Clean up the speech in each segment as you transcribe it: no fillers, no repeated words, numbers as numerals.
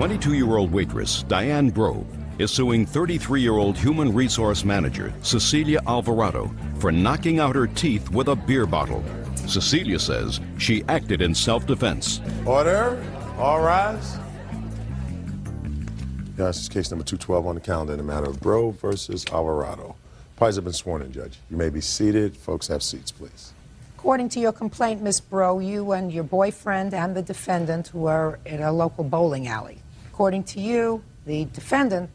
22-year-old waitress Diane Grove is suing 33-year-old human resource manager Cecilia Alvarado for knocking out her teeth with a beer bottle. Cecilia says she acted in self-defense. Order. All rise. Yes, this is case number 212 on the calendar in the matter of Grove versus Alvarado. Parties have been sworn in, Judge. You may be seated. Folks, have seats, please. According to your complaint, Ms. Bro, you and your boyfriend and the defendant were in a local bowling alley. According to you, the defendant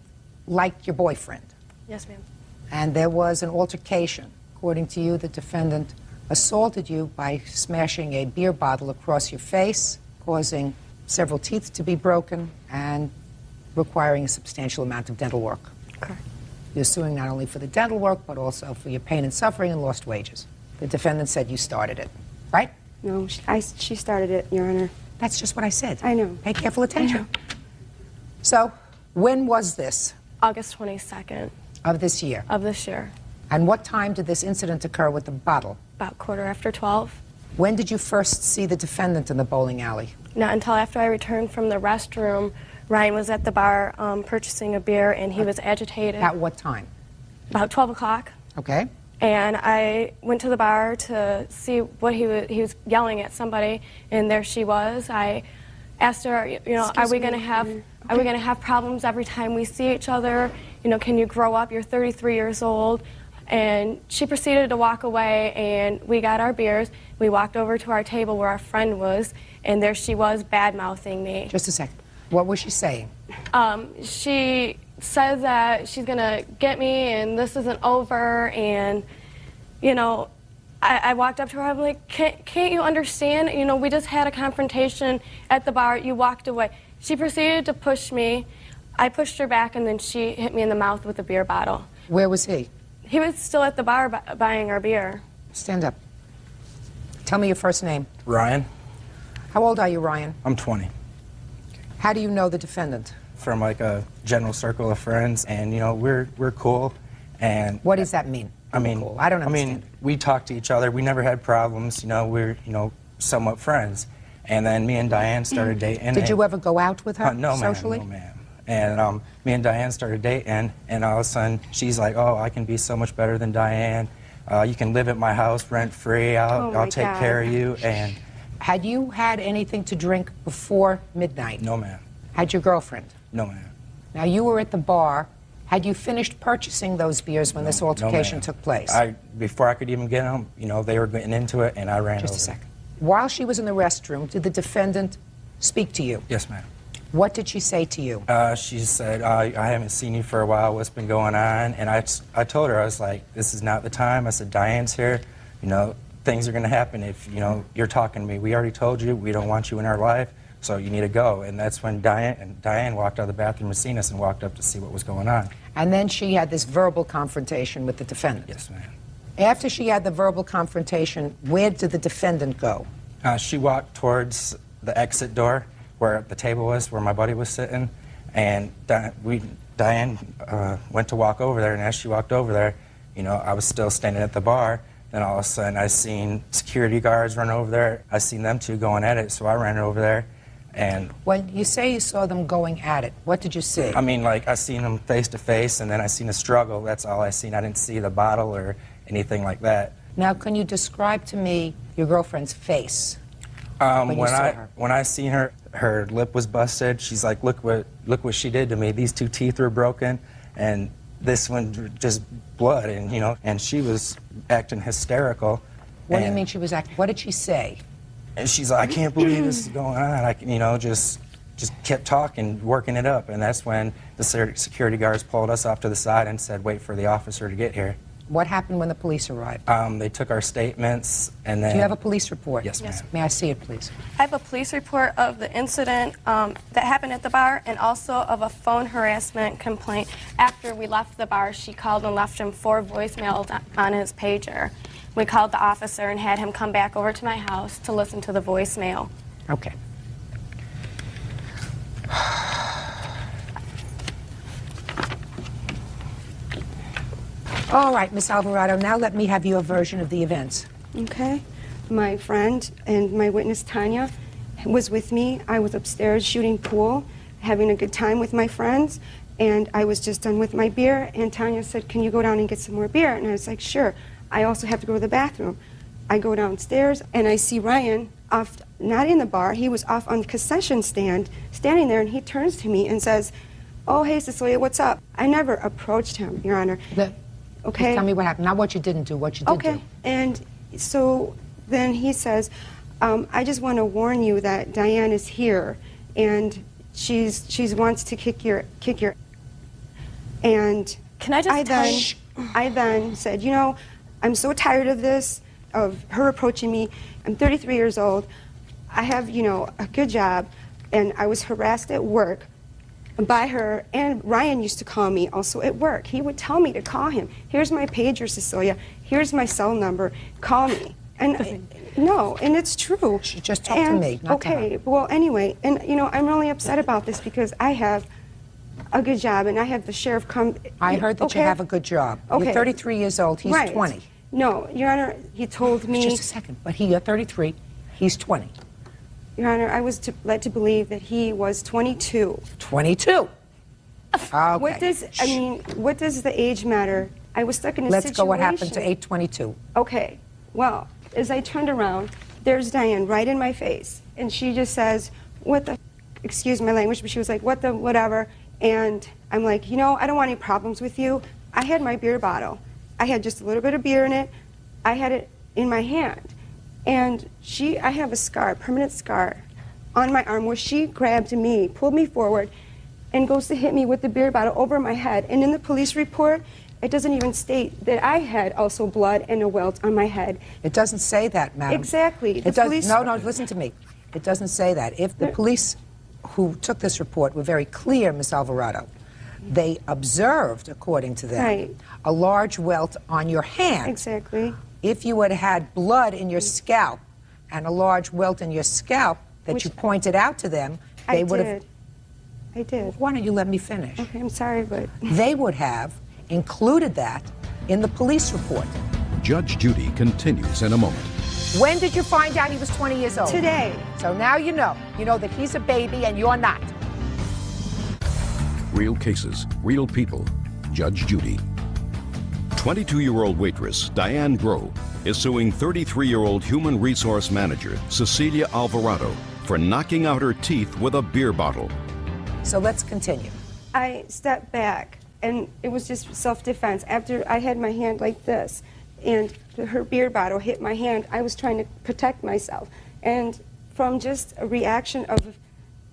liked your boyfriend. Yes, ma'am. And there was an altercation. According to you, the defendant assaulted you by smashing a beer bottle across your face, causing several teeth to be broken, and requiring a substantial amount of dental work. Correct. You're suing not only for the dental work, but also for your pain and suffering and lost wages. The defendant said you started it, right? No, she started it, Your Honor. That's just what I said. I know. Pay careful attention. So, when was this? August 22nd Of this year? of this year, And what time did this incident occur with the bottle? about 12:15. When did you first see the defendant in the bowling alley? Not until after I returned from the restroom. Ryan was at the bar purchasing a beer, and he was agitated. At what time? About 12 o'clock. Okay. And I went to the bar to see what he was yelling at somebody, and there she was. I asked her, you know, are we going to have problems every time we see each other? You know, can you grow up? You're 33 years old. And she proceeded to walk away, and we got our beers. We walked over to our table where our friend was, and there she was bad-mouthing me. Just a second. What was she saying? She said that she's going to get me and this isn't over, and, you know, I walked up to her, I'm like, can't you understand? You know, we just had a confrontation at the bar, you walked away. She proceeded to push me. I pushed her back, and then she hit me in the mouth with a beer bottle. Where was he? He was still at the bar buying our beer. Stand up. Tell me your first name. Ryan. How old are you, Ryan? I'm 20. How do you know the defendant? From like a general circle of friends, and you know we're cool. And What does that mean? I mean, Cool. I don't understand. we talk to each other. We never had problems. You know, we're somewhat friends. And then me and Diane started dating. Did you ever go out with her No, ma'am. socially? No, ma'am. And me and Diane started dating, and all of a sudden she's like, "Oh, I can be so much better than Diane. You can live at my house rent free. I'll take care of you." And Had you had anything to drink before midnight? no, ma'am. Had your girlfriend? No, ma'am. Now, you were at the bar. Had you finished purchasing those beers when this altercation ma'am. took place? Before I could even get them, you know, they were getting into it, and I ran Just over. a second. While she was in the restroom, did the defendant speak to you? Yes, ma'am. What did she say to you? She said, I haven't seen you for a while. What's been going on? And I told her, I was like, this is not the time. I said, Diane's here. You know, things are going to happen if, you know, you're talking to me. We already told you we don't want you in our life, so you need to go. And that's when Diane walked out of the bathroom and seen us and walked up to see what was going on. And then she had this verbal confrontation with the defendant. Yes, ma'am. After she had the verbal confrontation, where did the defendant go? She walked towards the exit door where the table was, where my buddy was sitting, and Diane went to walk over there, and as she walked over there, you know, I was still standing at the bar, then all of a sudden I seen security guards run over there. I seen them two going at it, so I ran over there, and... When you say you saw them going at it, what did you see? I mean, like, I seen them face to face, and then I seen a struggle. That's all I seen. I didn't see the bottle or anything like that. Now, can you describe to me your girlfriend's face when you saw her? When I seen her, her lip was busted. She's like, look what she did to me. These two teeth were broken, and this one just blood, and you know, and she was acting hysterical. What do you mean she was acting? What did she say? And she's like, I can't believe this is going on. I, you know, just kept talking, working it up, and that's when the security guards pulled us off to the side and said, wait for the officer to get here. What happened when the police arrived? They took our statements, and then... Do you have a police report? Yes, ma'am. May I see it, please? I have a police report of the incident that happened at the bar, and also of a phone harassment complaint. After we left the bar, she called and left him 4 voicemails on his pager. We called the officer and had him come back over to my house to listen to the voicemail. Okay. All right, Miss Alvarado, now let me have your version of the events. Okay. My friend and my witness, Tanya, was with me. I was upstairs shooting pool. having a good time with my friends, and I was just done with my beer, and Tanya said, can you go down and get some more beer? And I was like, sure. I also have to go to the bathroom. I go downstairs, and I see Ryan off, not in the bar, he was off on the concession stand, standing there, and he turns to me and says, oh, hey, Cecilia, what's up? I never approached him, Your Honor. Okay? Tell me what happened. Not what you didn't do, what you did do. And so then he says, I just want to warn you that Diane is here, and she's wants to kick your. And Can I just I then said, you know, I'm so tired of this, of her approaching me. I'm 33 years old. I have, you know, a good job, and I was harassed at work by her, and Ryan used to call me also at work. He would tell me to call him. Here's my pager, Cecilia. Here's my cell number. Call me. And no, and it's true. Just talk to me, not to her. Okay, well, anyway, and you know, I'm really upset about this because I have a good job, and I have the sheriff come. I heard that you have a good job. Okay. You're 33 years old. He's Right. 20. No, Your Honor, he told me. Just a second. But you're 33. He's 20. Your Honor, I was led to believe that he was 22. 22. Okay. What does the age matter? I was stuck in a Let's situation. go what happened to 822. Okay, well, as I turned around, there's Diane right in my face, and she just says, what the, excuse my language, but she was like, what the, whatever, and I'm like, you know, I don't want any problems with you. I had my beer bottle. I had just a little bit of beer in it. I had it in my hand, and I have a scar, permanent scar, on my arm where she grabbed me, pulled me forward, and goes to hit me with the beer bottle over my head. And in the police report, it doesn't even state that I had also blood and a welt on my head. It doesn't say that, madam. Exactly. It does, no, listen to me. It doesn't say that. If the police who took this report were very clear, Ms. Alvarado, they observed, according to them, Right. a large welt on your hand. Exactly. If you had had blood in your scalp and a large welt in your scalp that you pointed out to them, they would have... I did. Why don't you let me finish? Okay, I'm sorry, but... They would have included that in the police report. Judge Judy continues in a moment. When did you find out he was 20 years old? Today. So now you know. You know that he's a baby and you're not. Real cases, real people. Judge Judy. 22-year-old waitress Diane Grove is suing 33-year-old human resource manager Cecilia Alvarado for knocking out her teeth with a beer bottle. So let's continue. I stepped back, and it was just self-defense. After I had my hand like this, and her beer bottle hit my hand, I was trying to protect myself. And from just a reaction of,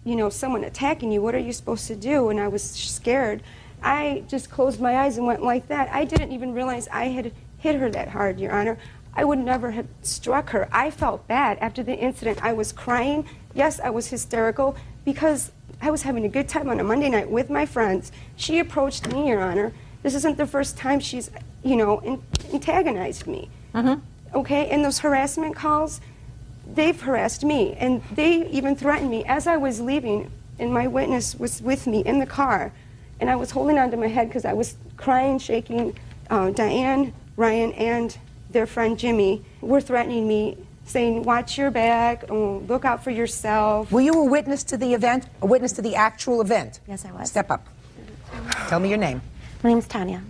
you know, someone attacking you, what are you supposed to do? And I was scared. I just closed my eyes and went like that. I didn't even realize I had hit her that hard, Your Honor. I would never have struck her. I felt bad after the incident. I was crying. Yes, I was hysterical because I was having a good time on a Monday night with my friends. She approached me, Your Honor. This isn't the first time she's, you know, antagonized me. Okay, and those harassment calls, they've harassed me, and they even threatened me as I was leaving, and my witness was with me in the car, and I was holding onto my head because I was crying, shaking. Diane, Ryan, and their friend Jimmy were threatening me, saying, watch your back, look out for yourself. Were you a witness to the event? A witness to the actual event? Yes, I was. Step up. Tell me your name. My name's Tanya.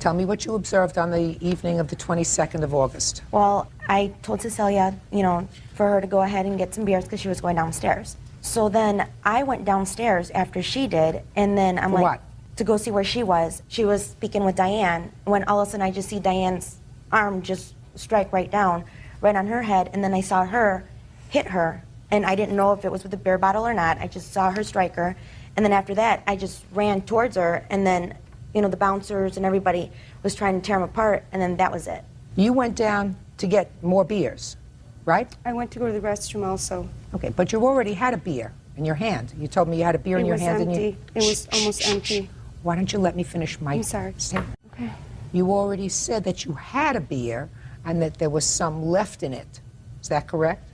Tell me what you observed on the evening of the 22nd of August. Well, I told Cecilia, you know, for her to go ahead and get some beers because she was going downstairs. So then I went downstairs after she did, and then I'm For like, what? to go see where she was. She was speaking with Diane, when all of a sudden I just see Diane's arm just strike right down, right on her head, and then I saw her hit her, and I didn't know if it was with a beer bottle or not. I just saw her strike her, and then after that, I just ran towards her, and then, you know, the bouncers and everybody was trying to tear them apart, and then that was it. You went down to get more beers, right? I went to go to the restroom also. Okay, but you already had a beer in your hand. You told me you had a beer in your hand. It was empty. It was Shh, almost shh, empty. shh. Why don't you let me finish my I'm sorry. statement? Okay. You already said that you had a beer and that there was some left in it. Is that correct?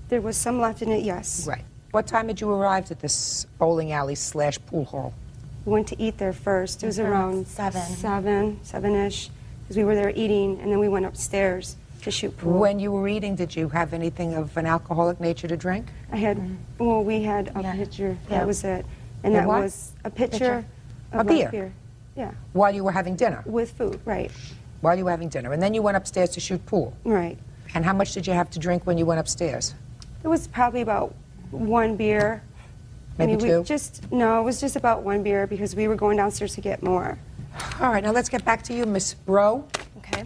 There was some left in it, yes. Right. What time had you arrived at this bowling alley / pool hall? We went to eat there first. It was Around around 7-ish, because we were there eating, and then we went upstairs to shoot pool. When you were eating, did you have anything of an alcoholic nature to drink? I had, well, we had a Yeah. pitcher. Yeah. That was it. And A that what? was a pitcher A of beer? light beer. Yeah, While you were having dinner? with food, right, While you were having dinner. And then you went upstairs to shoot pool. right. And how much did you have to drink when you went upstairs? It was probably about one beer. Maybe I mean, two? No, it was just about one beer because we were going downstairs to get more. All right, now let's get back to you, Miss Bro. Okay.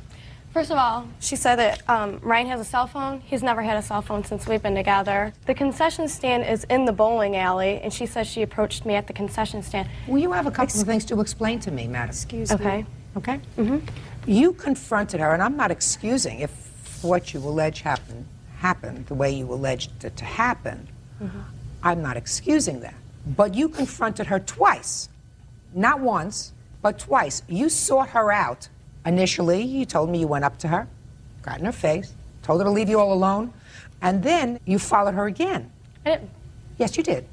First of all, she said that Ryan has a cell phone. He's never had a cell phone since we've been together. The concession stand is in the bowling alley, and she says she approached me at the concession stand. Well, you have a couple of things to explain to me, madam. Excuse Okay. me. Okay? You confronted her, and I'm not excusing if what you allege happened the way you alleged it to happen. I'm not excusing that. But you confronted her twice. Not once, but twice. You sought her out. Initially, you told me you went up to her, got in her face, told her to leave you all alone, and then you followed her again. I didn't. Yes, you did.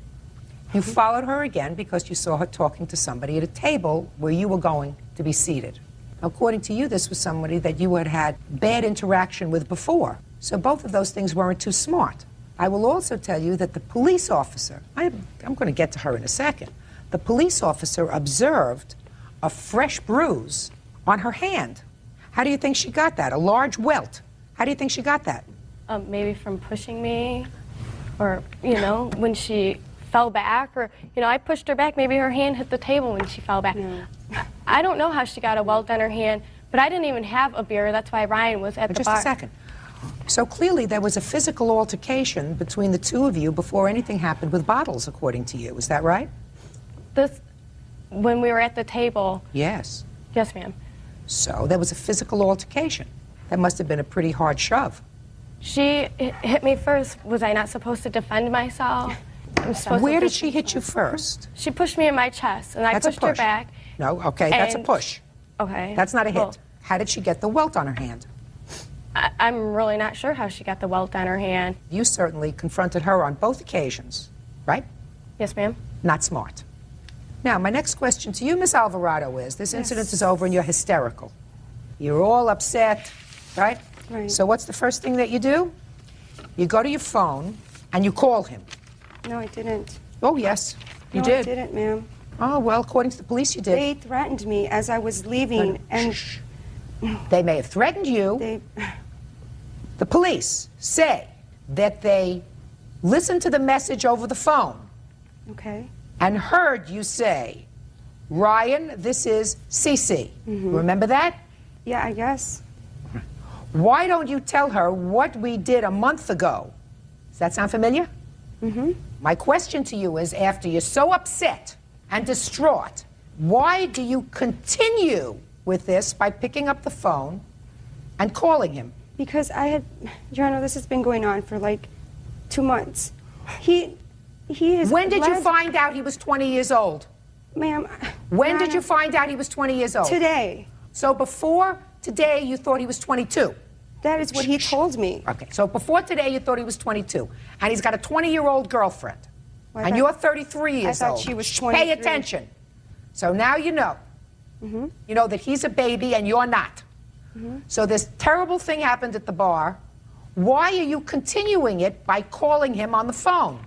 You followed her again because you saw her talking to somebody at a table where you were going to be seated. According to you, this was somebody that you had had bad interaction with before. So both of those things weren't too smart. I will also tell you that the police officer, I'm going to get to her in a second, the police officer observed a fresh bruise on her hand. How do you think she got that? A large welt. How do you think she got that? Maybe from pushing me, or, you know, when she fell back, or, you know, I pushed her back. Maybe her hand hit the table when she fell back. No. I don't know how she got a welt on her hand, but I didn't even have a beer. That's why Ryan was at the Just bar. a second. So clearly there was a physical altercation between the two of you before anything happened with bottles, according to you. Is that right? When we were at the table, Yes. yes, ma'am. So there was a physical altercation. That must have been a pretty hard shove. She hit me first. Was I not supposed to defend myself? I'm supposed Where to did she hit you first? She pushed me in my chest, and I That's a pushed her push. back. No, okay, that's a And- push. Okay. That's not a hit. Well, How did she get the welt on her hand? I'm really not sure how she got the welt on her hand. You certainly confronted her on both occasions, right? Yes, ma'am. Not smart. Now, my next question to you, Miss Alvarado, is this incident is over and you're hysterical. You're all upset, right? Right. So what's the first thing that you do? You go to your phone and you call him. No, I didn't. Oh, yes, you No, did. I didn't, ma'am. Oh, well, according to the police, you did. They threatened me as I was leaving, and They may have threatened you. they... The police say that they listened to the message over the phone Okay. and heard you say, Ryan, this is Cece. Remember that? Yeah, I guess. Why don't you tell her what we did a month ago? Does that sound familiar? My question to you is, after you're so upset and distraught, why do you continue with this by picking up the phone and calling him? Because I had... Your Honor, this has been going on for like 2 months. He is... When did you led- find out he was 20 years old? Ma'am... When Your did you Honor, find out he was 20 years old? Today. So before today, you thought he was 22. That is what he told me. Okay, so before today, you thought he was 22. And he's got a 20-year-old girlfriend. Well, And thought- you're 33 years thought old. she was Pay 23. attention. So now you know. Mm-hmm. You know that he's a baby and you're not. So this terrible thing happened at the bar. Why are you continuing it by calling him on the phone?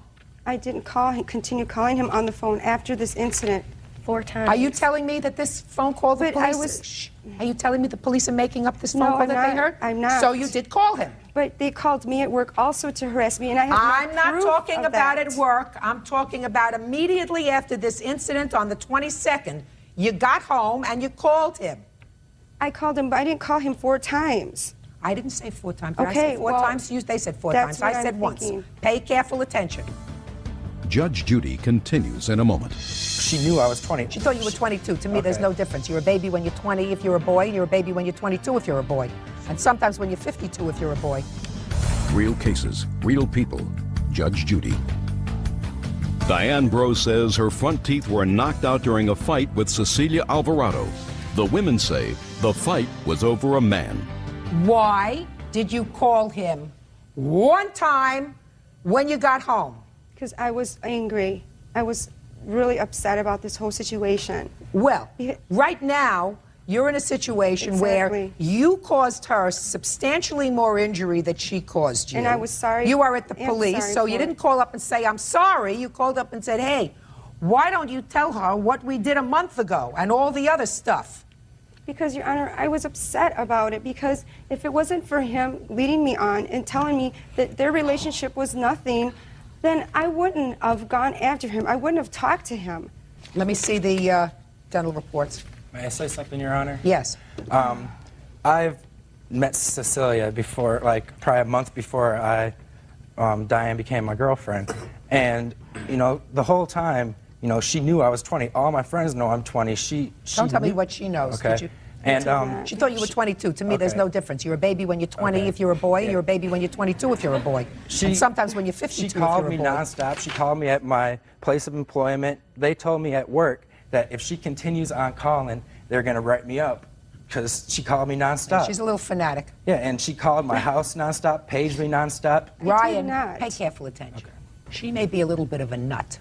I didn't continue calling him on the phone after this incident. 4 times. Are you telling me that this phone call the But I police... was- Shh. Are you telling me the police are making up this phone No, call I'm that they not. heard? I'm not. So you did call him. But they called me at work also to harass me, and I have I'm not proof talking of about that. at work. I'm talking about immediately after this incident on the 22nd. You got home and you called him. I called him, but I didn't call him 4 times. I didn't say 4 times. Did I Okay, say 4 well, times? They said 4 that's times. I what said I'm once. thinking. Pay careful attention. Judge Judy continues in a moment. She knew I was 20. She thought you were 22. To me, there's Okay. no difference. You're a baby when you're 20 if you're a boy, and you're a baby when you're 22 if you're a boy. And sometimes when you're 52 if you're a boy. Real cases, real people. Judge Judy. Diane Bro says her front teeth were knocked out during a fight with Cecilia Alvarado. The women say the fight was over a man. Why did you call him one time when you got home? Because I was angry. I was really upset about this whole situation. Well, Yeah. right now, you're in a situation where Exactly. you caused her substantially more injury than she caused you. And I was sorry. You are at the I'm police, sorry so for you it. didn't call up and say, I'm sorry. You called up and said, hey, Why don't you tell her what we did a month ago and all the other stuff? Because, Your Honor, I was upset about it because if it wasn't for him leading me on and telling me that their relationship was nothing, then I wouldn't have gone after him. I wouldn't have talked to him. Let me see the dental reports. May I say something, Your Honor? Yes. I've met Cecilia before, like probably a month before Diane became my girlfriend. And, you know, the whole time, you know, she knew I was 20. All my friends know I'm 20. She Don't tell me knew- what she knows. Okay. Could you? And She thought you were 22. To me, there's Okay. no difference. You're a baby when you're 20 Okay. if you're a boy. Yeah. You're a baby when you're 22 if you're a boy. And sometimes when you're 52 she if you're called a me boy. nonstop. She called me at my place of employment. They told me at work that if she continues on calling, they're going to write me up because she called me nonstop. She's a little fanatic. Yeah, and she called my house nonstop, paged me nonstop. Ryan, not. pay careful attention. She may be a little bit of a nut.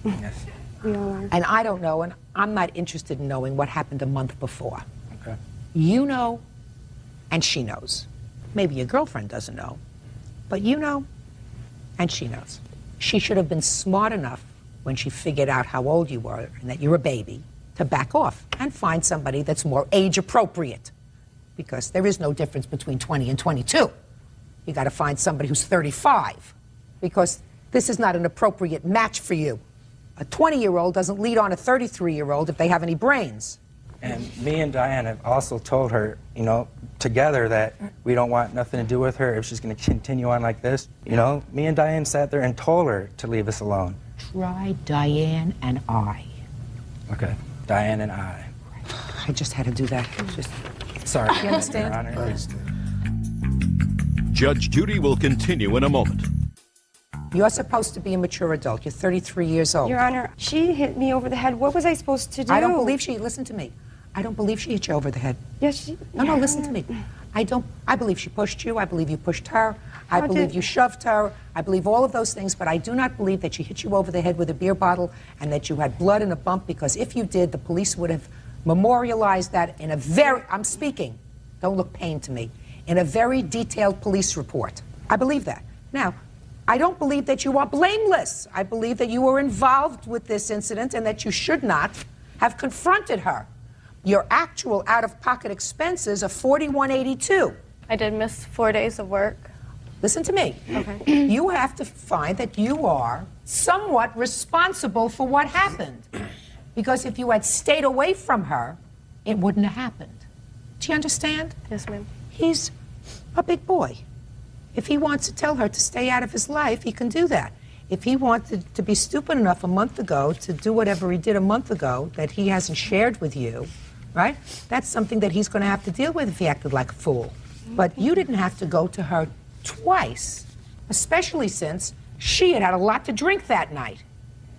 Yes. We all are. And I don't know, and I'm not interested in knowing what happened a month before. Okay. You know, and she knows. Maybe your girlfriend doesn't know, but you know, and she knows. She should have been smart enough when she figured out how old you were and that you're a baby to back off and find somebody that's more age appropriate. Because there is no difference between 20 and 22. You got to find somebody who's 35 because this is not an appropriate match for you. A 20-year-old doesn't lead on a 33-year-old if they have any brains. And me and Diane have also told her, you know, together that we don't want nothing to do with her if she's going to continue on like this. You know, me and Diane sat there and told her to leave us alone. Try Diane and I. Okay. Diane and I. I just had to do that. Just Sorry. You understand? Your Honor. Judge Judy will continue in a moment. You're supposed to be a mature adult. You're 33 years old. Your Honor, she hit me over the head. What was I supposed to do? I don't believe she, listen to me. I don't believe she hit you over the head. Yes, she... No, listen to me. I believe she pushed you. I believe you pushed her. I How believe did- you shoved her. I believe all of those things, but I do not believe that she hit you over the head with a beer bottle and that you had blood in a bump, because if you did, the police would have memorialized that in a very, I'm speaking, don't look pained to me, in a very detailed police report. I believe that. Now, I don't believe that you are blameless. I believe that you were involved with this incident and that you should not have confronted her. Your actual out-of-pocket expenses are $41.82. I did miss 4 days of work. Listen to me. Okay. You have to find that you are somewhat responsible for what happened. Because if you had stayed away from her, it wouldn't have happened. Do you understand? Yes, ma'am. He's a big boy. If he wants to tell her to stay out of his life, he can do that. If he wanted to be stupid enough a month ago to do whatever he did a month ago that he hasn't shared with you, right? That's something that he's going to have to deal with if he acted like a fool. But you didn't have to go to her twice, especially since she had had a lot to drink that night.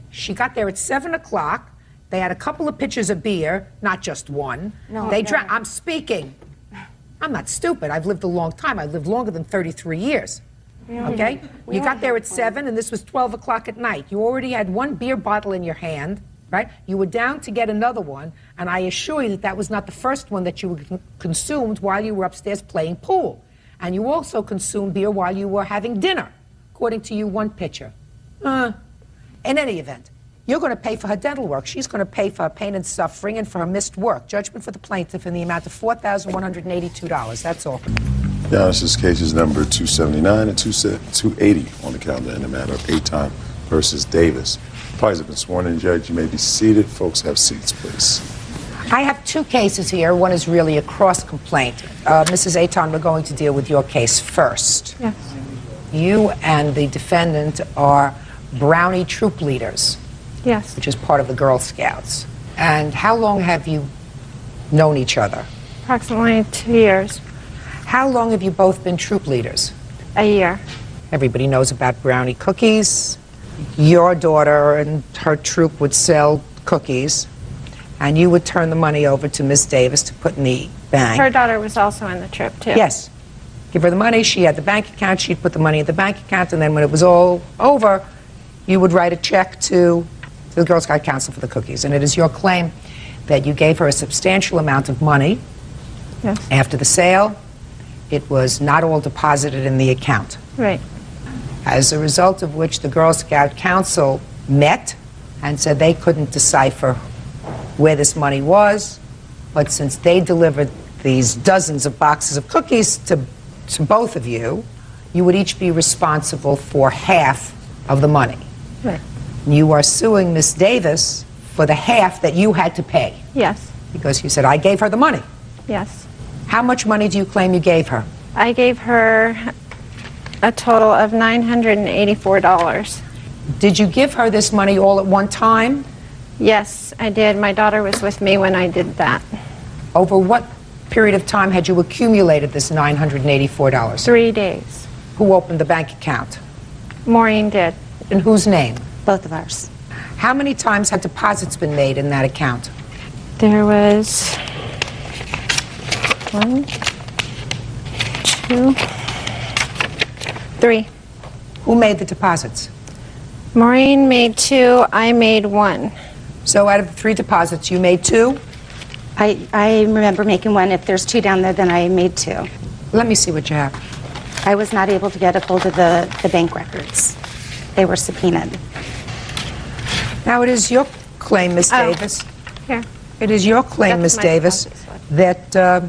She got there at 7 o'clock. They had a couple of pitchers of beer, not just one. No, They no. drank. I'm speaking. I'm not stupid. I've lived a long time. I've lived longer than 33 years. Okay? You got there at 7, and this was 12 o'clock at night. You already had one beer bottle in your hand, right? You were down to get another one, and I assure you that that was not the first one that you consumed while you were upstairs playing pool. And you also consumed beer while you were having dinner, according to you, one pitcher. In any event, you're going to pay for her dental work. She's going to pay for her pain and suffering and for her missed work. Judgment for the plaintiff in the amount of $4,182. That's all. Yeah, this is cases number 279 and 280 on the calendar in the matter of Aton versus Davis. Parties have been sworn in, Judge. You may be seated. Folks, have seats, please. I have two cases here. One is really a cross complaint. Mrs. Aton, we're going to deal with your case first. Yes. You and the defendant are Brownie troop leaders, Yes. which is part of the Girl Scouts. And how long have you known each other? Approximately 2 years, How long have you both been troop leaders? a year. Everybody knows about Brownie cookies. Your daughter and her troop would sell cookies, and you would turn the money over to Miss Davis to put in the bank. Her daughter was also in the trip, too. Yes. Give her the money, she had the bank account, she'd put the money in the bank account, and then when it was all over, you would write a check to the Girl Scout Council for the cookies. And it is your claim that you gave her a substantial amount of money. Yes. After the sale, it was not all deposited in the account. Right. As a result of which the Girl Scout Council met and said they couldn't decipher where this money was, but since they delivered these dozens of boxes of cookies to both of you, you would each be responsible for half of the money. Right. You are suing Miss Davis for the half that you had to pay, Yes. because you said, I gave her the money. Yes. How much money do you claim you gave her? I gave her a total of $984. Did you give her this money all at one time? Yes, I did. My daughter was with me when I did that. Over what period of time had you accumulated this $984? 3 days. Who opened the bank account? Maureen did. In whose name? Both of ours. How many times had deposits been made in that account? There was 1, 2, 3. Who made the deposits? Maureen made 2, I made 1. So out of the 3 deposits, you made 2? I remember making 1. If there's 2 down there, then I made 2. Let me see what you have. I was not able to get a hold of the bank records. They were subpoenaed. Now, it is your claim, Miss Oh. Davis. Here. It is your claim, That's Miss my Davis, deposit slip. that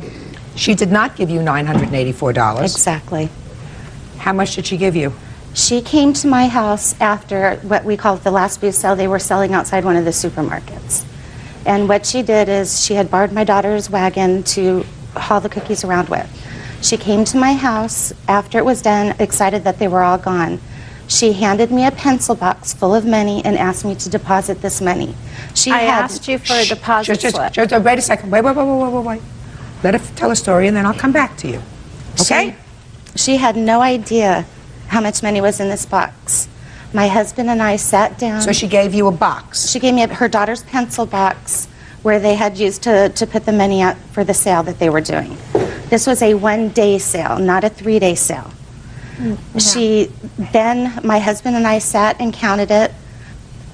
she did not give you $984. Exactly. How much did she give you? She came to my house after what we called the last booth sale they were selling outside one of the supermarkets. And what she did is she had borrowed my daughter's wagon to haul the cookies around with. She came to my house after it was done, excited that they were all gone. She handed me a pencil box full of money and asked me to deposit this money. I asked you for a deposit slip. Wait a second. Wait. Let her tell a story, and then I'll come back to you. Okay? She had no idea how much money was in this box. My husband and I sat down. So she gave you a box. She gave me her daughter's pencil box where they had used to put the money out for the sale that they were doing. This was a 1-day sale, not a 3-day sale. Then my husband and I sat and counted it,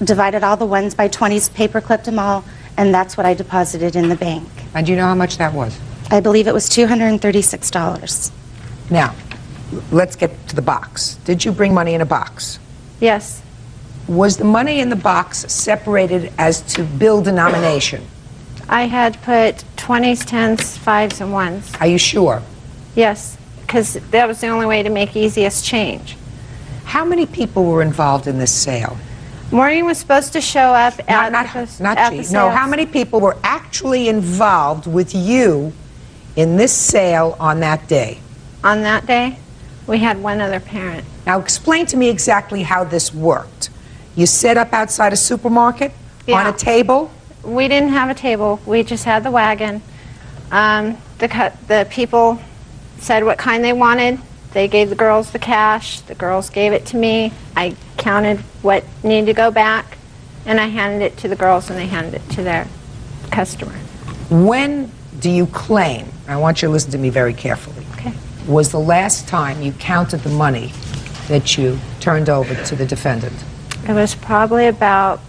divided all the 1s by 20s, paper clipped them all, and that's what I deposited in the bank. And do you know how much that was? I believe it was $236. Now, let's get to the box. Did you bring money in a box? Yes. Was the money in the box separated as to bill denomination? I had put 20s, 10s, 5s, and 1s. Are you sure? Yes, because that was the only way to make easiest change. How many people were involved in this sale? Maureen was supposed to show up at Not the she. No, how many people were actually involved with you in this sale on that day? On that day, we had 1 other parent. Now explain to me exactly how this worked. You set up outside a supermarket on Yeah. a table? We didn't have a table. We just had the wagon. The people said what kind they wanted. They gave the girls the cash. The girls gave it to me. I counted what needed to go back, and I handed it to the girls, and they handed it to their customer. When do you claim, I want you to listen to me very carefully, Okay. was the last time you counted the money that you turned over to the defendant? It was probably about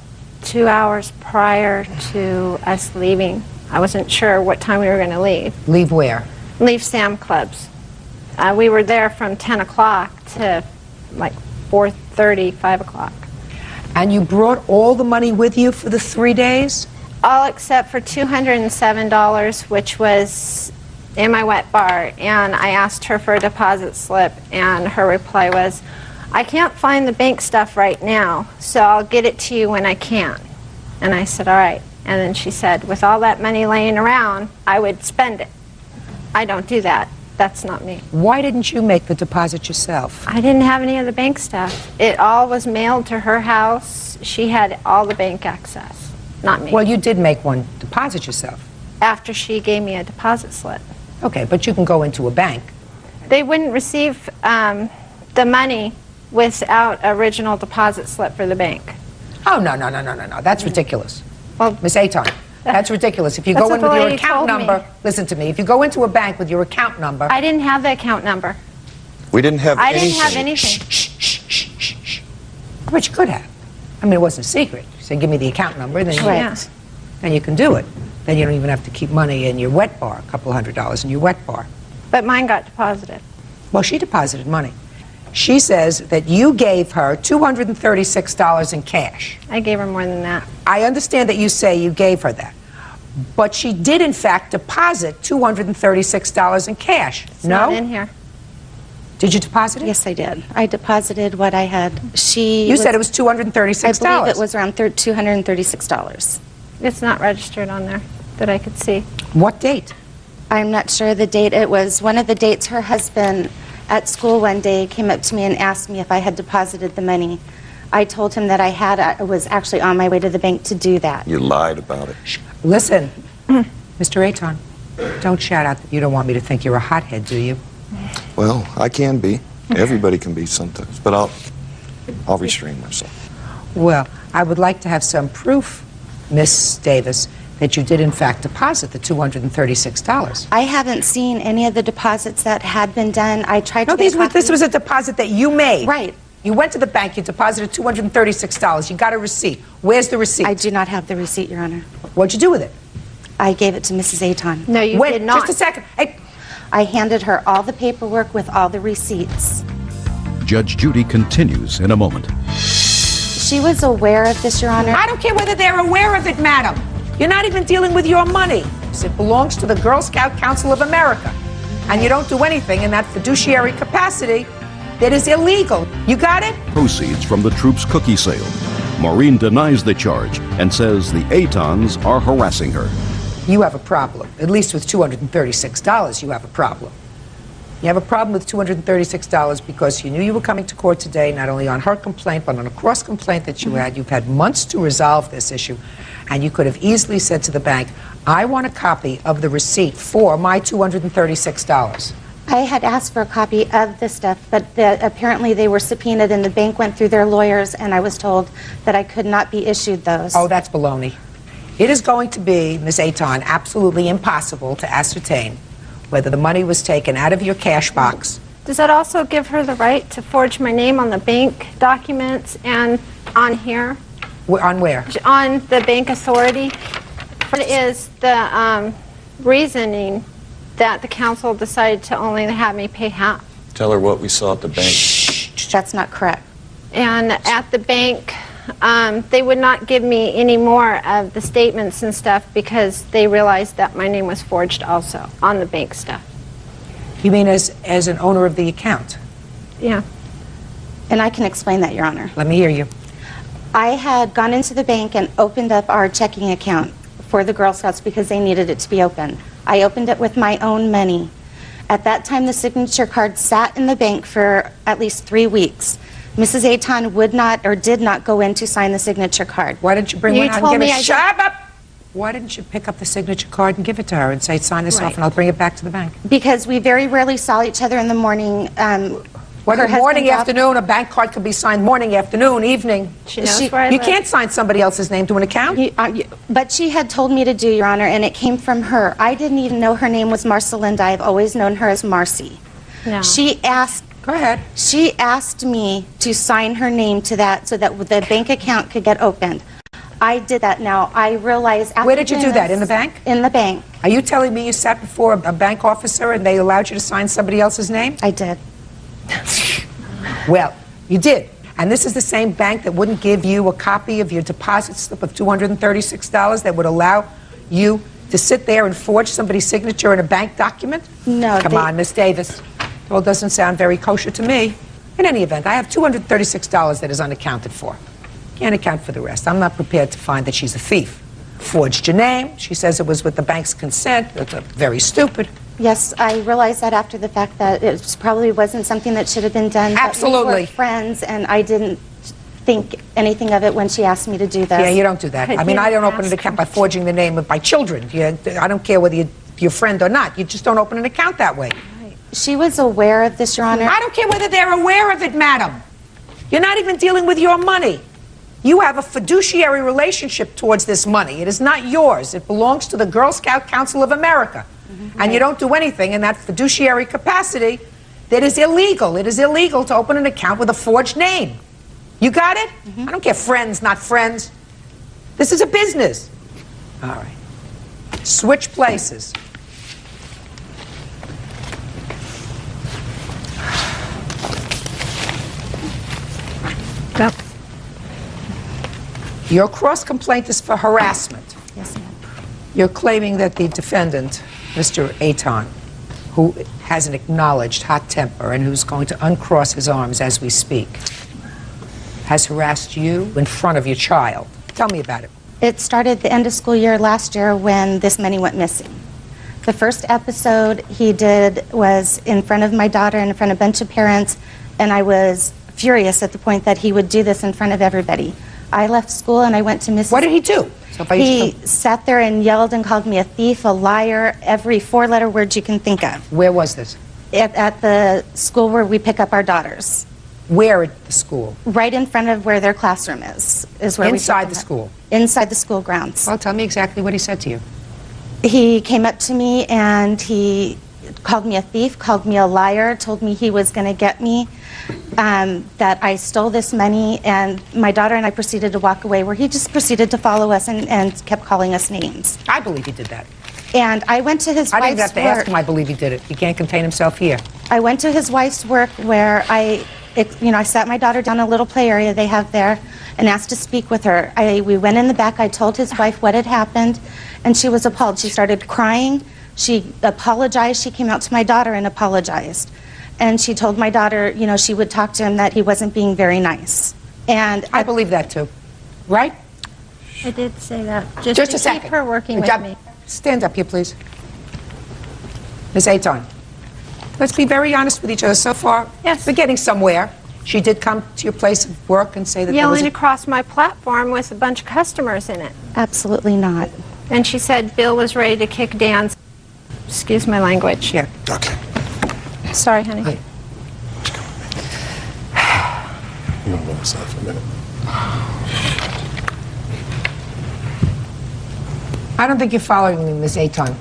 2 hours prior to us leaving. I wasn't sure what time we were going to leave. Leave where? Leave Sam Clubs. We were there from 10 o'clock to like 4:30, 5 o'clock. And you brought all the money with you for the 3 days? All except for $207, which was in my wet bar. And I asked her for a deposit slip, and her reply was, I can't find the bank stuff right now, so I'll get it to you when I can. And I said, all right. And then she said, with all that money laying around, I would spend it. I don't do that. That's not me. Why didn't you make the deposit yourself? I didn't have any of the bank stuff. It all was mailed to her house. She had all the bank access, not me. Well, you did make one deposit yourself. After she gave me a deposit slip. Okay, but you can go into a bank. They wouldn't receive the money without original deposit slip for the bank. Oh, no. That's ridiculous. Well, Miss Aton, that's ridiculous. If you That's go what in the with your lady account told me. number, listen to me, if you go into a bank with your account number, I didn't have the account number. We didn't have I anything. didn't have anything. but you could have. I mean, it wasn't a secret. You said, give me the account number, then Yeah. and you can do it. Then you don't even have to keep money in your wet bar, $200 in your wet bar. But mine got deposited. Well, she deposited money. She says that you gave her $236 in cash. I gave her more than that. I understand that you say you gave her that. But she did, in fact, deposit $236 in cash. It's no? not in here. Did you deposit it? Yes, I did. I deposited what I had. You said it was $236. I believe it was around $236. It's not registered on there that I could see. What date? I'm not sure the date. It was one of the dates her husband at school one day came up to me and asked me if I had deposited the money. I told him that I had. I was actually on my way to the bank to do that. You lied about it. Listen, Mr. Aton, don't shout out that you don't want me to think you're a hothead, do you? Well, I can be. Everybody can be sometimes, but I'll restrain myself. Well, I would like to have some proof, Miss Davis, that you did in fact deposit the $236. I haven't seen any of the deposits that had been done. I tried No, to get a this copy. was a deposit that you made. Right. You went to the bank, you deposited $236. You got a receipt. Where's the receipt? I do not have the receipt, Your Honor. What'd you do with it? I gave it to Mrs. Aton. No, you Wait, did not. just a second. Hey, I handed her all the paperwork with all the receipts. Judge Judy continues in a moment. She was aware of this, Your Honor. I don't care whether they're aware of it, madam. You're not even dealing with your money. It belongs to the Girl Scout Council of America. And you don't do anything in that fiduciary capacity that is illegal. You got it? Proceeds from the troops' cookie sale. Maureen denies the charge and says the Atons are harassing her. You have a problem. At least with $236, you have a problem. You have a problem with $236 because you knew you were coming to court today, not only on her complaint, but on a cross complaint that you had. You've had months to resolve this issue. And you could have easily said to the bank, I want a copy of the receipt for my $236. I had asked for a copy of the stuff, but apparently they were subpoenaed and the bank went through their lawyers and I was told that I could not be issued those. Oh, that's baloney. It is going to be, Ms. Aton, absolutely impossible to ascertain whether the money was taken out of your cash box. Does that also give her the right to forge my name on the bank documents and on here? On where? On the bank authority? What is the reasoning that the council decided to only have me pay half? Tell her what we saw at the bank. That's not correct. And at the bank, they would not give me any more of the statements and stuff because they realized that my name was forged also on the bank stuff. You mean as an owner of the account? Yeah. And I can explain that, Your Honor. Let me hear you. I had gone into the bank and opened up our checking account for the Girl Scouts because they needed it to be open. I opened it with my own money. At that time, the signature card sat in the bank for at least 3 weeks. Mrs. Aton would not or did not go in to sign the signature card. Why didn't you bring You one out and told give me it? I Shut up! Why didn't you pick up the signature card and give it to her and say, sign this off and I'll bring it back to the bank? Because we very rarely saw each other in the morning. What, her husband morning, dropped- afternoon, a bank card could be signed morning, afternoon, evening. She knows She- where I You live. can't sign somebody else's name to an account. But she had told me to do, Your Honor, and it came from her. I didn't even know her name was Marcelinda. I've always known her as Marcy. No. She asked Go ahead. She asked me to sign her name to that so that the bank account could get opened. I did that. Now, I realize after Where did you do doing that? this- In the bank? In the bank. Are you telling me you sat before a bank officer and they allowed you to sign somebody else's name? I did. Well, you did. And this is the same bank that wouldn't give you a copy of your deposit slip of $236 that would allow you to sit there and forge somebody's signature in a bank document? No, Come on, Miss Davis. Well, it doesn't sound very kosher to me. In any event, I have $236 that is unaccounted for. Can't account for the rest. I'm not prepared to find that she's a thief. Forged your name. She says it was with the bank's consent. That's very stupid. Yes, I realized that after the fact that it probably wasn't something that should have been done. but Absolutely. we were friends, and I didn't think anything of it when she asked me to do this. Yeah, you don't do that. Could I mean, you I don't open an ask account by forging the name of my children. I don't care whether you're your friend or not. You just don't open an account that way. She was aware of this, Your Honor. I don't care whether they're aware of it, madam. You're not even dealing with your money. You have a fiduciary relationship towards this money. It is not yours. It belongs to the Girl Scout Council of America. And you don't do anything in that fiduciary capacity that is illegal. It is illegal to open an account with a forged name. You got it? I don't care, friends, not friends. This is a business. All right. Switch places. Yep. Your cross complaint is for harassment. Yes, ma'am. You're claiming that the defendant, Mr. Aton, who has an acknowledged hot temper and who's going to uncross his arms as we speak, has harassed you in front of your child. Tell me about it. It started the end of school year last year when this money went missing. The first episode he did was in front of my daughter and in front of a bunch of parents, and I was furious at the point that he would do this in front of everybody. I left school and I went to Mrs. What did he do? So if I He used to- sat there and yelled and called me a thief, a liar, every four-letter word you can think of. Where was this? At the school where we pick up our daughters. Where at the school? Right in front of where their classroom is where we pick Inside them the up. school? Inside the school grounds. Well, tell me exactly what he said to you. He came up to me and he called me a thief, called me a liar, told me he was going to get me, that I stole this money, and my daughter and I proceeded to walk away, where he just proceeded to follow us and kept calling us names. I believe he did that. And I went to his I didn't wife's have to ask work. him. I believe he did it. He can't contain himself here. I went to his wife's work where I sat my daughter down in a little play area they have there and asked to speak with her. We went in the back. I told his wife what had happened, and she was appalled. She started crying. She apologized. She came out to my daughter and apologized. And she told my daughter, she would talk to him, that he wasn't being very nice. And I believe that too. Right? I did say that. Just to a second. keep her working with me. Stand up here, please. Ms. Aton, let's be very honest with each other. So far, Yes. we're getting somewhere. She did come to your place of work and say that there was Yelling a... across my platform with a bunch of customers in it. absolutely not. And she said Bill was ready to kick Dan's, excuse my language. Yeah. Okay. Sorry, honey. Hey. You want to go inside for a minute? I don't think you're following me, Ms. Aton.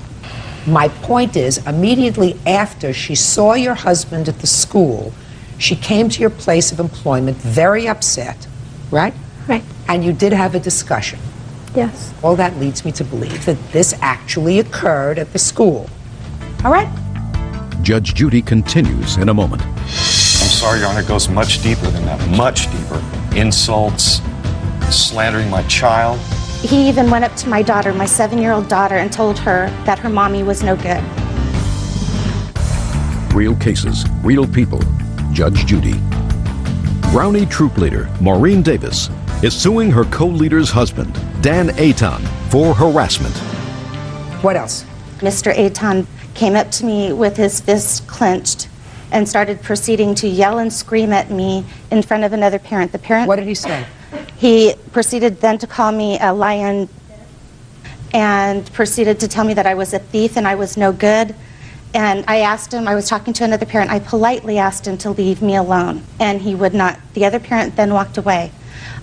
My point is, immediately after she saw your husband at the school, she came to your place of employment very upset, right? Right. And you did have a discussion. Yes. All that leads me to believe that this actually occurred at the school. All right? Judge Judy continues in a moment. I'm sorry, Your Honor, it goes much deeper than that, much deeper. Insults, slandering my child. He even went up to my daughter, my 7-year-old daughter, and told her that her mommy was no good. Real cases, real people. Judge Judy. Brownie troop leader Maureen Davis is suing her co-leader's husband, Dan Aton, for harassment. What else? Mr. Aton came up to me with his fists clenched and started proceeding to yell and scream at me in front of another parent. The parent... What did he say? He proceeded then to call me a lion and proceeded to tell me that I was a thief and I was no good. And I asked him, I was talking to another parent, I politely asked him to leave me alone, and he would not. The other parent then walked away.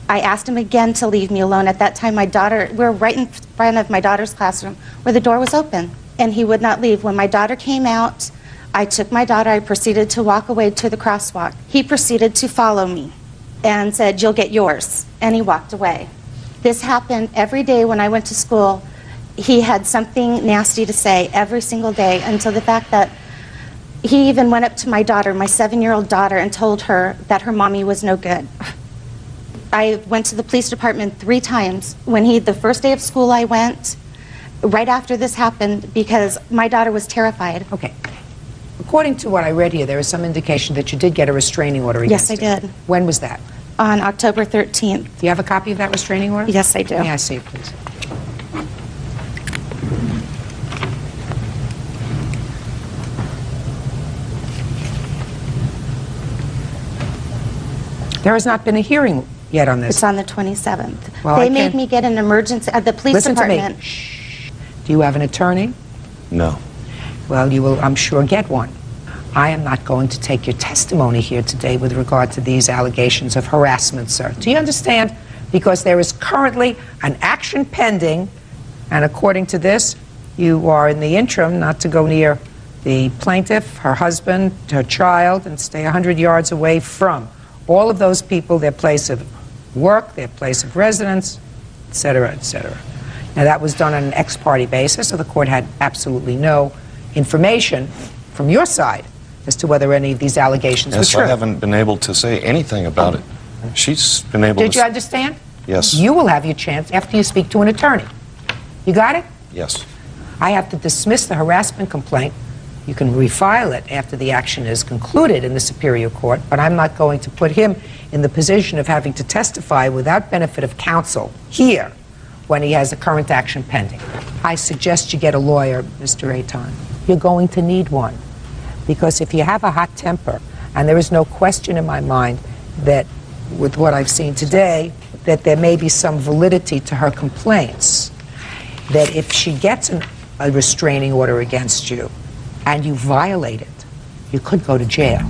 I asked him again to leave me alone. At that time, my daughter, we were right in front of my daughter's classroom where the door was open, and he would not leave. When my daughter came out, I took my daughter, I proceeded to walk away to the crosswalk. He proceeded to follow me and said, "You'll get yours," and he walked away. This happened every day when I went to school. He had something nasty to say every single day, until the fact that he even went up to my daughter, my 7-year-old daughter, and told her that her mommy was no good. I went to the police department 3 times. The first day of school I went, right after this happened, because my daughter was terrified. Okay. According to what I read here, there is some indication that you did get a restraining order against Yes, I him. did. When was that? On October 13th. Do you have a copy of that restraining order? Yes, I do. May I see it, please? There has not been a hearing yet on this. It's on the 27th. Well, I They made can't- me get an emergency at the police Listen to me. department. Shh. Do you have an attorney? No. Well, you will, I'm sure, get one. I am not going to take your testimony here today with regard to these allegations of harassment, sir. Do you understand? Because there is currently an action pending, and according to this, you are in the interim not to go near the plaintiff, her husband, her child, and stay 100 yards away from all of those people, their place of work, their place of residence, et cetera, et cetera. Now, that was done on an ex-parte basis, so the court had absolutely no information from your side as to whether any of these allegations were Yes, true. I haven't been able to say anything about it. She's been able Did to... you understand? Yes. You will have your chance after you speak to an attorney. You got it? Yes. I have to dismiss the harassment complaint. You can refile it after the action is concluded in the Superior Court, but I'm not going to put him in the position of having to testify without benefit of counsel here when he has a current action pending. I suggest you get a lawyer, Mr. Aton. You're going to need one, because if you have a hot temper, and there is no question in my mind that with what I've seen today, that there may be some validity to her complaints, that if she gets a restraining order against you and you violate it, you could go to jail.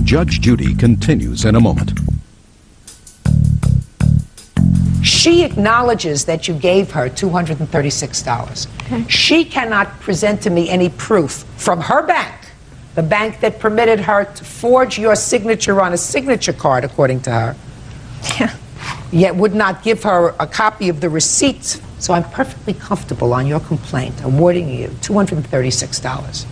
Judge Judy continues in a moment. She acknowledges that you gave her $236. Okay. She cannot present to me any proof from her bank, the bank that permitted her to forge your signature on a signature card, according to her, Yeah. yet would not give her a copy of the receipt. So I'm perfectly comfortable on your complaint awarding you $236.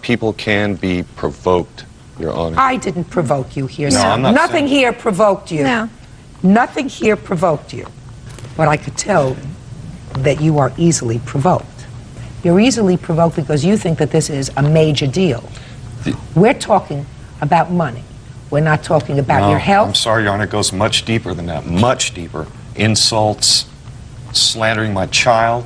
People can be provoked, Your Honor. I didn't provoke you here, No, sir. I'm not Nothing saying- here provoked you. No. Nothing here provoked you. But I could tell that you are easily provoked. You're easily provoked because you think that this is a major deal. We're talking about money. We're not talking about No, your health. I'm sorry, Your Honor. It goes much deeper than that. Much deeper. Insults, slandering my child.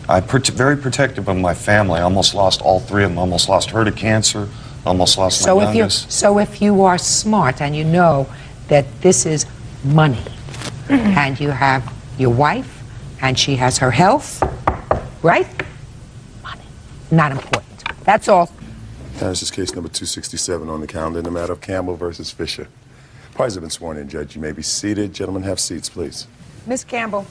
I'm very protective of my family. I almost lost all three of them. Almost lost her to cancer. Almost lost my youngest. So if you are smart and you know that this is money, and you have your wife, and she has her health, right? Money. Not important. That's all. This is case number 267 on the calendar in the matter of Campbell versus Fisher. Parties have been sworn in, Judge. You may be seated. Gentlemen, have seats, please. Miss Campbell,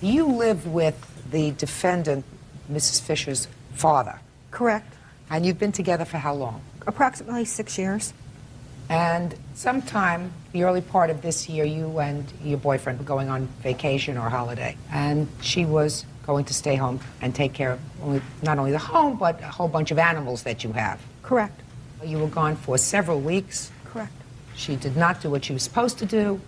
you lived with the defendant, Mrs. Fisher's father, Correct. and you've been together for how long? Approximately 6 years. And sometime, the early part of this year, you and your boyfriend were going on vacation or holiday, and she was going to stay home and take care of not only the home, but a whole bunch of animals that you have. Correct. You were gone for several weeks. Correct. She did not do what she was supposed to do.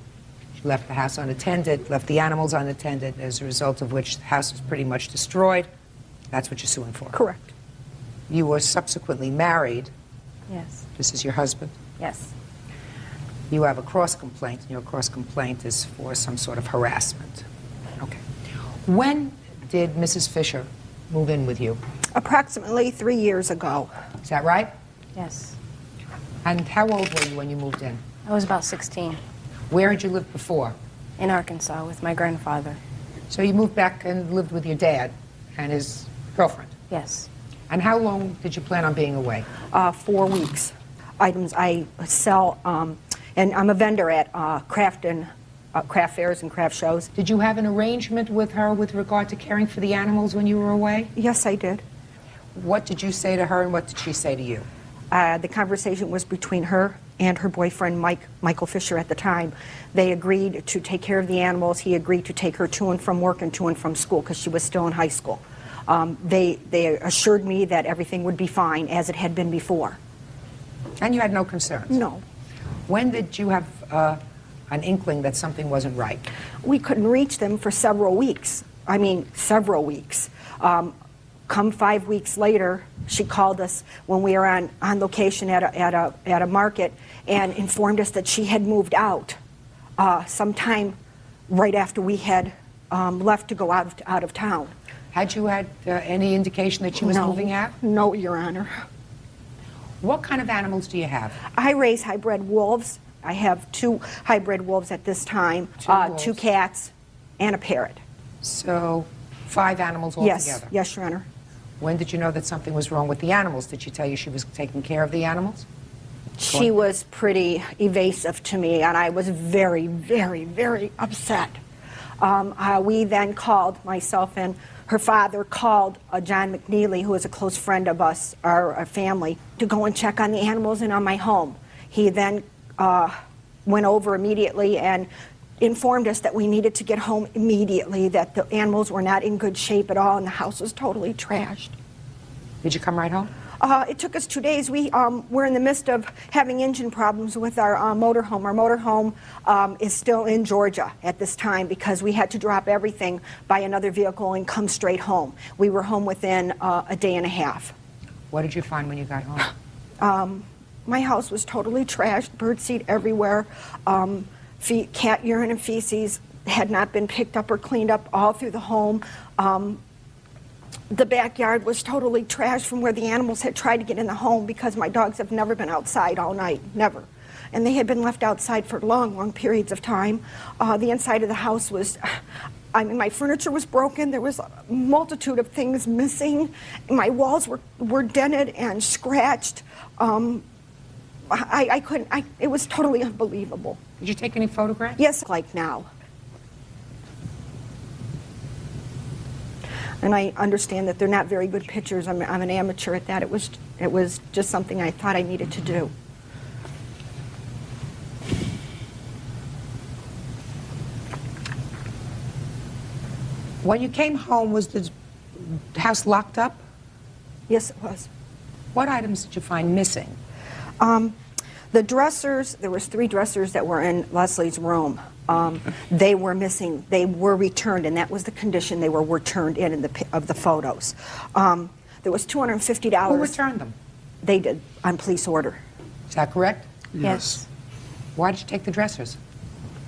She left the house unattended, left the animals unattended, as a result of which the house was pretty much destroyed. That's what you're suing for. Correct. You were subsequently married. Yes. This is your husband. Yes. You have a cross complaint, and your cross complaint is for some sort of harassment. Okay. When did Mrs. Fisher move in with you? Approximately 3 years ago. Is that right? Yes. And how old were you when you moved in? I was about 16 Where had you lived before? in Arkansas with my grandfather. So you moved back and lived with your dad and his girlfriend. Yes. And how long did you plan on being away? 4 weeks. Items I sell, and I'm a vendor at craft fairs and craft shows. Did you have an arrangement with her with regard to caring for the animals when you were away? Yes, I did. What did you say to her and what did she say to you? The conversation was between her and her boyfriend, Michael Fisher, at the time. They agreed to take care of the animals. He agreed to take her to and from work and to and from school because she was still in high school. They assured me that everything would be fine as it had been before. And you had no concerns? No. When did you have an inkling that something wasn't right? We couldn't reach them for several weeks. I mean, several weeks. Come 5 weeks later, she called us when we were on location at a market and informed us that she had moved out sometime right after we had left to go out of town. Had you had any indication that she was moving out? No, Your Honor. What kind of animals do you have? I raise hybrid wolves. I have 2 hybrid wolves at this time, 2 cats, and a parrot. So 5 animals altogether? Yes, yes, Your Honor. When did you know that something was wrong with the animals? Did she tell you she was taking care of the animals? She was pretty evasive to me, and I was very, very, very upset. We then called, myself and her father called John McNeely, who is a close friend of us, our family, to go and check on the animals and on my home. He then went over immediately and informed us that we needed to get home immediately, that the animals were not in good shape at all, and the house was totally trashed. Did you come right home? It took us 2 days. We were in the midst of having engine problems with our motorhome. Our motorhome is still in Georgia at this time because we had to drop everything, buy another vehicle, and come straight home. We were home within a day and a half. What did you find when you got home? My house was totally trashed, birdseed everywhere. Cat urine and feces had not been picked up or cleaned up all through the home. The backyard was totally trashed from where the animals had tried to get in the home because my dogs have never been outside all night, never. And they had been left outside for long, long periods of time. The inside of the house was, I mean, my furniture was broken. There was a multitude of things missing. My walls were dented and scratched. I couldn't, it was totally unbelievable. Did you take any photographs? Yes, like now. And I understand that they're not very good pictures. I'm an amateur at that. It was just something I thought I needed to do. When you came home, was the house locked up? Yes, it was. What items did you find missing? The dressers, there was 3 dressers that were in Leslie's room. They were missing. They were returned, and that was the condition they were turned in the photos. There was $250. Who returned them? They did, on police order. Is that correct? Yes. Why did you take the dressers?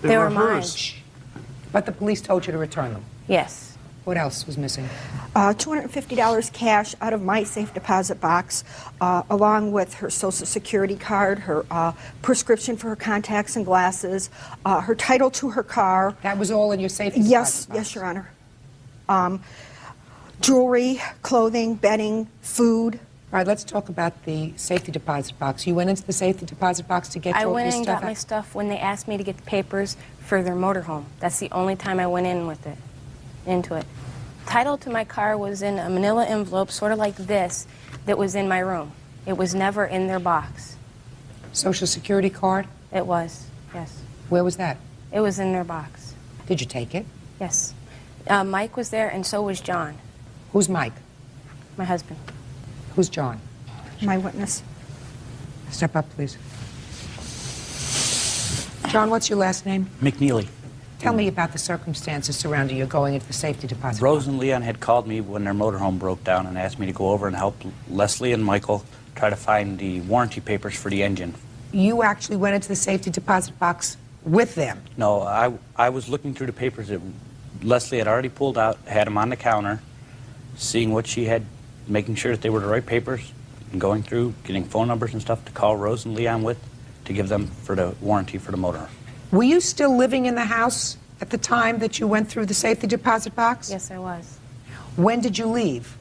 They were mine. But the police told you to return them. Yes. What else was missing? $250 cash out of my safe deposit box, along with her Social Security card, her prescription for her contacts and glasses, her title to her car. That was all in your safe Yes, deposit box? yes, Your Honor. Jewelry, clothing, bedding, food. All right, let's talk about the safety deposit box. You went into the safety deposit box to get I your went in and stuff got my out? stuff when they asked me to get the papers for their motorhome. That's the only time I went in with it, into it. Title to my car was in a manila envelope, sort of like this, that was in my room. It was never in their box. Social Security card? It was, yes. Where was that? It was in their box. Did you take it? Yes. Mike was there, and so was John, Who's Mike? my husband. Who's John? My witness. Step up, please. John, what's your last name? McNeely. Tell me about the circumstances surrounding you going into the safety deposit Rose box. and Leon had called me when their motorhome broke down and asked me to go over and help Leslie and Michael try to find the warranty papers for the engine. You actually went into the safety deposit box with them? No, I was looking through the papers that Leslie had already pulled out, had them on the counter, seeing what she had, making sure that they were the right papers, and going through, getting phone numbers and stuff to call Rose and Leon with to give them for the warranty for the motor. Were you still living in the house at the time that you went through the safety deposit box? Yes, I was. When did you leave?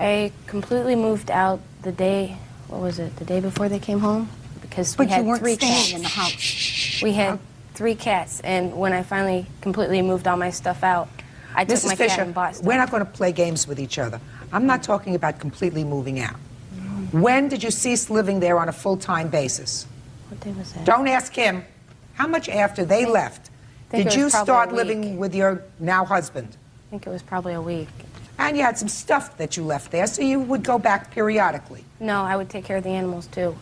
I completely moved out the day, what was it, the day before they came home? Because we But had you weren't 3 staying cats. in the house. We had 3 cats, and when I finally completely moved all my stuff out, I took Mrs. my Fisher, cat and bought stuff. we're not going to play games with each other. I'm not talking about completely moving out. When did you cease living there on a full-time basis? What day was that? Don't ask him. How much after they left think did it you was probably start a week. living with your now husband? I think it was probably a week. And you had some stuff that you left there, so you would go back periodically. No, I would take care of the animals too.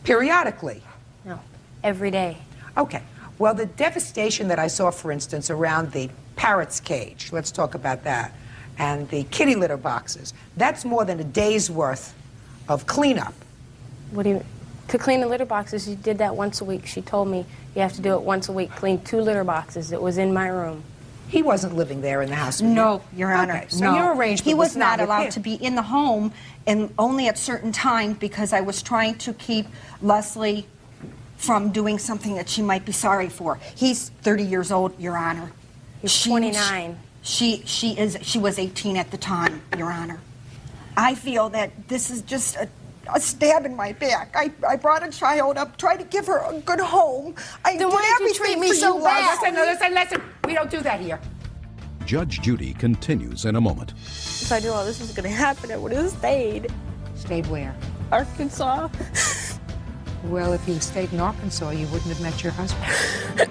Periodically? No, every day. Okay. Well, the devastation that I saw, for instance, around the parrot's cage, let's talk about that, and the kitty litter boxes, that's more than a day's worth of cleanup. What do you... To clean the litter boxes, you did that once a week. She told me you have to do it once a week. Clean 2 litter boxes. It was in my room. He wasn't living there in the house with No, you? Your Honor. Okay, so no. your arrangement He was not with allowed him. to be in the home, and only at certain times because I was trying to keep Leslie from doing something that she might be sorry for. He's 30 years old, Your Honor. He's 29. She was 18 at the time, Your Honor. I feel that this is just a stab in my back. I brought a child up, tried to give her a good home. I Then did why did you everything treat me for so you, bad? Leslie. Listen. We don't do that here. Judge Judy continues in a moment. If I knew all this was going to happen, I would have stayed. Stayed where? Arkansas. Well, if you stayed in Arkansas, you wouldn't have met your husband.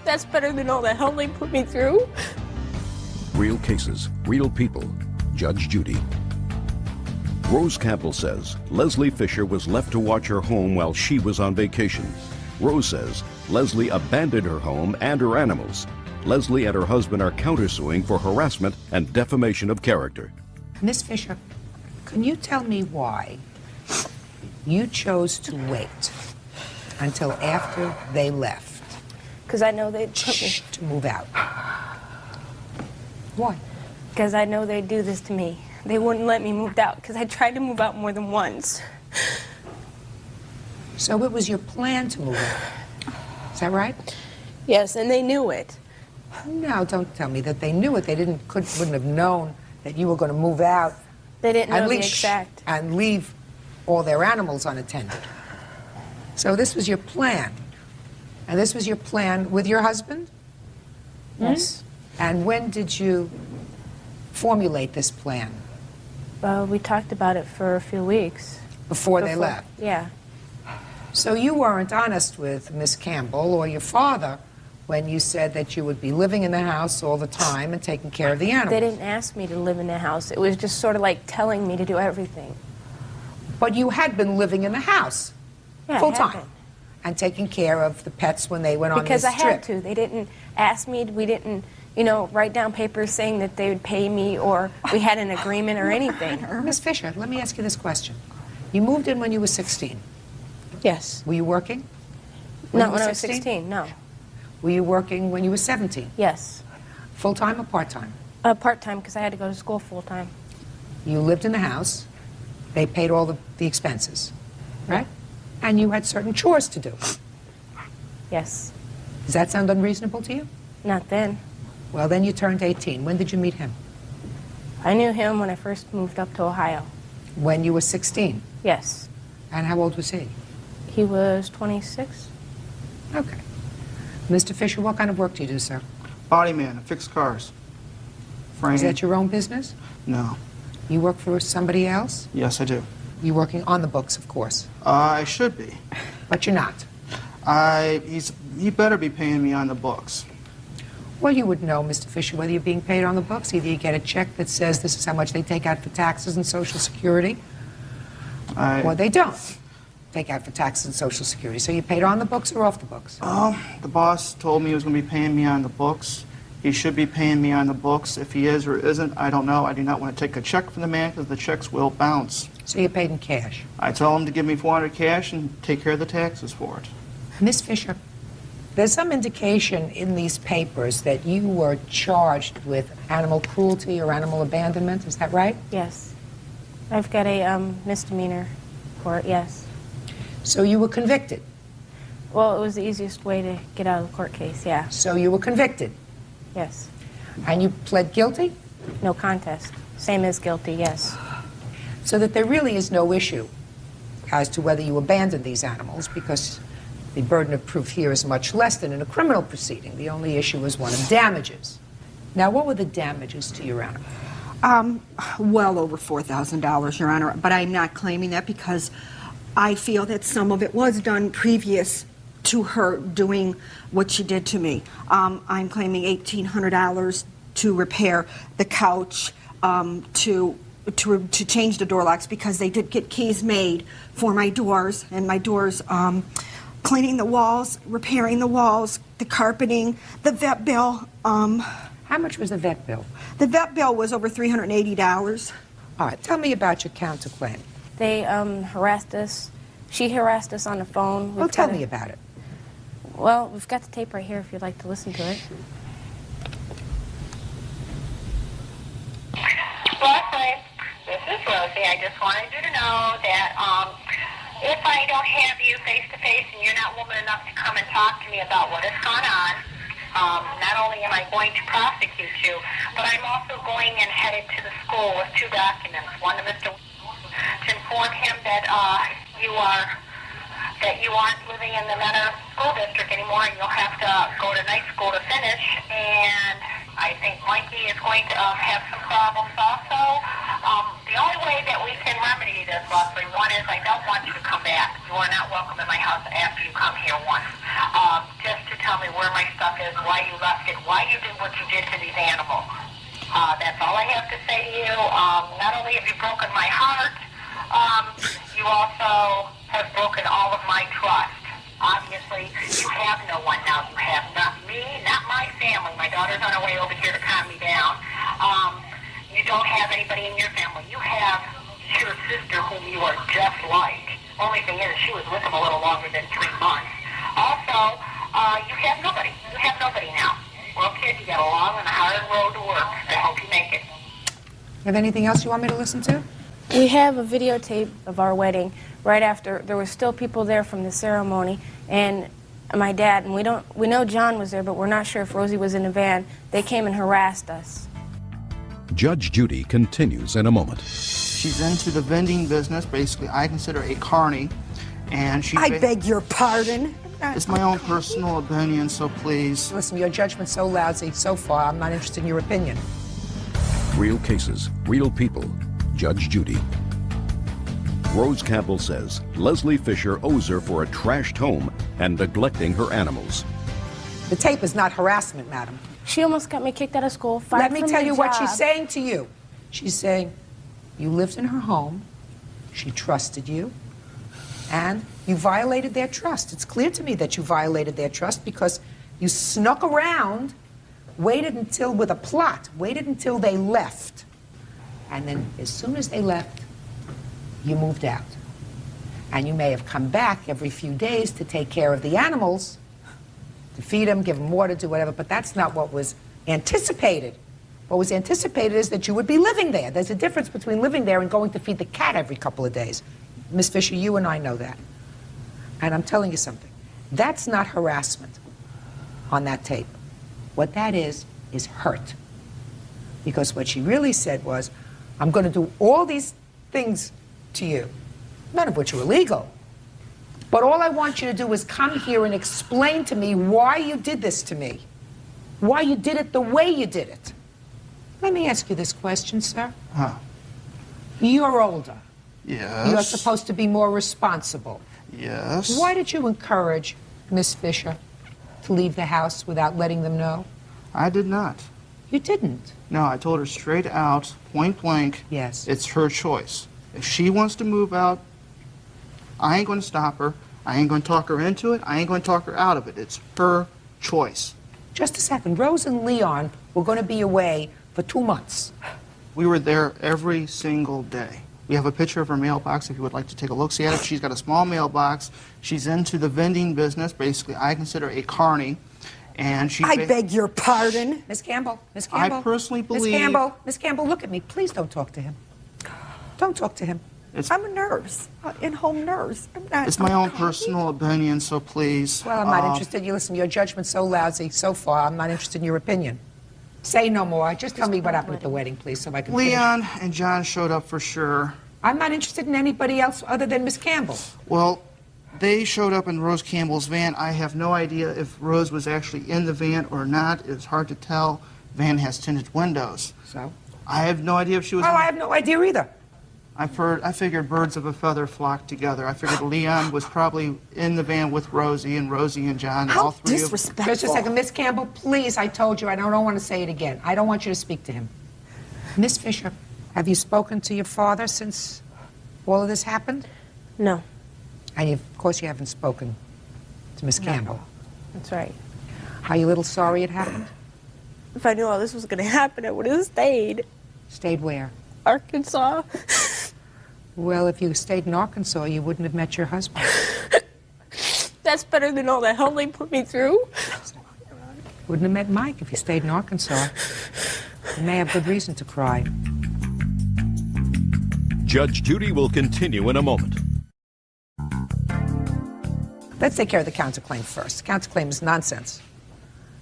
That's better than all the hell they put me through. Real cases, real people. Judge Judy. Rose Campbell says Leslie Fisher was left to watch her home while she was on vacation. Rose says Leslie abandoned her home and her animals. Leslie and her husband are countersuing for harassment and defamation of character. Miss Fisher, can you tell me why you chose to wait until after they left? Because I know they'd put me. To move out. Why? Because I know they'd do this to me. They wouldn't let me move out because I tried to move out more than once. So it was your plan to move out. Is that right? Yes, and they knew it. No, don't tell me that they knew it. They wouldn't have known that you were going to move out. They didn't know and the exact. And leave all their animals unattended. So this was your plan. And this was your plan with your husband? Yes. And when did you formulate this plan? We talked about it for a few weeks. Before they left? Yeah. So you weren't honest with Miss Campbell or your father when you said that you would be living in the house all the time and taking care of the animals. They didn't ask me to live in the house. It was just sort of like telling me to do everything. But you had been living in the house Yeah, full I had time been. and taking care of the pets when they went on Because this I trip. had to. They didn't ask me. We didn't, write down papers saying that they would pay me or we had an agreement or anything. Miss Fisher, let me ask you this question. You moved in when you were 16. Yes. Were you working? Not when I was 16, no. Were you working when you were 17? Yes. Full-time or part-time? Part-time because I had to go to school full-time. You lived in the house. They paid all the expenses, right? And you had certain chores to do. Yes. Does that sound unreasonable to you? Not then. Well, then you turned 18. When did you meet him? I knew him when I first moved up to Ohio. When you were 16. Yes. And how old was he? He was 26. Okay. Mr. Fisher, what kind of work do you do, sir? Body man, I fix cars. Frame. Is that your own business? No. You work for somebody else? Yes, I do. You're working on the books, of course. I should be. But you're not. He better be paying me on the books. Well, you would know, Mr. Fisher, whether you're being paid on the books. Either you get a check that says this is how much they take out for taxes and Social Security, or they don't take out for taxes and Social Security. So you paid on the books or off the books? The boss told me he was going to be paying me on the books. He should be paying me on the books. If he is or isn't, I don't know. I do not want to take a check from the man because the checks will bounce. So you're paid in cash? I tell him to give me $400 cash and take care of the taxes for it. Miss Fisher, there's some indication in these papers that you were charged with animal cruelty or animal abandonment. Is that right? Yes. I've got a misdemeanor for it, yes. So you were convicted? Well, it was the easiest way to get out of the court case, yeah. So you were convicted? Yes. And you pled guilty? No contest. Same as guilty, yes. So that there really is no issue as to whether you abandoned these animals, because the burden of proof here is much less than in a criminal proceeding. The only issue is one of damages. Now, what were the damages to your animal? Well over $4,000, Your Honor, but I'm not claiming that because I feel that some of it was done previous to her doing what she did to me. I'm claiming $1,800 to repair the couch, to change the door locks because they did get keys made for my doors, and my doors, cleaning the walls, repairing the walls, the carpeting, the vet bill. How much was the vet bill? The vet bill was over $380. All right, tell me about your counterclaim. They harassed us. She harassed us on the phone. Well, tell me about it. Well, we've got the tape right here if you'd like to listen to it. Leslie, this is Rosie. I just wanted you to know that if I don't have you face to face and you're not woman enough to come and talk to me about what has gone on, not only am I going to prosecute you, but I'm also going and headed to the school with 2 documents. One to Mr. to inform him that you aren't living in the Menor School District anymore, and you'll have to go to night school to finish. And I think Mikey is going to have some problems also. The only way that we can remedy this, Leslie, one is I don't want you to come back. You are not welcome in my house after you come here once. Just to tell me where my stuff is, why you left it, why you did what you did to these animals. That's all I have to say to you. Not only have you broken my heart, You also have broken all of my trust. Obviously, you have no one now. You have not me, not my family. My daughter's on her way over here to calm me down. You don't have anybody in your family. You have your sister whom you are just like. Only thing is, she was with him a little longer than 3 months. Also, you have nobody. You have nobody now. Well, kid, you got a long and hard road to work. I hope you make it. Have anything else you want me to listen to? We have a videotape of our wedding right after. There were still people there from the ceremony, and my dad, and we know John was there, but we're not sure if Rosie was in the van. They came and harassed us. Judge Judy continues in a moment. She's into the vending business, basically I consider a carny, and she... I beg your pardon. It's my own personal opinion, so please. Listen, your judgment's so lousy so far, I'm not interested in your opinion. Real cases, real people. Judge Judy. Rose Campbell says Leslie Fisher owes her for a trashed home and neglecting her animals. The tape is not harassment, madam. She almost got me kicked out of school, fired Let me from tell my you what she's job. saying to you. She's saying you lived in her home, she trusted you, and you violated their trust. It's clear to me that you violated their trust because you snuck around, waited until, with a plot, waited until they left. And then as soon as they left, you moved out. And you may have come back every few days to take care of the animals, to feed them, give them water, do whatever, but that's not what was anticipated. What was anticipated is that you would be living there. There's a difference between living there and going to feed the cat every couple of days. Miss Fisher, you and I know that. And I'm telling you something. That's not harassment on that tape. What that is hurt. Because what she really said was, I'm going to do all these things to you, none of which are illegal. But all I want you to do is come here and explain to me why you did this to me. Why you did it the way you did it. Let me ask you this question, sir. Huh. You're older. Yes. You're supposed to be more responsible. Yes. Why did you encourage Miss Fisher to leave the house without letting them know? I did not. You didn't. No, I told her straight out, point blank, yes, it's her choice. If she wants to move out, I ain't going to stop her. I ain't going to talk her into it. I ain't going to talk her out of it. It's her choice. Just a second. Rose and Leon were going to be away for 2 months. We were there every single day. We have a picture of her mailbox if you would like to take a look-see at it. She's got a small mailbox. She's into the vending business. Basically, I consider a carny. And she... I beg your pardon. Miss Campbell, Miss Campbell. I personally believe... Miss Campbell, look at me. Please don't talk to him. Don't talk to him. I'm a nurse, in-home nurse. It's my own personal opinion, so please... Well, I'm not interested. You listen, your judgment's so lousy so far, I'm not interested in your opinion. Say no more. Just tell me what happened at the wedding, please, so I can Leon and John showed up for sure. I'm not interested in anybody else other than Miss Campbell. Well, they showed up in Rose Campbell's van. I have no idea if Rose was actually in the van or not. It's hard to tell. Van has tinted windows. So? I have no idea if she was... I have no idea either. I figured birds of a feather flock together. I figured Leon was probably in the van with Rosie and John. How all three disrespectful. Just a second. Miss Campbell, please, I told you, I don't want to say it again. I don't want you to speak to him. Miss Fisher, have you spoken to your father since all of this happened? No. And of course you haven't spoken to Miss Campbell. That's right. Are you a little sorry it happened? If I knew all this was going to happen, I would have stayed. Stayed where? Arkansas. Well, if you stayed in Arkansas, you wouldn't have met your husband. That's better than all the hell they put me through. Wouldn't have met Mike if you stayed in Arkansas. You may have good reason to cry. Judge Judy will continue in a moment. Let's take care of the counterclaim first. The counterclaim is nonsense.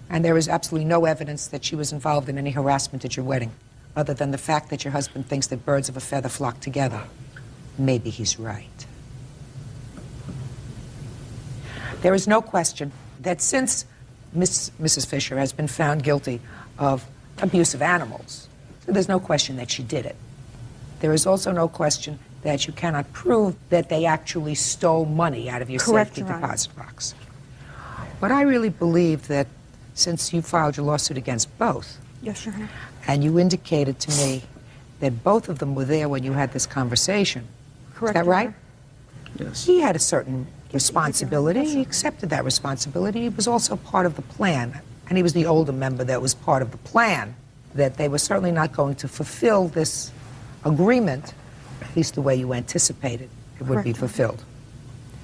And there is absolutely no evidence that she was involved in any harassment at your wedding, other than the fact that your husband thinks that birds of a feather flock together. Maybe he's right. There is no question that since Mrs. Fisher has been found guilty of abuse of animals, so there's no question that she did it. There is also no question that you cannot prove that they actually stole money out of your Correct, safety Your Honor. deposit box. But I really believe that since you filed your lawsuit against both, Yes, Your Honor. and you indicated to me that both of them were there when you had this conversation, Is that right? Yes. He had a certain responsibility. He accepted that responsibility. He was also part of the plan. And he was the older member that was part of the plan, that they were certainly not going to fulfill this agreement, at least the way you anticipated it would be fulfilled.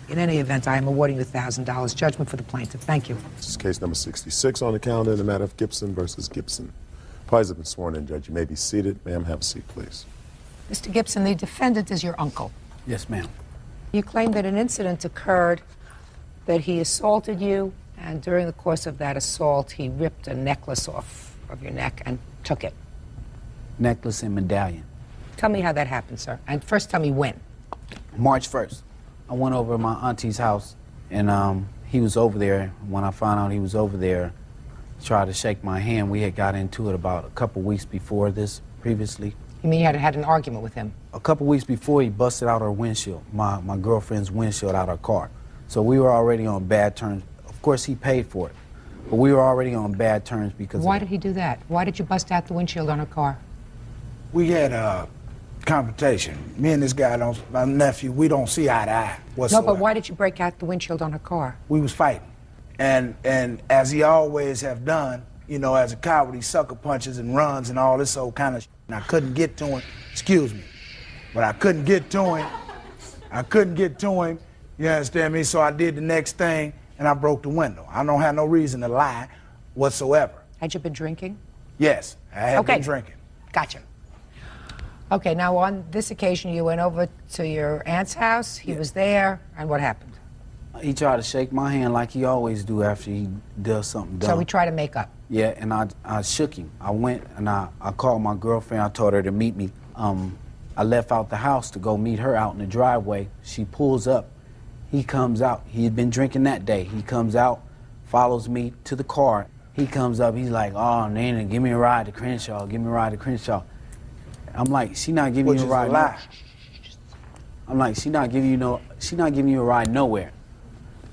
In any event, I am awarding you $1,000 judgment for the plaintiff. Thank you. This is case number 66 on the calendar in the matter of Gibson versus Gibson. Parties have been sworn in, Judge. You may be seated. Ma'am, have a seat, please. Mr. Gibson, the defendant is your uncle. Yes, ma'am. You claim that an incident occurred, that he assaulted you, and during the course of that assault, he ripped a necklace off of your neck and took it. Necklace and medallion. Tell me how that happened, sir. And first tell me when. March 1st. I went over to my auntie's house, and he was over there. When I found out he was over there, he tried to shake my hand. We had got into it about a couple weeks before this, previously. You mean you had an argument with him? A couple weeks before, he busted out her windshield, my girlfriend's windshield out of her car. So we were already on bad terms. Of course, he paid for it, but we were already on bad terms because Why did he do that? Why did you bust out the windshield on her car? We had a confrontation. Me and this guy, my nephew, we don't see eye to eye whatsoever. No, but why did you break out the windshield on her car? We was fighting. And as he always have done, you know, as a coward, he sucker punches and runs and all this old kind of shit. And I couldn't get to him, excuse me, but I couldn't get to him. You understand me? So I did the next thing, and I broke the window. I don't have no reason to lie whatsoever. Had you been drinking? Yes, I had been drinking. Gotcha. Okay, now on this occasion, you went over to your aunt's house. He was there, and what happened? He tried to shake my hand like he always do after he does something dumb. So we tried to make up. Yeah, and I shook him. I went and I called my girlfriend. I told her to meet me. I left out the house to go meet her out in the driveway. She pulls up. He comes out. He had been drinking that day. He comes out, follows me to the car. He comes up. He's like, "Oh, Nana, give me a ride to Crenshaw. Give me a ride to Crenshaw." I'm like, "She not giving you a ride." Lie. I'm like, "She not giving you a ride nowhere."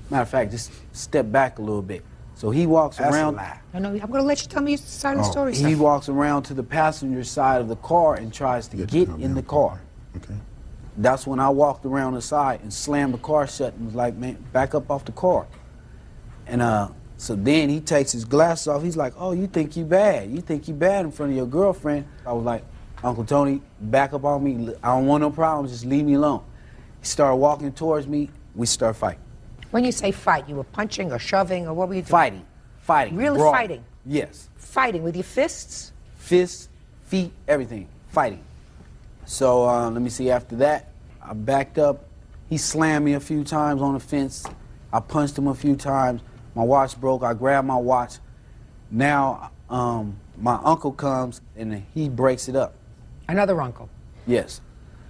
Matter of fact, just step back a little bit. So he walks around. No, I'm going to let you tell me your side of the story, sir. He walks around to the passenger side of the car and tries to get in the car. Okay. That's when I walked around the side and slammed the car shut and was like, "Man, back up off the car." And so then he takes his glasses off. He's like, "Oh, you think you bad? You think you bad in front of your girlfriend?" I was like, "Uncle Tony, back up on me. I don't want no problems. Just leave me alone." He started walking towards me. We started fighting. When you say fight, you were punching or shoving, or what were you doing? Fighting. Really Brawl. fighting? Yes. Fighting with your fists? Fists, feet, everything. Fighting. So let me see, after that, I backed up. He slammed me a few times on the fence. I punched him a few times. My watch broke. I grabbed my watch. Now my uncle comes and he breaks it up. Another uncle? Yes.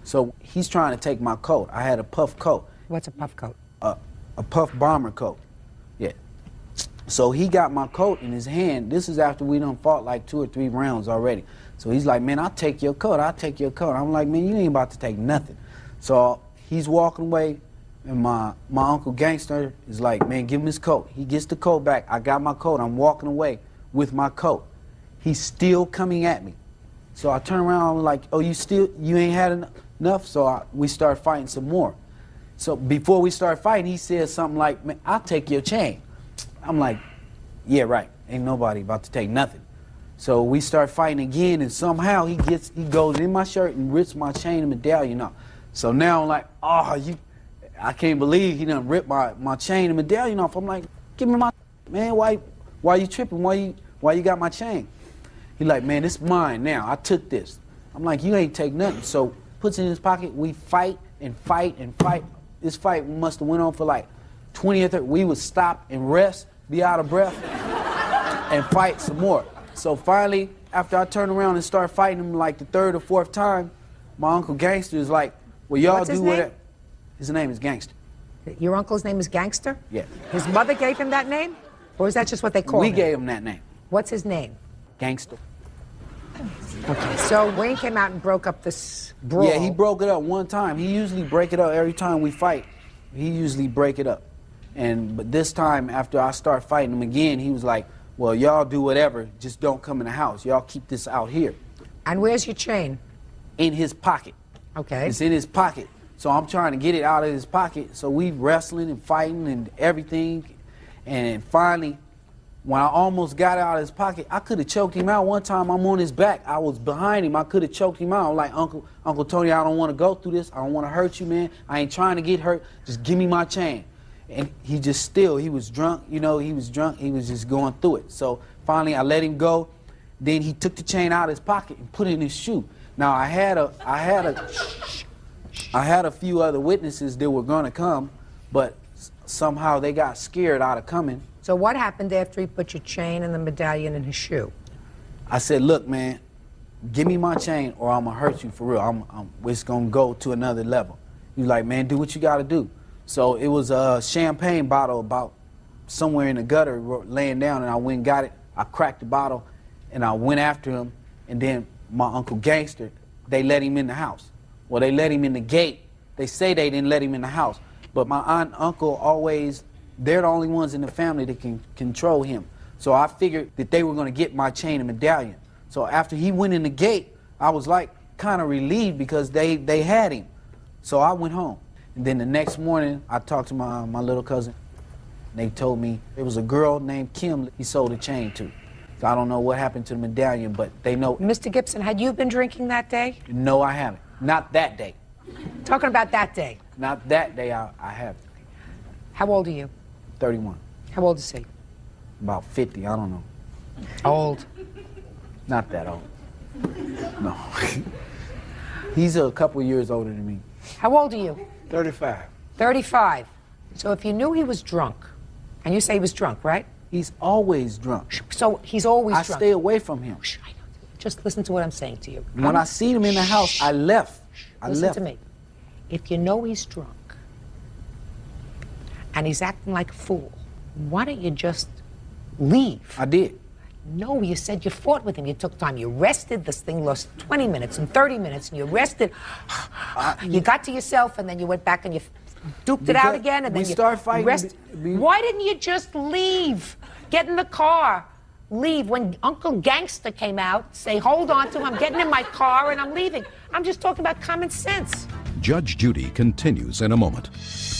So he's trying to take my coat. I had a puff coat. What's a puff coat? A puff bomber coat. Yeah. So he got my coat in his hand. This is after we done fought like 2 or 3 rounds already. So he's like, "Man, I'll take your coat. I'll take your coat." I'm like, "Man, you ain't about to take nothing." So he's walking away, and my uncle Gangster is like, "Man, give him his coat." He gets the coat back. I got my coat. I'm walking away with my coat. He's still coming at me. So I turn around. I'm like, "Oh, you ain't had enough?" So we start fighting some more. So before we start fighting, he says something like, "Man, I'll take your chain." I'm like, "Yeah, right. Ain't nobody about to take nothing." So we start fighting again, and somehow he goes in my shirt and rips my chain and medallion off. So now I'm like, "Oh, I can't believe he done ripped my chain and medallion off." I'm like, "Give me my man. Why you tripping? Why you got my chain?" He like, "Man, it's mine now. I took this." I'm like, "You ain't take nothing." So puts it in his pocket. We fight and fight and fight. This fight must have went on for like 20 or 30. We would stop and rest, be out of breath, and fight some more. So finally, after I turned around and started fighting him like the 3rd or 4th time, my Uncle Gangster is like, "Well, y'all What's his do name? whatever." His name is Gangster. Your uncle's name is Gangster? Yeah. His mother gave him that name? Or is that just what they call him? We gave him that name. What's his name? Gangster. Okay, so Wayne came out and broke up this brawl. Yeah, he broke it up one time. He usually break it up every time we fight. He usually break it up. But this time, after I start fighting him again, he was like, "Well, y'all do whatever, just don't come in the house. Y'all keep this out here." And where's your chain? In his pocket. Okay. It's in his pocket. So I'm trying to get it out of his pocket. So we wrestling and fighting and everything. And finally, when I almost got it out of his pocket, I could have choked him out. One time I'm on his back. I was behind him. I could have choked him out. I'm like, Uncle Tony, I don't want to go through this. I don't want to hurt you, man. I ain't trying to get hurt. Just give me my chain. And he was drunk. You know, he was drunk. He was just going through it. So finally I let him go. Then he took the chain out of his pocket and put it in his shoe. Now I had a few other witnesses that were going to come, but somehow they got scared out of coming. So what happened after he put your chain and the medallion in his shoe? I said, look, man, give me my chain or I'm going to hurt you for real. It's going to go to another level. He's like, man, do what you got to do. So it was a champagne bottle about somewhere in the gutter laying down, and I went and got it. I cracked the bottle, and I went after him, and then my Uncle Gangster, they let him in the house. Well, they let him in the gate. They say they didn't let him in the house. But my aunt and uncle always, they're the only ones in the family that can control him. So I figured that they were going to get my chain and medallion. So after he went in the gate, I was like kind of relieved because they had him. So I went home. And then the next morning, I talked to my little cousin. They told me there was a girl named Kim he sold a chain to. So I don't know what happened to the medallion, but they know. Mr. Gibson, had you been drinking that day? No, I haven't. Not that day. Talking about that day. Not that day, I haven't. How old are you? 31. How old is he? About 50, I don't know. Old. Not that old. No. He's a couple years older than me. How old are you? 35. 35. So if you knew he was drunk, and you say he was drunk, right? He's always drunk. So he's always drunk. I stay away from him. Just listen to what I'm saying to you. When I see him in the house, I left. Listen to me. If you know he's drunk, and he's acting like a fool, why don't you just leave? I did. No, you said you fought with him. You took time. You rested. This thing lost 20 minutes and 30 minutes, and you rested. You got to yourself, and then you went back and you duked it out again, and then you started fighting. rested. Why didn't you just leave? Get in the car. Leave. When Uncle Gangster came out, say, hold on to him. I'm getting in my car, and I'm leaving. I'm just talking about common sense. Judge Judy continues in a moment.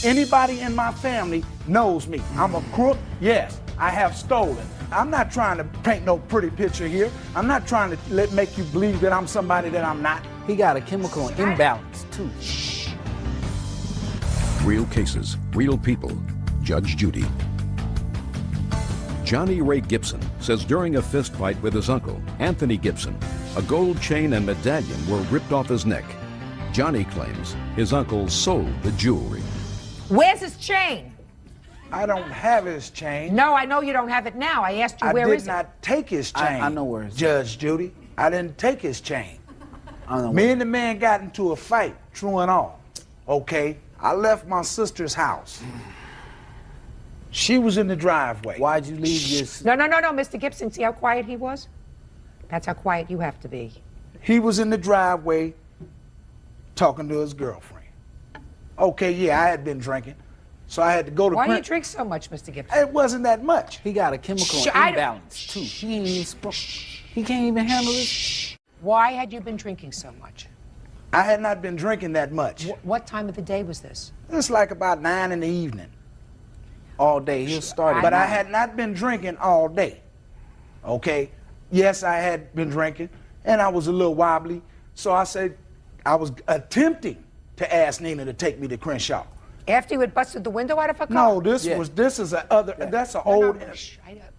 Anybody in my family knows me. I'm a crook, yes. I have stolen. I'm not trying to paint no pretty picture here. I'm not trying to make you believe that I'm somebody that I'm not. He got a chemical imbalance, too. Real cases, real people. Judge Judy. Johnny Ray Gibson says during a fist fight with his uncle, Anthony Gibson, a gold chain and medallion were ripped off his neck. Johnny claims his uncle sold the jewelry. Where's his chain? I don't have his chain. No, I know you don't have it now. I asked you, where is it? I did not take his chain. I know where it is. Judge Judy, I didn't take his chain. I don't know. Me and the man got into a fight, true and all. Okay, I left my sister's house. She was in the driveway. Why'd you leave this? No, Mr. Gibson. See how quiet he was? That's how quiet you have to be. He was in the driveway talking to his girlfriend. Okay, yeah, I had been drinking. So I had to go to Why do you drink so much, Mr. Gibson? It wasn't that much. He got a chemical imbalance, too. He can't even handle this. Why had you been drinking so much? I had not been drinking that much. What time of the day was this? It's like about 9 in the evening. All day. He'll start. But I had not been drinking all day. Okay? Yes, I had been drinking, and I was a little wobbly. So I said, I was attempting to ask Nina to take me to Crenshaw. After you had busted the window out of her car? No, this is a other. That's an old.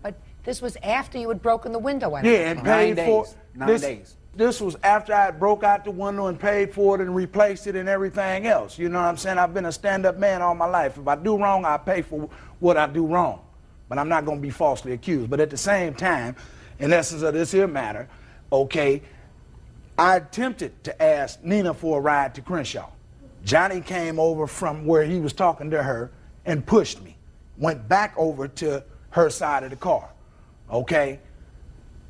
But this was after you had broken the window out of Yeah, and paid 9 for days. 9 days. This was after I had broke out the window and paid for it and replaced it and everything else. You know what I'm saying? I've been a stand-up man all my life. If I do wrong, I pay for what I do wrong. But I'm not going to be falsely accused. But at the same time, in essence of this here matter, okay, I attempted to ask Nina for a ride to Crenshaw. Johnny came over from where he was talking to her and pushed me. Went back over to her side of the car, okay?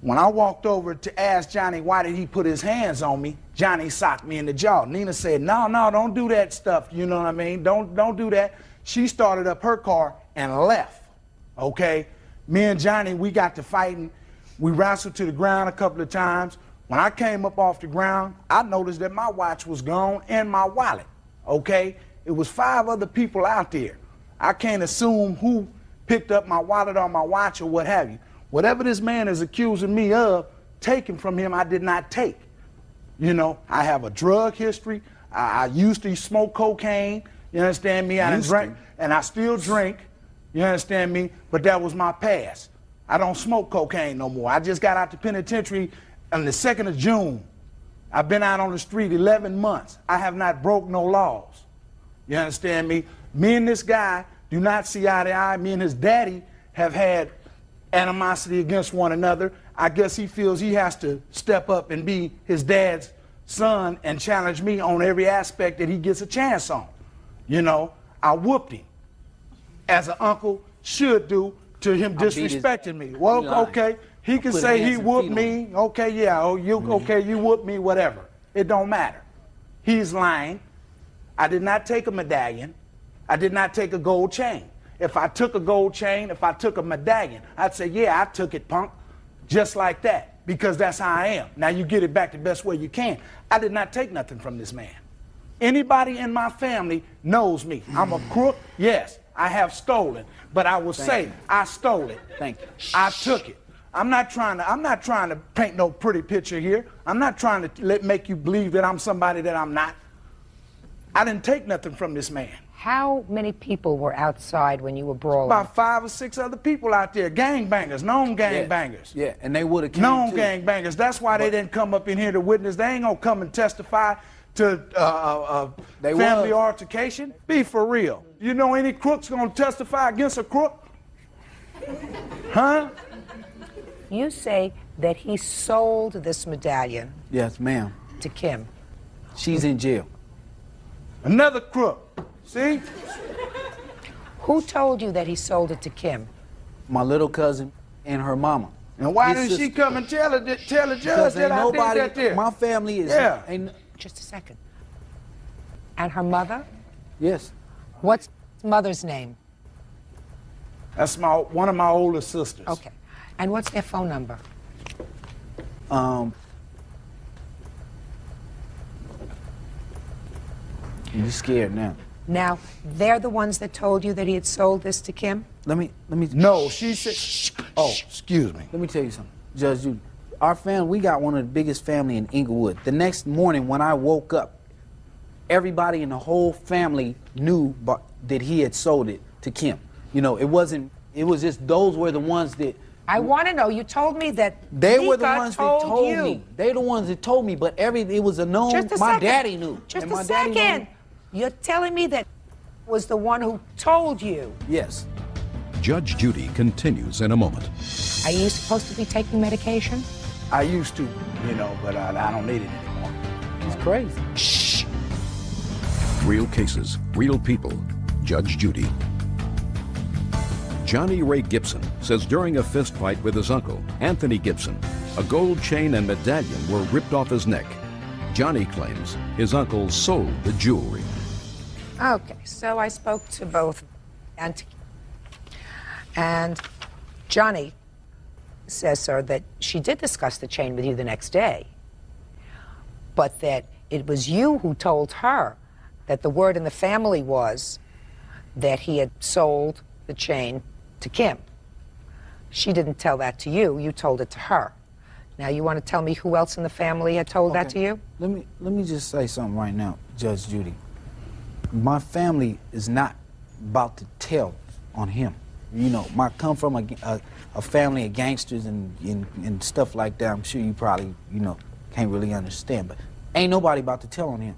When I walked over to ask Johnny why did he put his hands on me, Johnny socked me in the jaw. Nina said, no, don't do that stuff, you know what I mean? Don't do that. She started up her car and left, okay? Me and Johnny, we got to fighting. We wrestled to the ground a couple of times. When I came up off the ground, I noticed that my watch was gone and my wallet, okay? It was 5 other people out there. I can't assume who picked up my wallet or my watch or what have you. Whatever this man is accusing me of taking from him, I did not take. You know, I have a drug history. I used to smoke cocaine. You understand me? I done drank, and I still drink. You understand me? But that was my past. I don't smoke cocaine no more. I just got out the penitentiary on the 2nd of June. I've been out on the street 11 months. I have not broke no laws. You understand me? Me and this guy do not see eye to eye. Me and his daddy have had animosity against one another. I guess he feels he has to step up and be his dad's son and challenge me on every aspect that he gets a chance on. You know, I whooped him, as an uncle should do, to him disrespecting me. Well, okay, he can say he whooped me. Okay, yeah, okay, you whooped me, whatever. It don't matter. He's lying. I did not take a medallion. I did not take a gold chain. If I took a gold chain, if I took a medallion, I'd say, yeah, I took it, punk. Just like that, because that's how I am. Now you get it back the best way you can. I did not take nothing from this man. Anybody in my family knows me. I'm a crook, yes. I have stolen, but I will say I stole it. Thank you. I took it. I'm not trying to paint no pretty picture here. I'm not trying to make you believe that I'm somebody that I'm not. I didn't take nothing from this man. How many people were outside when you were brawling? About 5 or 6 other people out there, gangbangers, known gangbangers. Yeah, and they would have came known too. gangbangers. That's why they didn't come up in here to witness. They ain't gonna come and testify to family altercation. Be for real. You know any crooks gonna testify against a crook? Huh? You say that he sold this medallion. Yes, ma'am. To Kim. She's in jail. Another crook. See? Who told you that he sold it to Kim? My little cousin and her mama. And why didn't she come and tell the judge that I did that there? My family is... Yeah. Just a second. And her mother? Yes. What's mother's name? That's one of my older sisters. Okay. And what's their phone number? You're scared now. Now, they're the ones that told you that he had sold this to Kim? Let me. No, she said. Oh, excuse me. Let me tell you something, Judge Judy. Our family, we got one of the biggest family in Inglewood. The next morning when I woke up, everybody in the whole family knew that he had sold it to Kim. You know, it wasn't. It was just those were the ones that. I want to know. You told me that they were the ones that told you. me. They the ones that told me, but it was a known. My daddy knew. Just a second. You're telling me that was the one who told you? Yes. Judge Judy continues in a moment. Are you supposed to be taking medication? I used to, you know, but I don't need it anymore. It's crazy. Shh. Real cases, real people. Judge Judy. Johnny Ray Gibson says during a fistfight with his uncle, Anthony Gibson, a gold chain and medallion were ripped off his neck. Johnny claims his uncle sold the jewelry. Okay, so I spoke to both and Johnny says, sir, that she did discuss the chain with you the next day, but that it was you who told her that the word in the family was that he had sold the chain to Kim. She didn't tell that to you, you told it to her. Now you want to tell me who else in the family had told that to you? Let me just say something right now, Judge Judy. My family is not about to tell on him. You know, I come from a family of gangsters and stuff like that. I'm sure you probably, you know, can't really understand, but ain't nobody about to tell on him.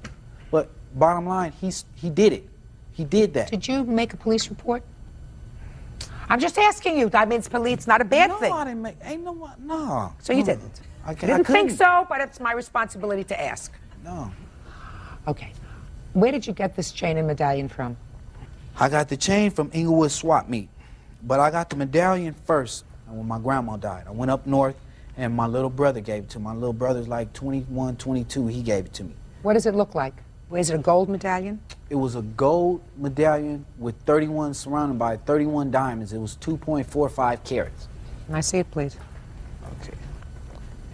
But bottom line, he did it. He did that. Did you make a police report? I'm just asking you. I mean, it's not a bad thing. No, I didn't make, ain't no, no. So you didn't? I didn't think so, but it's my responsibility to ask. No. Okay. Where did you get this chain and medallion from? I got the chain from Inglewood swap meet, but I got the medallion first when my grandma died. I went up north, and my little brother gave it to me. My little brother's like 21, 22. He gave it to me. What does it look like? Is it a gold medallion? It was a gold medallion with 31 surrounded by 31 diamonds. It was 2.45 carats. Can I see it, please? Okay.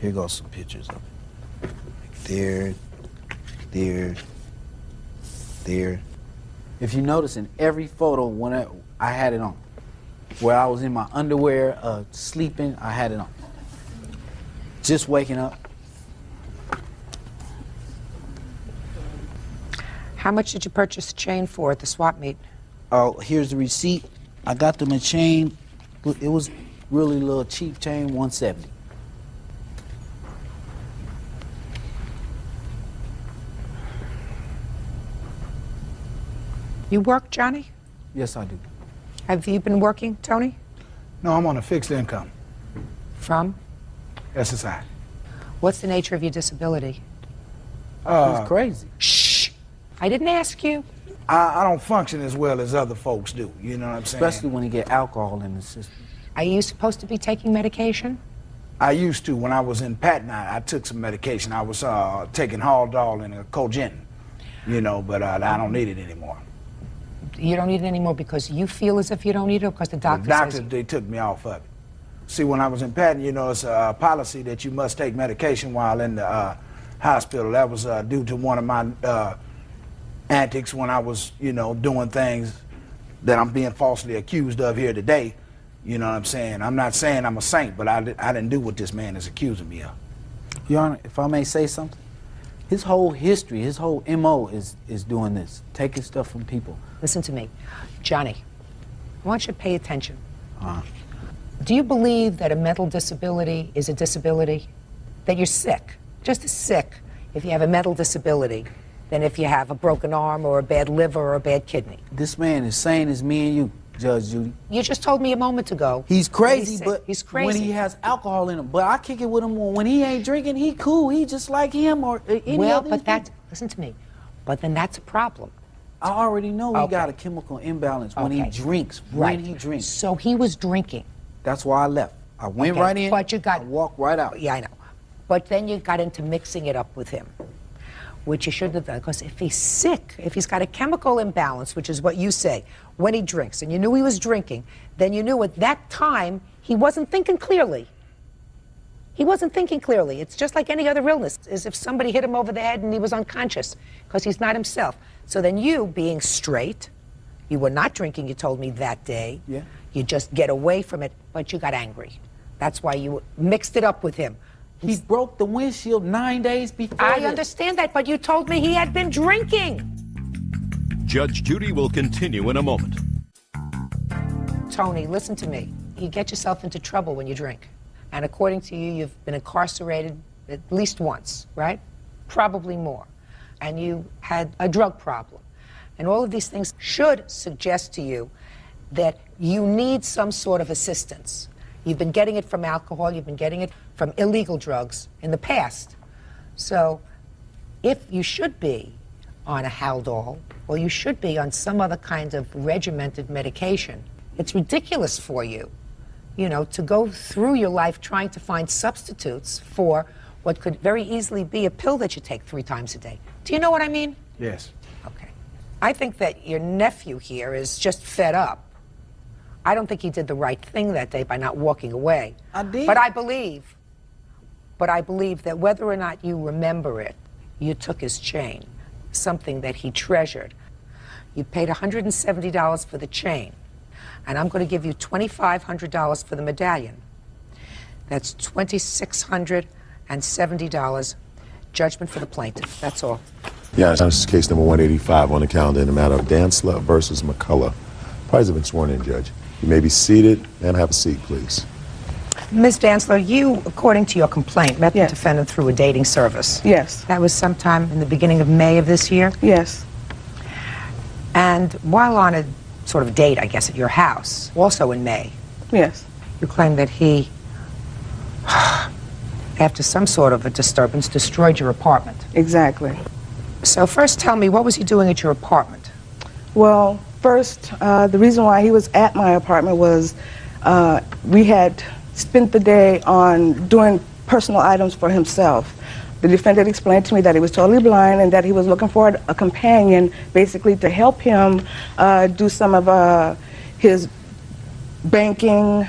Here goes some pictures of it. There, there, there. If you notice in every photo, when I had it on. Where I was in my underwear, sleeping, I had it on. Just waking up. How much did you purchase the chain for at the swap meet? Oh, here's the receipt. I got them a chain. It was really little cheap chain, $170. You work, Johnny? Yes, I do. Have you been working, Tony? No, I'm on a fixed income. From? SSI. What's the nature of your disability? He's crazy. Shh! I didn't ask you. I don't function as well as other folks do, you know what I'm saying? Especially when you get alcohol in the system. Are you supposed to be taking medication? I used to. When I was in Patton, I took some medication. I was taking Haldol and a Cogentin, you know, but I don't need it anymore. You don't need it anymore because you feel as if you don't need it, or because the doctor says They took me off of it. See, when I was in Patton, you know, it's a policy that you must take medication while in the hospital. That was due to one of my antics when I was, you know, doing things that I'm being falsely accused of here today. You know what I'm saying? I'm not saying I'm a saint, but I didn't do what this man is accusing me of. Your Honor, if I may say something, his whole history, his whole MO is doing this, taking stuff from people. Listen to me. Johnny, I want you to pay attention. Do you believe that a mental disability is a disability? That you're sick, just as sick if you have a mental disability than if you have a broken arm or a bad liver or a bad kidney? This man is sane as me and you, Judge Judy. You just told me a moment ago. He's crazy, but he's crazy when he has alcohol in him. But I kick it with him when he ain't drinking, he cool. He just like him or any well, other. but that, listen to me, but then that's a problem. I already know he got a chemical imbalance when he drinks, right. when he drinks. So he was drinking. That's why I left. I went right in, but you got, I walked right out. Yeah, I know. But then you got into mixing it up with him, which you shouldn't have done, because if he's sick, if he's got a chemical imbalance, which is what you say, when he drinks, and you knew he was drinking, then you knew at that time he wasn't thinking clearly. He wasn't thinking clearly. It's just like any other illness, as if somebody hit him over the head and he was unconscious, because he's not himself. So then you, being straight, you were not drinking, you told me that day. Yeah. You just get away from it, but you got angry. That's why you mixed it up with him. He broke the windshield 9 days before. I understand that, but you told me he had been drinking. Judge Judy will continue in a moment. Tony, listen to me. You get yourself into trouble when you drink. And according to you, you've been incarcerated at least once, right? Probably more. And you had a drug problem. And all of these things should suggest to you that you need some sort of assistance. You've been getting it from alcohol, you've been getting it from illegal drugs in the past. So if you should be on a Haldol, or you should be on some other kind of regimented medication, it's ridiculous for you, you know, to go through your life trying to find substitutes for what could very easily be a pill that you take 3 times a day. Do you know what I mean? Yes. Okay. I think that your nephew here is just fed up. I don't think he did the right thing that day by not walking away. I did. But I believe that whether or not you remember it, you took his chain, something that he treasured. You paid $170 for the chain, and I'm going to give you $2,500 for the medallion. That's $2,670. Judgment for the plaintiff. That's all. Yeah, this is case number 185 on the calendar in the matter of Dantzler versus McCullough. Parties have been sworn in, Judge. You may be seated and have a seat, please. Ms. Dantzler, you, according to your complaint, met the defendant through a dating service. Yes. That was sometime in the beginning of May of this year? Yes. And while on a sort of date, I guess, at your house, also in May. Yes. You claim that he, after some sort of a disturbance, destroyed your apartment. Exactly. So first tell me, what was he doing at your apartment? Well, first, the reason why he was at my apartment was we had spent the day on doing personal items for himself. The defendant explained to me that he was totally blind and that he was looking for a companion, basically to help him do some of his banking,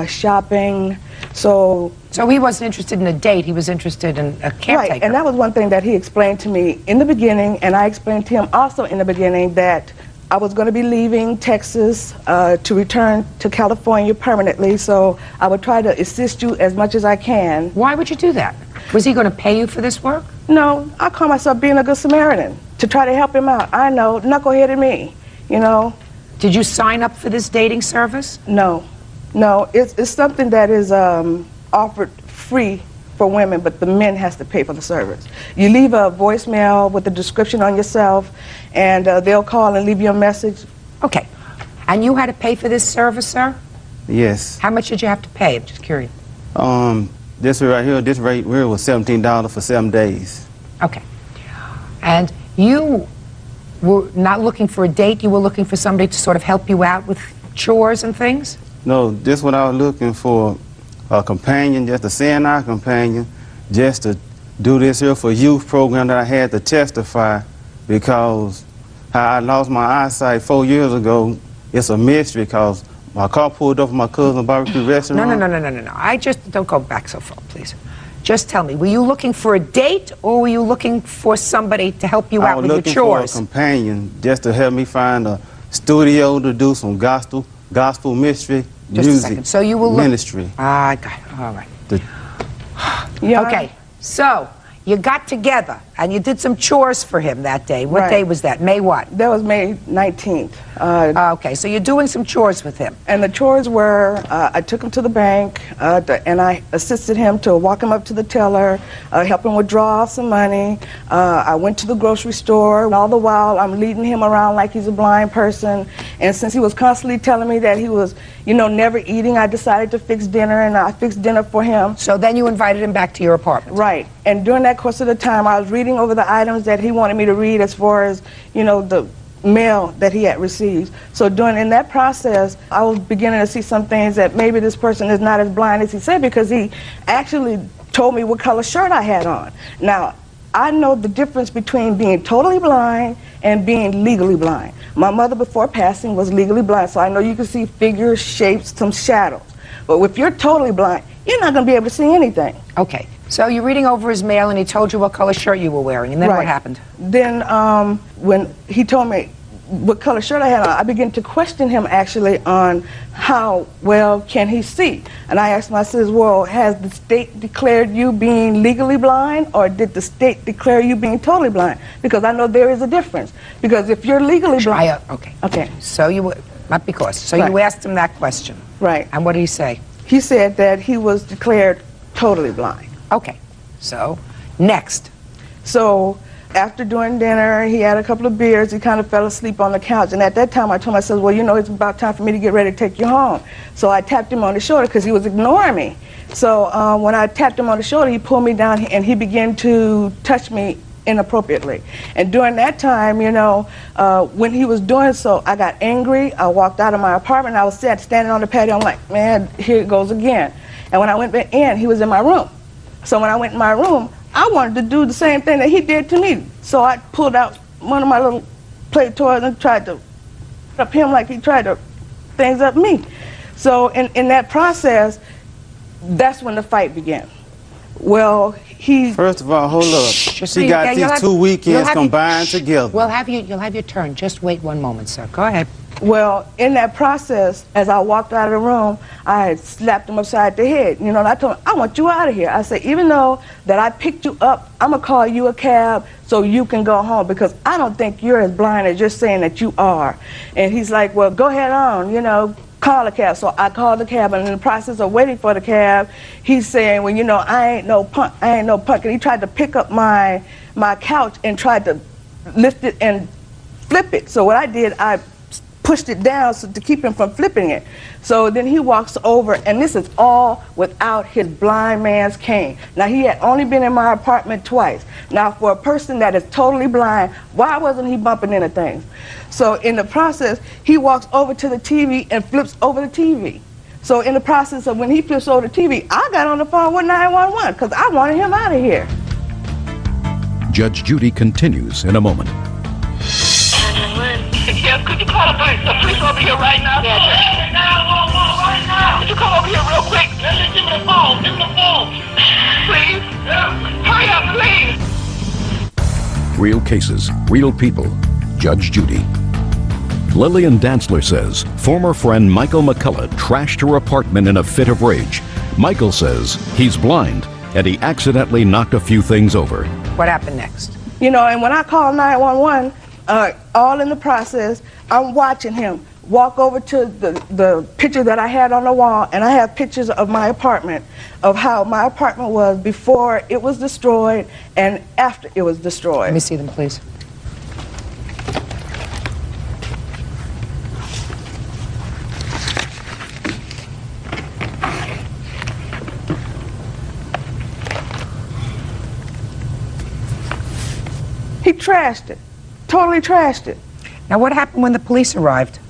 shopping. So he wasn't interested in a date, he was interested in a caretaker. Right, and that was one thing that he explained to me in the beginning, and I explained to him also in the beginning that I was going to be leaving Texas to return to California permanently, so I would try to assist you as much as I can. Why would you do that? Was he going to pay you for this work? No, I call myself being a good Samaritan, to try to help him out. I know, knucklehead in me, you know. Did you sign up for this dating service? No, it's something that is offered free for women, but the men has to pay for the service. You leave a voicemail with a description on yourself, and they'll call and leave you a message. Okay, and you had to pay for this service, sir? Yes. How much did you have to pay? I'm just curious. This right here, this rate here was $17 for 7 days. Okay, and you were not looking for a date, you were looking for somebody to sort of help you out with chores and things? No, this what I was looking for, a companion, just a CNI companion, just to do this here for youth program that I had to testify, because how I lost my eyesight 4 years ago, it's a mystery because my car pulled up at my cousin's barbecue restaurant. No. I just, don't go back so far, please. Just tell me, were you looking for a date or were you looking for somebody to help you out with your chores? I was looking for a companion just to help me find a studio to do some gospel ministry, just music, a second. So you will ministry. I got it. All right. Yeah. Okay, so you got together and you did some chores for him that day. What Right. day was that? May what? That was May 19th. Okay, so you're doing some chores with him. And the chores were, I took him to the bank, and I assisted him to walk him up to the teller, help him withdraw off some money. I went to the grocery store. All the while, I'm leading him around like he's a blind person. And since he was constantly telling me that he was, never eating, I decided to fix dinner, and I fixed dinner for him. So then you invited him back to your apartment. Right. And during that course of the time, I was reading over the items that he wanted me to read as far as, the mail that he had received. So in that process, I was beginning to see some things that maybe this person is not as blind as he said, because he actually told me what color shirt I had on. Now, I know the difference between being totally blind and being legally blind. My mother before passing was legally blind, so I know you can see figures, shapes, some shadows. But if you're totally blind, you're not going to be able to see anything. Okay, so you're reading over his mail and he told you what color shirt you were wearing, and then what happened? Then when he told me what color shirt I had on, I began to question him actually on how well can he see. And I asked him, I says, well, has the state declared you being legally blind, or did the state declare you being totally blind? Because I know there is a difference. Because if you're legally blind... Okay. So you were, not because. So you asked him that question. Right. And what did he say? He said that he was declared totally blind. Okay. So, next. So, after doing dinner, he had a couple of beers, he kind of fell asleep on the couch. And at that time, I told myself, well, it's about time for me to get ready to take you home. So I tapped him on the shoulder because he was ignoring me. So when I tapped him on the shoulder, he pulled me down and he began to touch me inappropriately. And during that time, when he was doing so, I got angry. I walked out of my apartment. I was standing on the patio. I'm like, man, here it goes again. And when I went back in, he was in my room. So when I went in my room, I wanted to do the same thing that he did to me. So I pulled out one of my little play toys and tried to up him like he tried to things up me. So in that process, that's when the fight began. Well, he... First of all, hold up. She got these 2 weekends combined together. You'll have your turn. Just wait one moment, sir. Go ahead. Well, in that process, as I walked out of the room, I had slapped him upside the head. And I told him, I want you out of here. I said, even though that I picked you up, I'm going to call you a cab so you can go home, because I don't think you're as blind as you're saying that you are. And he's like, well, go ahead on, call a cab. So I called the cab, and in the process of waiting for the cab, he's saying, well, I ain't no punk. And he tried to pick up my couch and tried to lift it and flip it. So what I did, I pushed it down to keep him from flipping it. So then he walks over, and this is all without his blind man's cane. Now, he had only been in my apartment twice. Now, for a person that is totally blind, why wasn't he bumping into things? So in the process, he walks over to the TV and flips over the TV. So in the process of when he flips over the TV, I got on the phone with 911 because I wanted him out of here. Judge Judy continues in a moment. Yes, could you call the police over here right now? Yes, sir. could you come over here real quick? Give me the phone. Give me the phone. Please. Hurry up, please. Real cases, real people. Judge Judy. Lillian Dantzler says former friend Michael McCullough trashed her apartment in a fit of rage. Michael says he's blind and he accidentally knocked a few things over. What happened next? You know, and when I called 911, all in the process, I'm watching him walk over to the picture that I had on the wall, and I have pictures of my apartment, of how my apartment was before it was destroyed and after it was destroyed. Let me see them, please. He trashed it, totally trashed it. Now, what happened when the police arrived?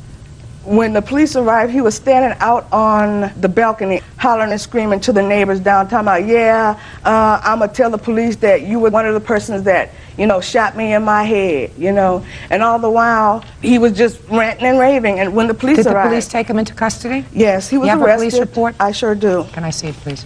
When the police arrived, he was standing out on the balcony, hollering and screaming to the neighbors downtown about, yeah, I'm going to tell the police that you were one of the persons that, you know, shot me in my head, you know. And all the while, he was just ranting and raving. And when the police arrived... Did the police take him into custody? Yes, he was arrested. You have a police report? I sure do. Can I see it, please?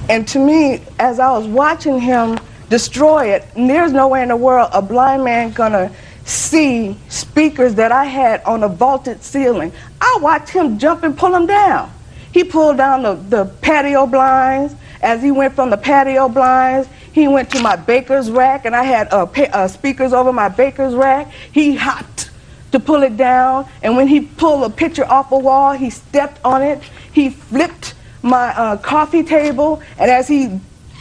And to me, as I was watching him destroy it, and there's no way in the world a blind man gonna see speakers that I had on a vaulted ceiling. I watched him jump and pull them down. He pulled down the patio blinds. As he went from the patio blinds, he went to my baker's rack, and I had speakers over my baker's rack. He hopped to pull it down, and when he pulled a picture off a wall, he stepped on it. He flipped my coffee table, and as he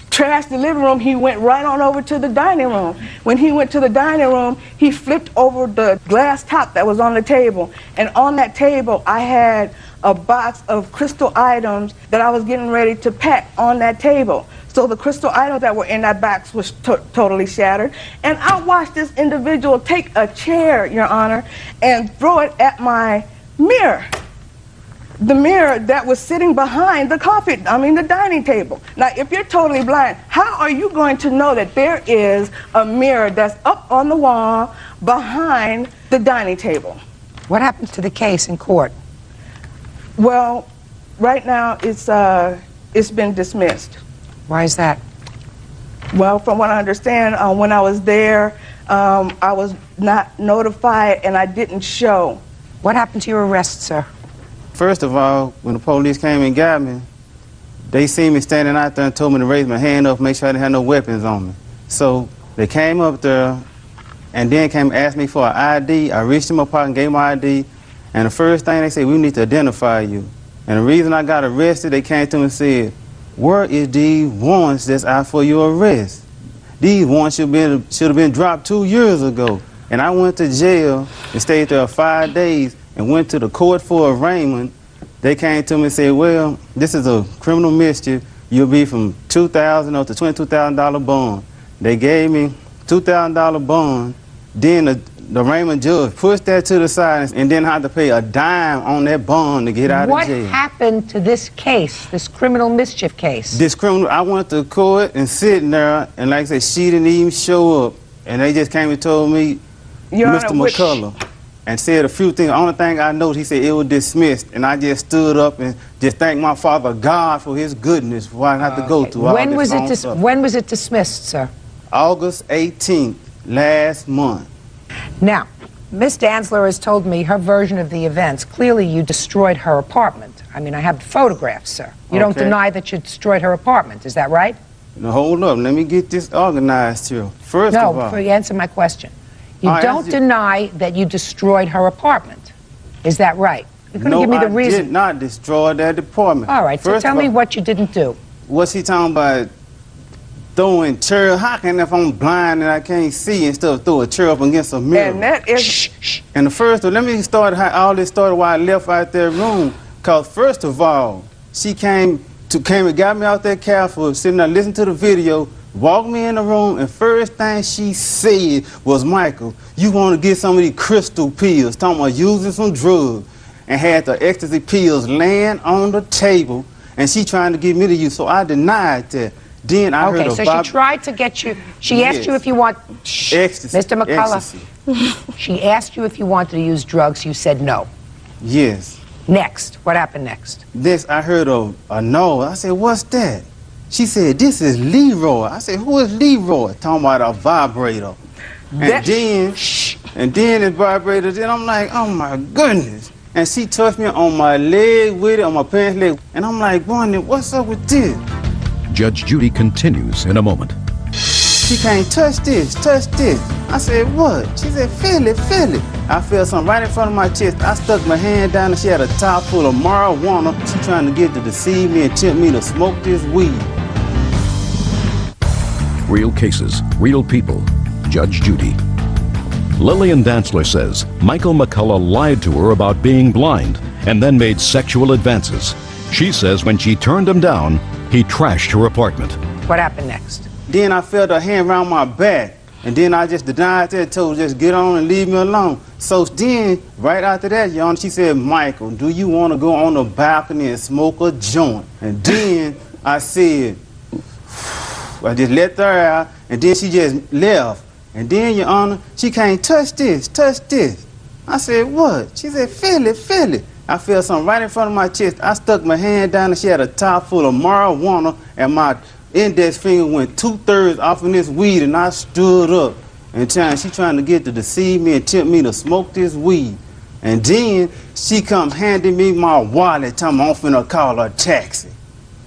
trashed the living room, he went right on over to the dining room. When he went to the dining room, he flipped over the glass top that was on the table, and on that table I had a box of crystal items that I was getting ready to pack on that table. So the crystal items that were in that box was totally shattered, and I watched this individual take a chair, Your Honor, and throw it at my mirror. The mirror that was sitting behind the the dining table. Now, if you're totally blind, how are you going to know that there is a mirror that's up on the wall behind the dining table? What happened to the case in court? Well, right now it's been dismissed. Why is that? Well, from what I understand, when I was there, I was not notified and I didn't show. What happened to your arrest, sir? First of all, when the police came and got me, they seen me standing out there and told me to raise my hand up, make sure I didn't have no weapons on me. So they came up there and then came and asked me for an ID. I reached in my pocket and gave my ID. And the first thing they said, we need to identify you. And the reason I got arrested, they came to me and said, where is these warrants that's out for your arrest? These warrants should have been dropped 2 years ago. And I went to jail and stayed there 5 days and went to the court for arraignment. They came to me and said, well, this is a criminal mischief. You'll be from $2,000 up to $22,000 bond. They gave me $2,000 bond. Then the arraignment judge pushed that to the side and then had to pay a dime on that bond to get out of jail. What happened to this case, this criminal mischief case? I went to court and sitting there, and like I said, she didn't even show up. And they just came and told me, Mr. McCullough, and said a few things. The only thing I know, he said it was dismissed, and I just stood up and just thanked my Father God for his goodness for what I had to go through. When was it dismissed, sir? August 18th, last month. Now, Ms. Dantzler has told me her version of the events. Clearly, you destroyed her apartment. I mean, I have photographs, sir. You don't deny that you destroyed her apartment, is that right? Now, hold up. Let me get this organized here. First of all... No, answer my question. You don't deny that you destroyed her apartment. Is that right? You're going to give me the reason. I did not destroy that apartment. All right, so tell me what you didn't do. What's he talking about? Throwing chairs? How can, if I'm blind and I can't see and stuff, throw a chair up against a mirror? And that is... And the first one, let me start how all this started while I left out that room. Because first of all, she came and got me out that car for sitting there listening to the video, walked me in the room, and first thing she said was, Michael, you want to get some of these crystal pills, talking about using some drugs, and had the ecstasy pills laying on the table, and she trying to get me to use, so I denied that. Then I heard so she tried to get you, she asked you if you want, ecstasy, Mr. McCullough, ecstasy. She asked you if you wanted to use drugs. You said no. Yes. Next. What happened next? This, I heard a no. I said, what's that? She said, this is Leroy. I said, who is Leroy? Talking about a vibrator. And then it vibrated. Then I'm like, oh my goodness. And she touched me on my leg with it, on my pants leg. And I'm like, Bonnie, what's up with this? Judge Judy continues in a moment. She can't touch this, touch this. I said, what? She said, feel it, feel it. I felt something right in front of my chest. I stuck my hand down and she had a top full of marijuana. She trying to get to deceive me and tempt me to smoke this weed. Real cases, real people. Judge Judy. Lillian Dantzler says Michael McCullough lied to her about being blind and then made sexual advances. She says when she turned him down, he trashed her apartment. What happened next? Then I felt her hand around my back. And then I just denied that, told her just get on and leave me alone. So then, right after that, Your Honor, she said, Michael, do you want to go on the balcony and smoke a joint? And then I said, I just let her out, and then she just left. And then, Your Honor, she can't touch this, touch this. I said, what? She said, feel it, feel it. I felt something right in front of my chest. I stuck my hand down, and she had a top full of marijuana, and my index finger went 2/3 off in this weed, and I stood up. And she trying to get to deceive me and tempt me to smoke this weed. And then she come handing me my wallet, telling me I'm finna call a taxi.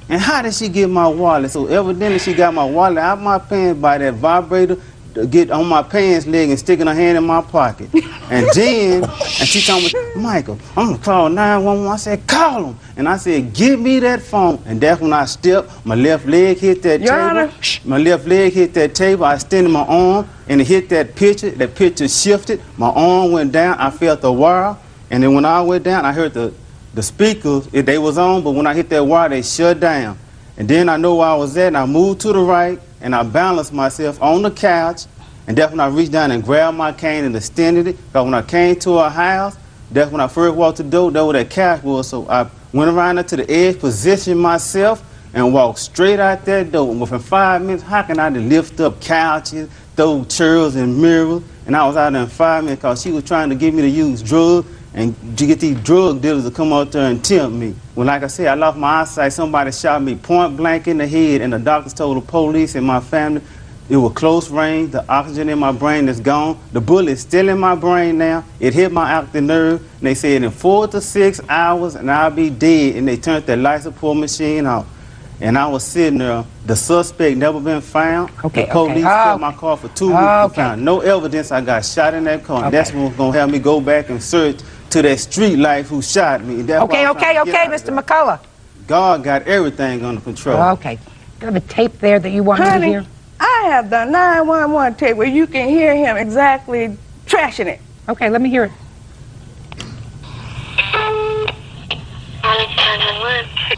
And how did she get my wallet? So evidently she got my wallet out my pants by that vibrator, to get on my pants leg and sticking her hand in my pocket. And then, and she told me, Michael, I'm gonna call 911. I said, call him. And I said, give me that phone. And that's when I stepped, my left leg hit that table. My left leg hit that table. I extended my arm and it hit that picture shifted. My arm went down, I felt the wire. And then when I went down, I heard the speakers, they was on, but when I hit that wire, they shut down. And then I know where I was at, and I moved to the right, and I balanced myself on the couch, and that's when I reached down and grabbed my cane and extended it. Because when I came to her house, that's when I first walked the door, that's where that couch was. So I went around there to the edge, positioned myself, and walked straight out that door. Within 5 minutes, how can I lift up couches, throw chairs and mirrors? And I was out there in 5 minutes because she was trying to get me to use drugs and to get these drug dealers to come out there and tempt me. Well, like I said, I lost my eyesight. Somebody shot me point blank in the head, and the doctors told the police and my family it was close range. The oxygen in my brain is gone. The bullet is still in my brain now. It hit my optic nerve, and they said in 4 to 6 hours, and I'll be dead. And they turned the life support machine off. And I was sitting there. The suspect never been found. The police kept my car for 2 weeks and found no evidence I got shot in that car. That's what's going to help me go back and search to that street life who shot me. Okay, Mr. McCullough. God got everything under control. Okay. You have a tape there that you want me to hear? I have the 911 tape where you can hear him exactly trashing it. Okay, let me hear it.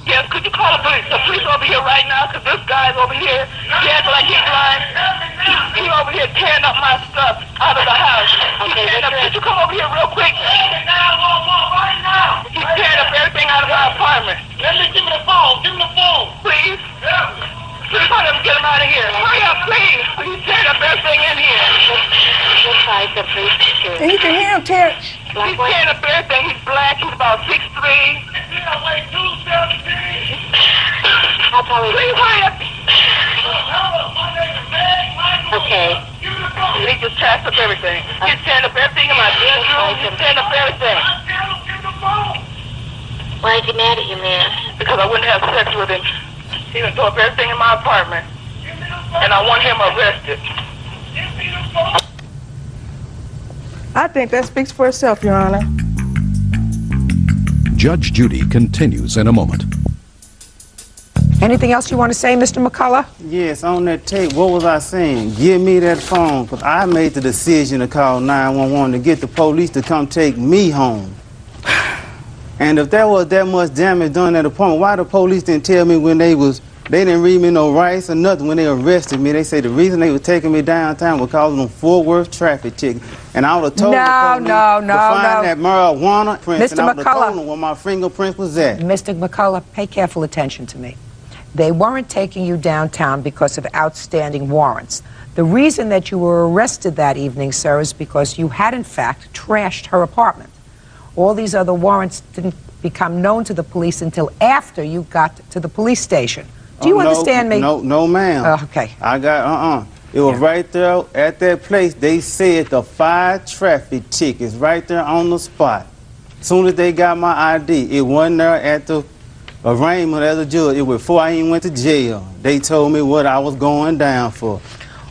Yes, could you call the police? The police over here right now, because this guy's over here. He acts like he's lying. He's over here tearing up my stuff out of the house. Could you come over here real quick? 911 right now. He's tearing up everything out of my apartment. Let me give me the phone. Give me the phone. Please. Please let him get him out of here. Hurry up, please. He's tearing up everything in here. And you can hear him tear. He's tearing up everything. He's black. He's about 6'3". Please hurry up. Okay. He just trashed up everything. He's tearing up everything in my bedroom. He's tearing up everything. Why is he mad at you, man? Because I wouldn't have sex with him. He done tore up everything in my apartment. And I want him arrested. I think that speaks for itself, Your Honor. Judge Judy continues in a moment. Anything else you want to say, Mr. McCullough? Yes, on that tape, what was I saying? Give me that phone, because I made the decision to call 911 to get the police to come take me home. And if there was that much damage done at the apartment, why the police didn't tell me when they didn't read me no rights or nothing when they arrested me? They say the reason they were taking me downtown was causing them Fort Worth traffic ticket. And I would have told the police to find that marijuana print, and I would have told them where my fingerprint was at. Mr. McCullough, pay careful attention to me. They weren't taking you downtown because of outstanding warrants. The reason that you were arrested that evening, sir, is because you had, in fact, trashed her apartment. All these other warrants didn't become known to the police until after you got to the police station. Do you understand me? No, ma'am. Okay. I got, It was right there at that place. They said the 5 traffic tickets right there on the spot. As soon as they got my ID, it wasn't there at the arraignment as a judge. It was before I even went to jail. They told me what I was going down for.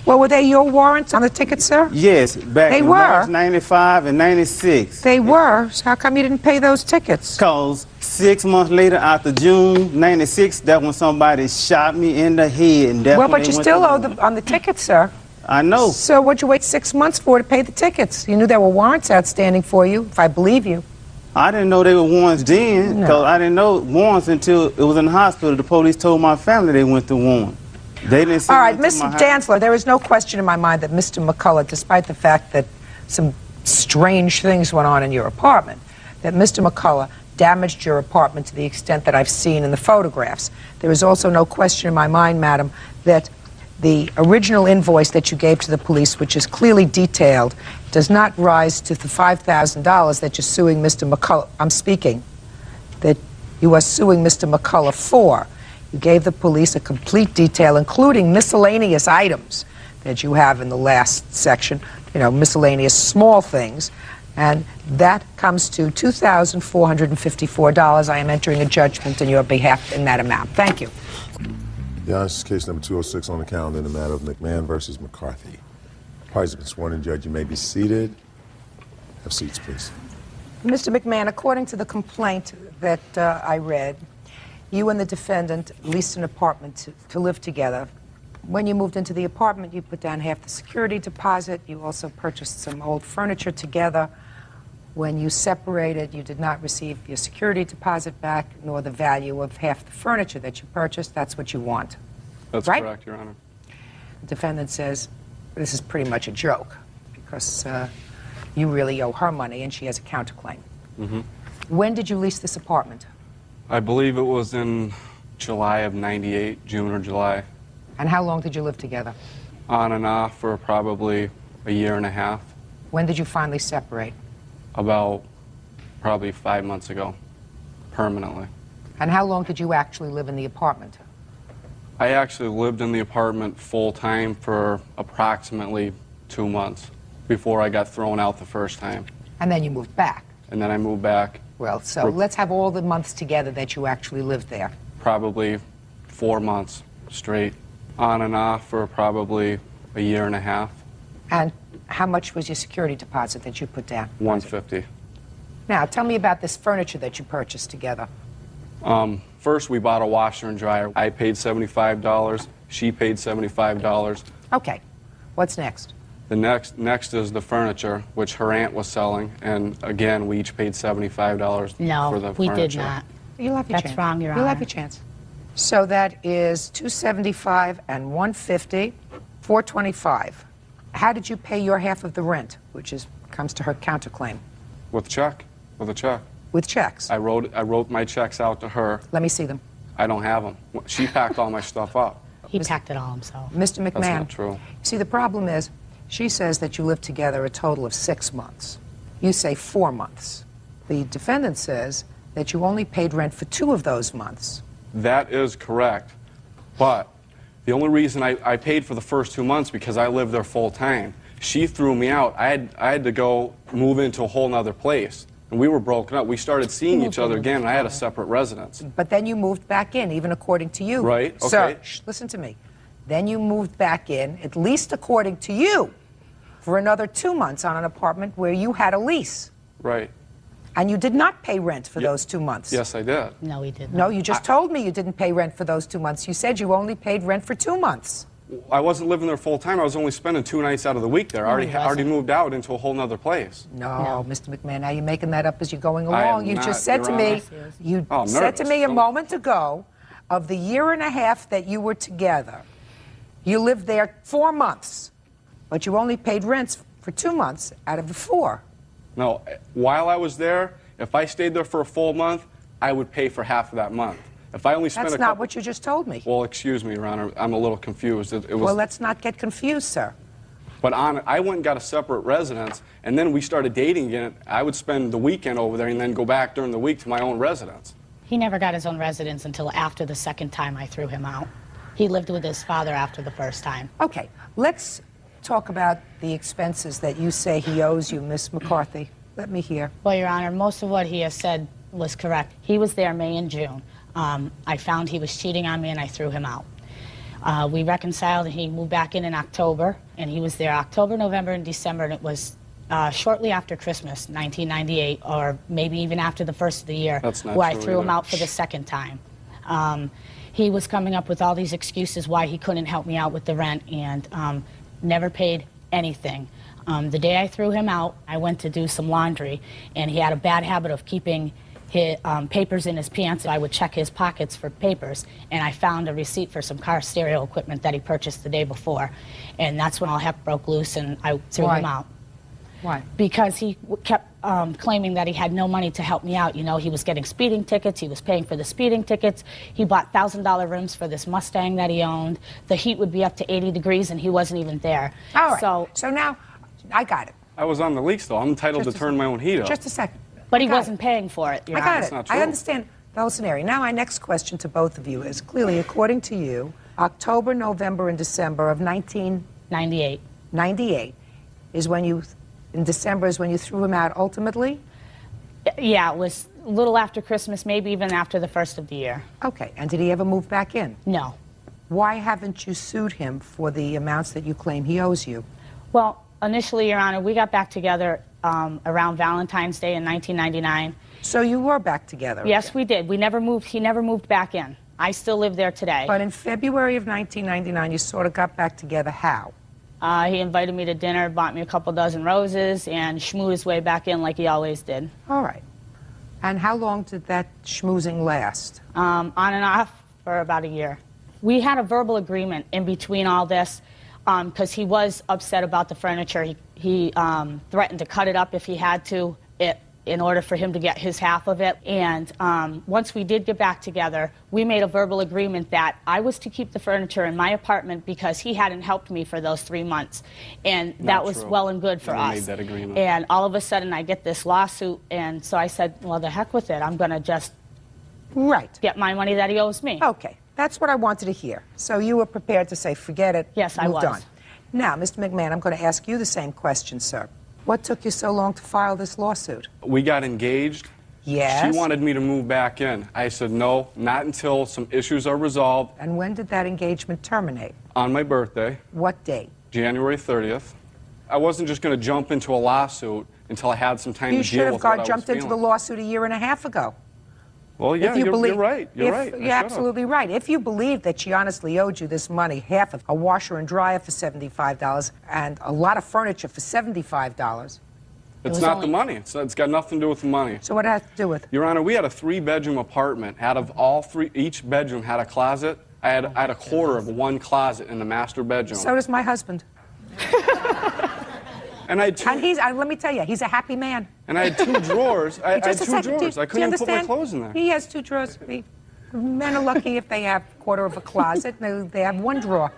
Well, were they your warrants on the ticket, sir? Yes, back in March 95 and 96. They were. So how come you didn't pay those tickets? Because 6 months later, after June 96, that's when somebody shot me in the head. And that's Well, when but they you went still to owe war. on the tickets, sir. I know. So what'd you wait 6 months for to pay the tickets? You knew there were warrants outstanding for you, if I believe you. I didn't know they were warrants then, because I didn't know warrants until it was in the hospital. The police told my family they went to warrant. They didn't send All right, me to Mr. my house. Dantzler, there is no question in my mind that Mr. McCullough, despite the fact that some strange things went on in your apartment, that Mr. McCullough damaged your apartment to the extent that I've seen in the photographs. There is also no question in my mind, madam, that the original invoice that you gave to the police, which is clearly detailed, does not rise to the $5,000 that you're suing Mr. McCullough. I'm speaking that you are suing Mr. McCullough for. You gave the police a complete detail, including miscellaneous items that you have in the last section, you know, miscellaneous small things, and that comes to $2,454. I am entering a judgment in your behalf in that amount. Thank you. Your Honor, this is case number 206 on the calendar in the matter of McMahon versus McCarthy. Parties have been sworn in. Judge, you may be seated. Have seats, please. Mr. McMahon, according to the complaint that I read, you and the defendant leased an apartment to live together. When you moved into the apartment, you put down half the security deposit. You also purchased some old furniture together. When you separated, you did not receive your security deposit back, nor the value of half the furniture that you purchased. That's what you want. That's right? correct, Your Honor. The defendant says this is pretty much a joke because you really owe her money and she has a counterclaim. Mm-hmm. When did you lease this apartment? I believe it was in July of '98, June or July. And how long did you live together? On and off for probably a year and a half. When did you finally separate? About probably 5 months ago, permanently. And how long did you actually live in the apartment? I actually lived in the apartment full-time for approximately 2 months before I got thrown out the first time. And then you moved back? And then I moved back. Well, so let's have all the months together that you actually lived there. Probably 4 months straight, on and off for probably a year and a half. And how much was your security deposit that you put down? $150. Now, tell me about this furniture that you purchased together. First, we bought a washer and dryer. I paid $75. She paid $75. Okay. What's next? The next is the furniture, which her aunt was selling, and again, we each paid $75 No, for the we furniture. did not. You'll have your That's chance. wrong, Your You'll Honor. have your chance. So that is $275 and $150, $425. How did you pay your half of the rent, which comes to her counterclaim? With check. With a check. With checks? I wrote my checks out to her. Let me see them. I don't have them. She packed all my stuff up. He packed it all himself. Mr. McMahon. That's not true. See, the problem is, she says that you lived together a total of 6 months. You say 4 months. The defendant says that you only paid rent for 2 of those months. That is correct. But the only reason I paid for the first 2 months because I lived there full time. She threw me out. I had to go move into a whole nother place. And we were broken up. We started seeing each other again, and I had a separate residence. But then you moved back in, even according to you. Right, okay. Sir, listen to me. Then you moved back in, at least according to you, for another 2 months on an apartment where you had a lease. Right. And you did not pay rent for those 2 months. Yes, I did. No, he didn't. No, you just told me you didn't pay rent for those 2 months. You said you only paid rent for 2 months. I wasn't living there full time. I was only spending 2 nights out of the week there. I already moved out into a whole nother place. No, Mr. McMahon, now you're making that up as you're going I am along. You not, just said Your to me, Honor. you Oh, I'm said to nervous. me a Don't- moment ago, of the year and a half that you were together, you lived there 4 months, but you only paid rents for 2 months out of the 4. No, while I was there, if I stayed there for a full month, I would pay for half of that month. If I only spent That's a not couple... what you just told me. Well, excuse me, Your Honor, I'm a little confused. It was... Well, let's not get confused, sir. But I went and got a separate residence, and then we started dating again. I would spend the weekend over there and then go back during the week to my own residence. He never got his own residence until after the second time I threw him out. He lived with his father after the first time. Okay, let's talk about the expenses that you say he owes you, Miss McCarthy. Let me hear. Well, Your Honor, most of what he has said was correct. He was there May and June. I found he was cheating on me and I threw him out. We reconciled and he moved back in October, and he was there October, November, and December, and it was shortly after Christmas, 1998, or maybe even after the first of the year, where I threw him out for the second time. He was coming up with all these excuses why he couldn't help me out with the rent, and never paid anything. The day I threw him out, I went to do some laundry, and he had a bad habit of keeping his, papers in his pants. I would check his pockets for papers, and I found a receipt for some car stereo equipment that he purchased the day before. And that's when all heck broke loose, and I threw him out. Why? Because he kept claiming that he had no money to help me out. You know, he was getting speeding tickets, he was paying for the speeding tickets, he bought $1,000 rims for this Mustang that he owned. The heat would be up to 80 degrees, and he wasn't even there. All right, so now, I got it. I was on the leaks, though. I'm entitled to turn my own heat up. Just a second. But he wasn't paying for it, Your I got Honor. it. I understand the whole scenario. Now, my next question to both of you is, clearly, according to you, October, November, and December of 1998 is when you, in December is when you threw him out ultimately? Yeah, it was a little after Christmas, maybe even after the first of the year. Okay, and did he ever move back in? No. Why haven't you sued him for the amounts that you claim he owes you? Well, initially, Your Honor, we got back together around Valentine's Day in 1999. So you were back together? Yes, we did. We never moved. He never moved back in. I still live there today. But in February of 1999, you sort of got back together. How? He invited me to dinner, bought me a couple dozen roses, and schmoozed his way back in like he always did. All right. And how long did that schmoozing last? On and off for about a year. We had a verbal agreement in between all this because he was upset about the furniture. He threatened to cut it up if he had to in order for him to get his half of it. And once we did get back together, we made a verbal agreement that I was to keep the furniture in my apartment because he hadn't helped me for those 3 months. And that was well and good for us. Made that agreement. And all of a sudden I get this lawsuit, and so I said, well, the heck with it. I'm going to just get my money that he owes me. Okay. That's what I wanted to hear. So you were prepared to say, forget it. Yes, I moved was. on. Now, Mr. McMahon, I'm going to ask you the same question, sir. What took you so long to file this lawsuit? We got engaged. Yes. She wanted me to move back in. I said, no, not until some issues are resolved. And when did that engagement terminate? On my birthday. What date? January 30th. I wasn't just going to jump into a lawsuit until I had some time You to should deal have with what I was jumped into the feeling. lawsuit a year and a half ago. Well, yeah, you're right. You're right. I You're absolutely right. If you believe that she honestly owed you this money, half of a washer and dryer for $75 and a lot of furniture for $75. It's not the money. It's got nothing to do with the money. So what does it have to do with? Your Honor, we had a 3-bedroom apartment. Out of all 3, each bedroom had a closet. I had a quarter of one closet in the master bedroom. So does my husband. And I had 2. And let me tell you, he's a happy man. And I had 2 drawers. I had Just a 2 second. drawers. I couldn't even put my clothes in there. He has 2 drawers. Men are lucky if they have a quarter of a closet. They have 1 drawer.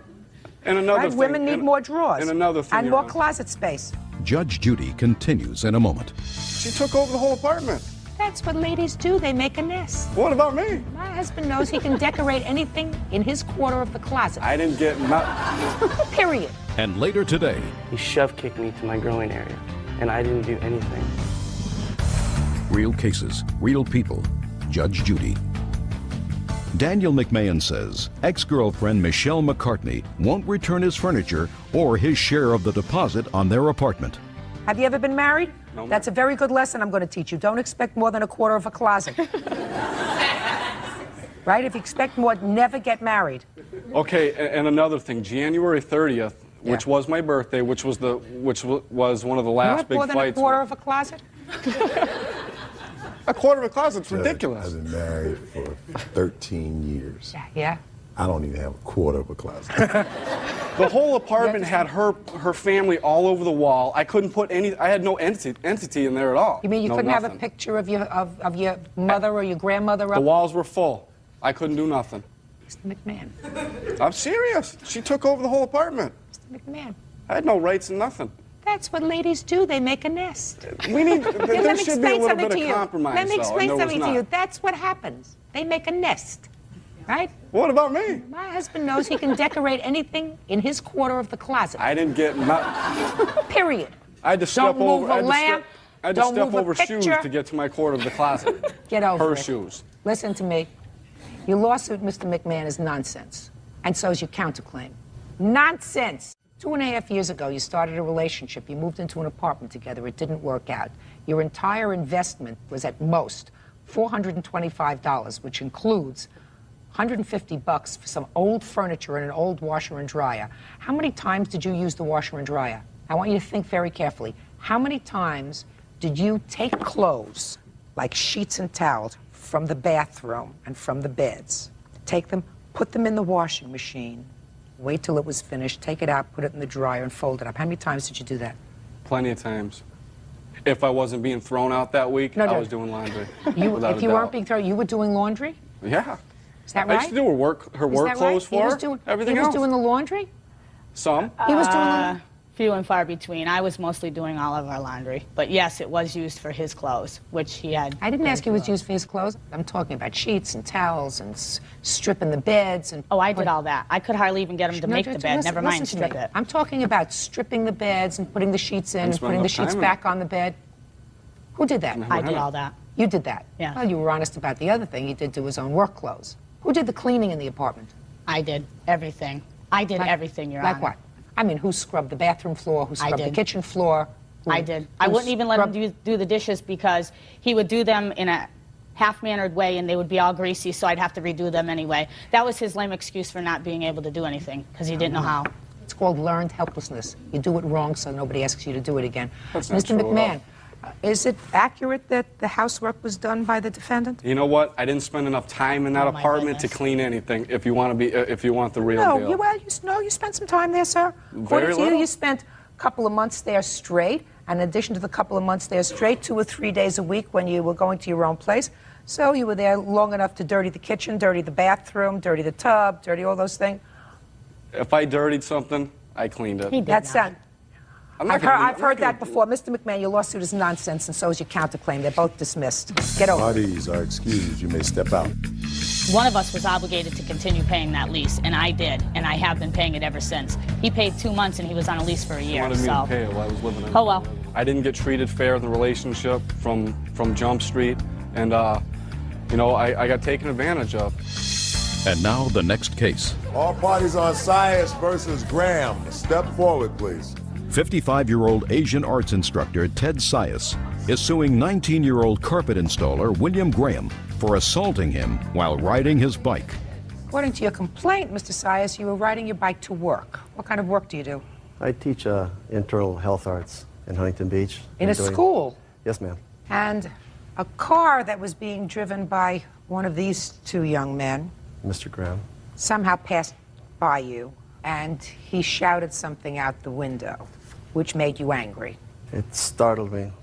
And another right? thing. Women need more drawers. And another thing. And Your more Honor. closet space. Judge Judy continues in a moment. She took over the whole apartment. That's what ladies do. They make a nest. What about me? My husband knows he can decorate anything in his quarter of the closet. I didn't get nothing. Period. And later today, He shove-kicked me to my growing area, and I didn't do anything. real cases, real people. Judge Judy. Daniel McMahon says ex-girlfriend Michelle McCartney won't return his furniture or his share of the deposit on their apartment. Have you ever been married? No. That's a very good lesson I'm going to teach you. Don't expect more than a quarter of a closet. Right? If you expect more, never get married. Okay, and another thing. January 30th, which was my birthday, which was one of the You last have big more than fights. a quarter of a closet? A quarter of a closet's ridiculous. I've been married for 13 years. Yeah. I don't even have a quarter of a closet. The whole apartment had her family all over the wall. I couldn't put any. I had no entity in there at all. You mean you No, couldn't have a nothing. picture of your mother or your grandmother up? The walls were full. I couldn't do nothing. Mr. McMahon. I'm serious. She took over the whole apartment. Mr. McMahon. I had no rights and nothing. That's what ladies do. They make a nest. We need, Here, there let me should be a explain little something bit to of you. compromise, Let me though, explain and there was something to not. you. That's what happens. They make a nest, right? What about me? My husband knows he can decorate anything in his quarter of the closet. I didn't get Period. I had to step Don't move over. a lamp. I had to Don't step move a over shoes picture. to get to my quarter of the closet. Get over Her it. shoes. Listen to me. Your lawsuit, Mr. McMahon, is nonsense. And so is your counterclaim. Nonsense. 2.5 years ago, you started a relationship. You moved into an apartment together. It didn't work out. Your entire investment was at most $425, which includes $150 for some old furniture and an old washer and dryer. How many times did you use the washer and dryer? I want you to think very carefully. How many times did you take clothes, like sheets and towels, from the bathroom and from the beds, take them, put them in the washing machine, wait till it was finished, take it out, put it in the dryer, and fold it up? How many times did you do that? Plenty of times. If I wasn't being thrown out that week, I was doing laundry. If you weren't being thrown, you were doing laundry? Yeah. Is that I right? used to do her work Is that clothes right? for her. Everything he was else. doing the laundry? Some. He was doing the Few and far between. I was mostly doing all of our laundry. But yes, it was used for his clothes, which he had. I didn't ask you it was used for his clothes. I'm talking about sheets and towels and stripping the beds and. Oh, I did all that. I could hardly even get him to make the bed. Never mind listen to strip me. it. I'm talking about stripping the beds and putting the sheets in I'm and putting the spending sheets time back on the bed. Who did that? I did all that. You did that? Yeah. Well, you were honest about the other thing. He did do his own work clothes. Who did the cleaning in the apartment? I did everything. I did everything, Your Like Honor. what? I mean, who scrubbed the bathroom floor? Who scrubbed the did. kitchen floor? I did. I wouldn't even let him do the dishes because he would do them in a half-mannered way and they would be all greasy, so I'd have to redo them anyway. That was his lame excuse for not being able to do anything because he didn't know how. It's called learned helplessness. You do it wrong, so nobody asks you to do it again. That's not Mr. true at all. McMahon, is it accurate that the housework was done by the defendant? You know what? I didn't spend enough time in that my apartment to goodness. clean anything. If you want to be, if you want the real No, deal. you spent some time there, sir. Very According to you, little. you spent a couple of months there straight. And in addition to the couple of months there straight, 2 or 3 days a week when you were going to your own place. So you were there long enough to dirty the kitchen, dirty the bathroom, dirty the tub, dirty all those things. If I dirtied something, I cleaned it. That's I'm not I've gonna heard, be- I've heard that before. Mr. McMahon, your lawsuit is nonsense, and so is your counterclaim. They're both dismissed. Get over it. Parties are excused. You may step out. One of us was obligated to continue paying that lease, and I did, and I have been paying it ever since. He paid 2 months, and he was on a lease for a She year. wanted me so. to pay it while I was living in. Oh, well. I didn't get treated fair in the relationship from Jump Street, and you know, I got taken advantage of. And now the next case. All parties on Sias versus Graham. Step forward, please. 55-year-old Asian arts instructor Ted Sias is suing 19-year-old carpet installer William Graham for assaulting him while riding his bike. According to your complaint, Mr. Sias, you were riding your bike to work. What kind of work do you do? I teach internal health arts in Huntington Beach. In a school? Yes, ma'am. And a car that was being driven by one of these two young men Mr. Graham. somehow passed by you, and he shouted something out the window, which made you angry. It startled me. It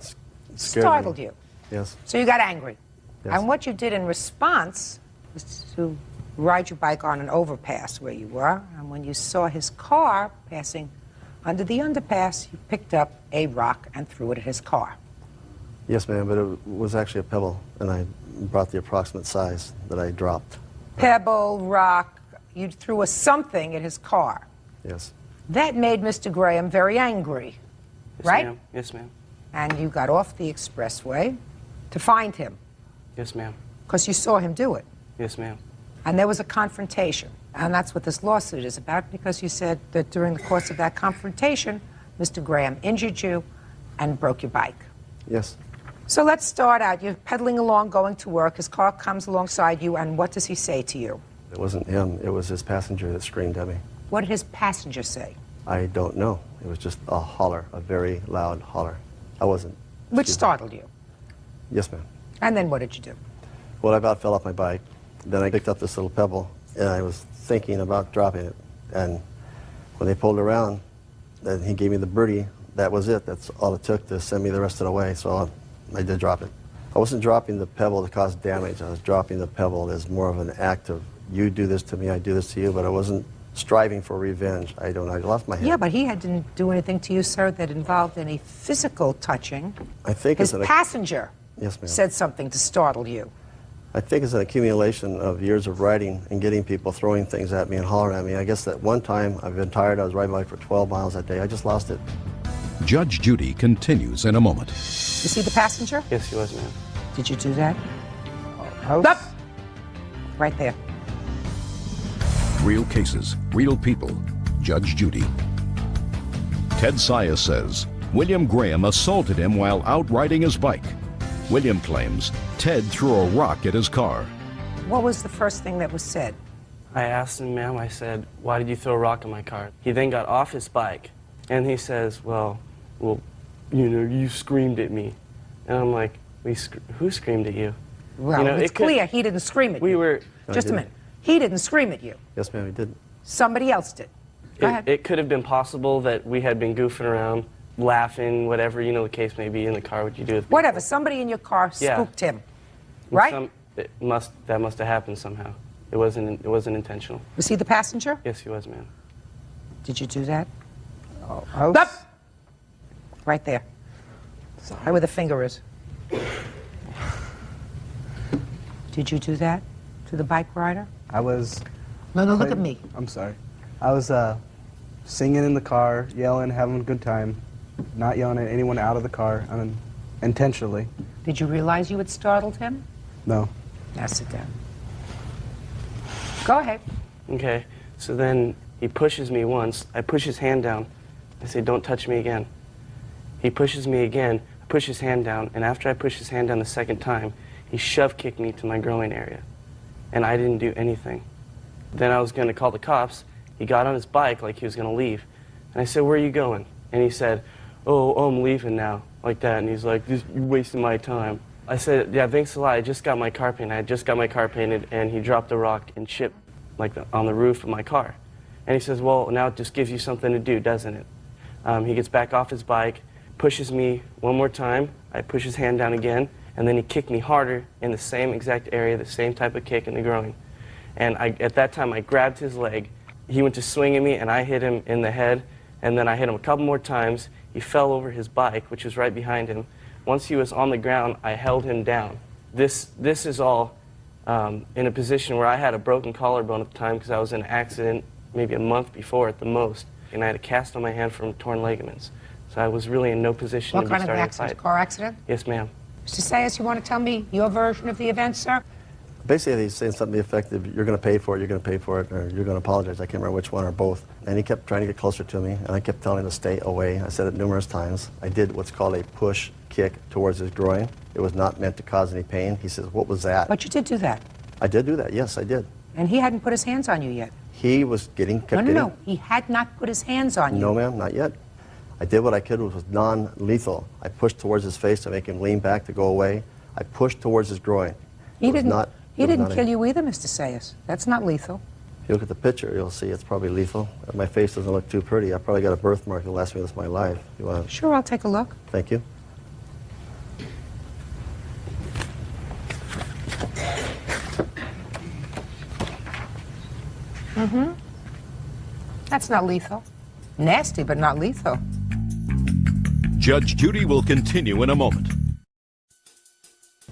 scared Startled me. you. Yes. So you got angry. Yes. And what you did in response was to ride your bike on an overpass where you were, and when you saw his car passing under the underpass, you picked up a rock and threw it at his car. Yes, ma'am, but it was actually a pebble, and I brought the approximate size that I dropped. Pebble, rock, you threw a something at his car. Yes. That made Mr. Graham very angry, Yes, right? ma'am. Yes, ma'am. And you got off the expressway to find him, Yes, ma'am. because you saw him do it. Yes, ma'am. And there was a confrontation. And that's what this lawsuit is about, because you said that during the course of that confrontation, Mr. Graham injured you and broke your bike. Yes. So let's start out. You're pedaling along, going to work. His car comes alongside you, and what does he say to you? It wasn't him. It was his passenger that screamed at me. What did his passenger say? I don't know. It was just a holler, a very loud holler. I wasn't. Which startled you. Yes, ma'am. And then what did you do? Well, I about fell off my bike. Then I picked up this little pebble, and I was thinking about dropping it. And when they pulled around, then he gave me the birdie. That was it. That's all it took to send me the rest of the way. So I did drop it. I wasn't dropping the pebble to cause damage. I was dropping the pebble as more of an act of, you do this to me, I do this to you, but I wasn't striving for revenge. I lost my head. Yeah, but he didn't do anything to you, sir, that involved any physical touching. I think His it's passenger Yes, ma'am. said something to startle you. I think it's an accumulation of years of riding and getting people throwing things at me and hollering at me. I guess that one time I've been tired. I was riding my bike for 12 miles that day. I just lost it. Judge Judy continues in a moment. You see the passenger? Yes, he was, ma'am. Did you do that? was... Up! Right there. Real cases, real people. Judge Judy. Ted Sias says William Graham assaulted him while out riding his bike. William claims Ted threw a rock at his car. What was the first thing that was said? I asked him, ma'am, I said, why did you throw a rock in my car? He then got off his bike, and he says, well, you know, you screamed at me. And I'm like, who screamed at you? Well, you know, it's clear he didn't scream at you. Just a minute. He didn't scream at you. Yes, ma'am, he did. Somebody else did. Go ahead. It could have been possible that we had been goofing around, laughing, whatever, you know, the case may be in the car, what you do with people. Whatever, somebody in your car Yeah. spooked him, right? That must have happened somehow. It wasn't intentional. Was he the passenger? Yes, he was, ma'am. Did you do that? I was... Up! Right there. Right where the finger is. Did you do that to the bike rider? I was... No, look at me. I'm sorry. I was singing in the car, yelling, having a good time, not yelling at anyone out of the car, intentionally. Did you realize you had startled him? No. Now sit down. Go ahead. Okay, so then he pushes me once. I push his hand down. I say, don't touch me again. He pushes me again. I push his hand down, and after I push his hand down the second time, he shove kicked me to my groin area, and I didn't do anything. Then I was going to call the cops. He got on his bike like he was going to leave, and I said, where are you going? And he said, oh, I'm leaving now, like that, and he's like, you're wasting my time. I said, yeah, thanks a lot. I just got my car painted. I just got my car painted, and he dropped a rock and chipped on the roof of my car. And he says, well, now it just gives you something to do, doesn't it? He gets back off his bike, pushes me one more time. I push his hand down again, and then he kicked me harder in the same exact area, the same type of kick in the groin. And at that time, I grabbed his leg. He went to swing at me, and I hit him in the head, and then I hit him a couple more times. He fell over his bike, which was right behind him. Once he was on the ground, I held him down. This is all in a position where I had a broken collarbone at the time because I was in an accident maybe a month before at the most, and I had a cast on my hand from torn ligaments. So I was really in no position to be starting a fight. What kind of accident? Car accident? Yes, ma'am. Mr. Sayers, you want to tell me your version of the events, sir? Basically, he's saying something effective, you're going to pay for it, you're going to pay for it, or you're going to apologize. I can't remember which one or both. And he kept trying to get closer to me, and I kept telling him to stay away. I said it numerous times. I did what's called a push kick towards his groin. It was not meant to cause any pain. He says, what was that? But you did do that. I did do that, yes, I did. And he hadn't put his hands on you yet. He was kept getting... No. He had not put his hands on you. No, ma'am, not yet. I did what I could, which was non-lethal. I pushed towards his face to make him lean back to go away. I pushed towards his groin. He didn't kill you either, Mr. Sayers. That's not lethal. If you look at the picture, you'll see it's probably lethal. My face doesn't look too pretty. I probably got a birthmark that'll last me the rest of my life. You want? Sure, I'll take a look. Thank you. Mm-hmm. That's not lethal. Nasty, but not lethal. Judge Judy will continue in a moment.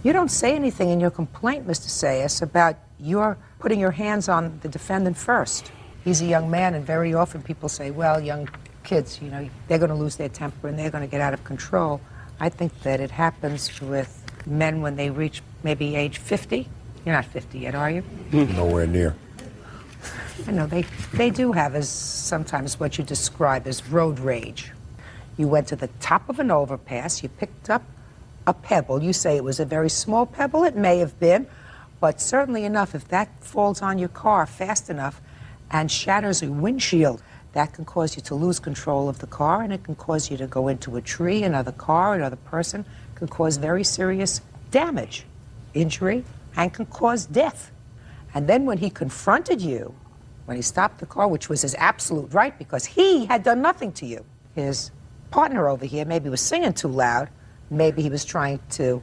You don't say anything in your complaint, Mr. Sayers, about your putting your hands on the defendant first. He's a young man, and very often people say, well, young kids, you know, they're going to lose their temper and they're going to get out of control. I think that it happens with men when they reach maybe age 50. You're not 50 yet, are you? Nowhere near. I know, they do have as sometimes what you describe as road rage. You went to the top of an overpass, you picked up a pebble. You say it was a very small pebble. It may have been, but certainly enough, if that falls on your car fast enough and shatters your windshield, that can cause you to lose control of the car, and it can cause you to go into a tree, another car, another person. It can cause very serious damage, injury, and can cause death. And then when he confronted you, when he stopped the car, which was his absolute right because he had done nothing to you, his partner over here maybe was singing too loud, maybe he was trying to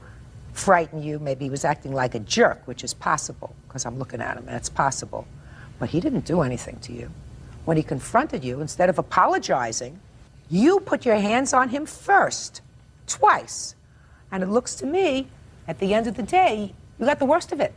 frighten you. Maybe he was acting like a jerk, which is possible, because I'm looking at him, and it's possible. But he didn't do anything to you. When he confronted you, instead of apologizing, you put your hands on him first, twice. And it looks to me, at the end of the day, you got the worst of it.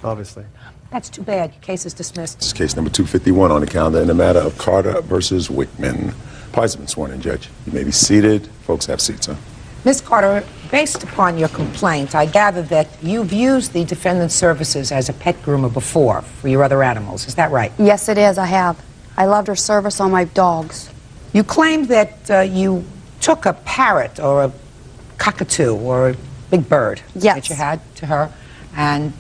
Obviously. That's too bad. Your case is dismissed. This is case number 251 on the calendar in the matter of Carter versus Wickman. Parties have been sworn in, Judge. You may be seated. Folks, have seats, huh? Ms. Carter, based upon your complaint, I gather that you've used the defendant's services as a pet groomer before for your other animals. Is that right? Yes, it is. I have. I loved her service on my dogs. You claimed that you took a parrot or a cockatoo or a big bird that you had to her, and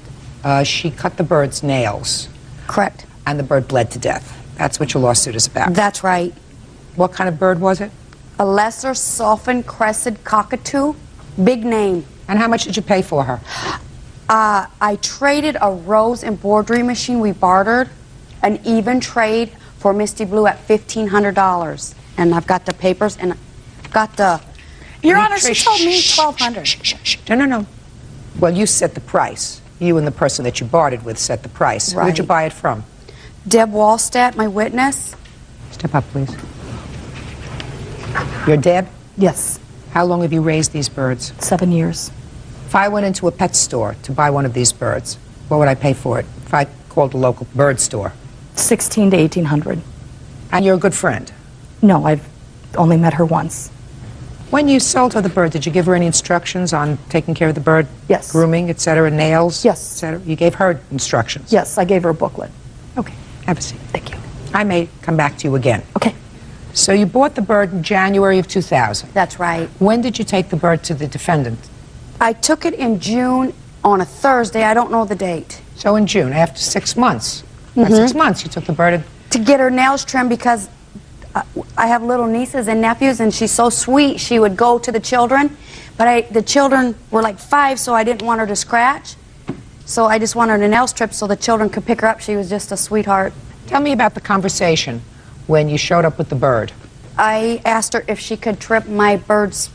she cut the bird's nails. Correct. And the bird bled to death. That's what your lawsuit is about. That's right. What kind of bird was it? A lesser softened crested cockatoo. Big name. And how much did you pay for her? I traded a rose embroidery machine. We bartered an even trade for Misty Blue at $1,500. And I've got the papers and got the... Your Honor, she told me $1,200. No. Well, you set the price. You and the person that you bartered with set the price. Right. Who did you buy it from? Deb Wallstatt, my witness. Step up, please. You're Deb? Yes. How long have you raised these birds? 7 years. If I went into a pet store to buy one of these birds, what would I pay for it? If I called a local bird store? $1,600 to $1,800. And you're a good friend? No, I've only met her once. When you sold her the bird, did you give her any instructions on taking care of the bird? Yes. Grooming, etc., nails? Yes. Etc.? You gave her instructions? Yes, I gave her a booklet. Okay, have a seat. Thank you. I may come back to you again. Okay. So you bought the bird in January of 2000. That's right. When did you take the bird to the defendant? I took it in June on a Thursday. I don't know the date. So in June, after 6 months. After 6 months, you took the bird to get her nails trimmed because I have little nieces and nephews, and she's so sweet. She would go to the children, but the children were like 5, so I didn't want her to scratch. So I just wanted her nails trimmed so the children could pick her up. She was just a sweetheart. Tell me about the conversation when you showed up with the bird. I asked her if she could trim my bird's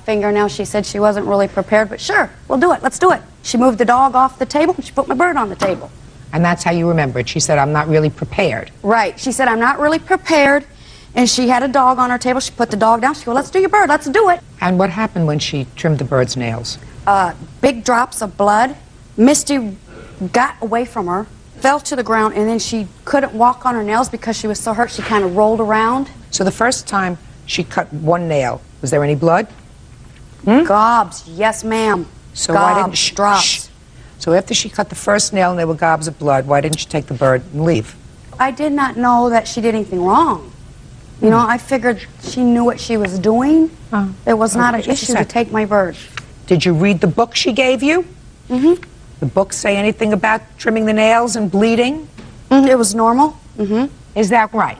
fingernail. She said she wasn't really prepared, but sure, we'll do it. Let's do it. She moved the dog off the table, and she put my bird on the table. And that's how you remember it. She said, I'm not really prepared. Right. She said, I'm not really prepared. And she had a dog on her table. She put the dog down. She said, let's do your bird. Let's do it. And what happened when she trimmed the bird's nails? Big drops of blood. Misty got away from her, fell to the ground, and then she couldn't walk on her nails because she was so hurt. She kind of rolled around. So the first time she cut one nail, was there any blood? Gobs. Yes, ma'am. So gobs, why didn't she... drops. So after she cut the first nail and there were gobs of blood, why didn't she take the bird and leave? I did not know that she did anything wrong. You know, I figured she knew what she was doing. It was not an issue to take my bird. Did you read the book she gave you? Mm-hmm. The book say anything about trimming the nails and bleeding? It was normal. Mm-hmm. Is that right?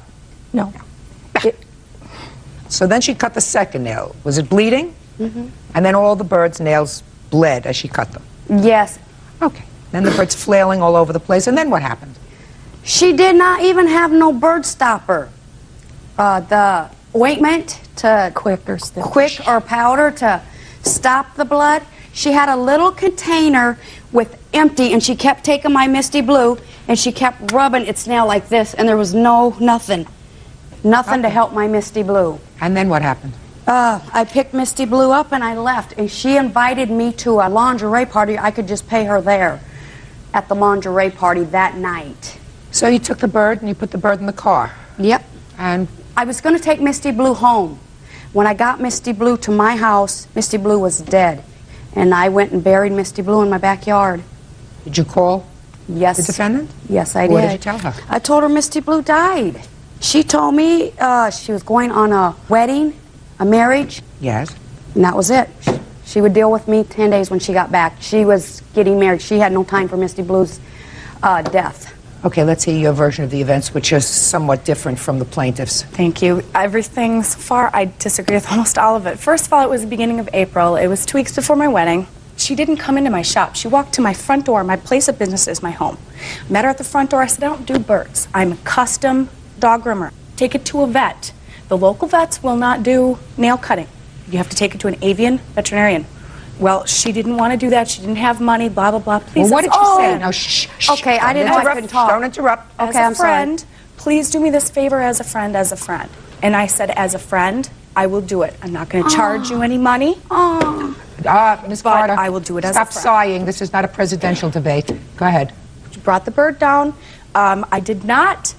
No. So then she cut the second nail. Was it bleeding? Mm-hmm. And then all the bird's nails bled as she cut them? Yes. Okay. Then the bird's flailing all over the place. And then what happened? She did not even have no bird stopper. The ointment to quick or powder to stop the blood. She had a little container with empty, and she kept taking my Misty Blue and she kept rubbing its nail like this, and there was nothing to help my Misty Blue. And then what happened? I picked Misty Blue up and I left, and she invited me to a lingerie party. I could just pay her there at the lingerie party that night. So you took the bird and you put the bird in the car? Yep. And I was going to take Misty Blue home. When I got Misty Blue to my house, Misty Blue was dead. And I went and buried Misty Blue in my backyard. Did you call the defendant? Yes, I did. What did you tell her? I told her Misty Blue died. She told me she was going on a wedding, a marriage. Yes. And that was it. She would deal with me 10 days when she got back. She was getting married. She had no time for Misty Blue's death. Okay, let's hear your version of the events, which is somewhat different from the plaintiff's. Thank you. Everything so far, I disagree with almost all of it. First of all, it was the beginning of April. It was 2 weeks before my wedding. She didn't come into my shop. She walked to my front door. My place of business is my home. Met her at the front door. I said, I don't do birds. I'm a custom dog groomer. Take it to a vet. The local vets will not do nail cutting. You have to take it to an avian veterinarian. Well, she didn't want to do that. She didn't have money, blah, blah, blah. Please. Well, what did that's- you say? Oh. No, shh, shh. Okay, I didn't know I couldn't talk. Don't interrupt. As Okay, a I'm sorry. friend, please do me this favor as a friend, as a friend. And I said, as a friend, I will do it. I'm not going to charge you any money. Ms. Carter, I will do it as a stop friend. sighing. This is not a presidential debate. Go ahead. She brought the bird down. I did not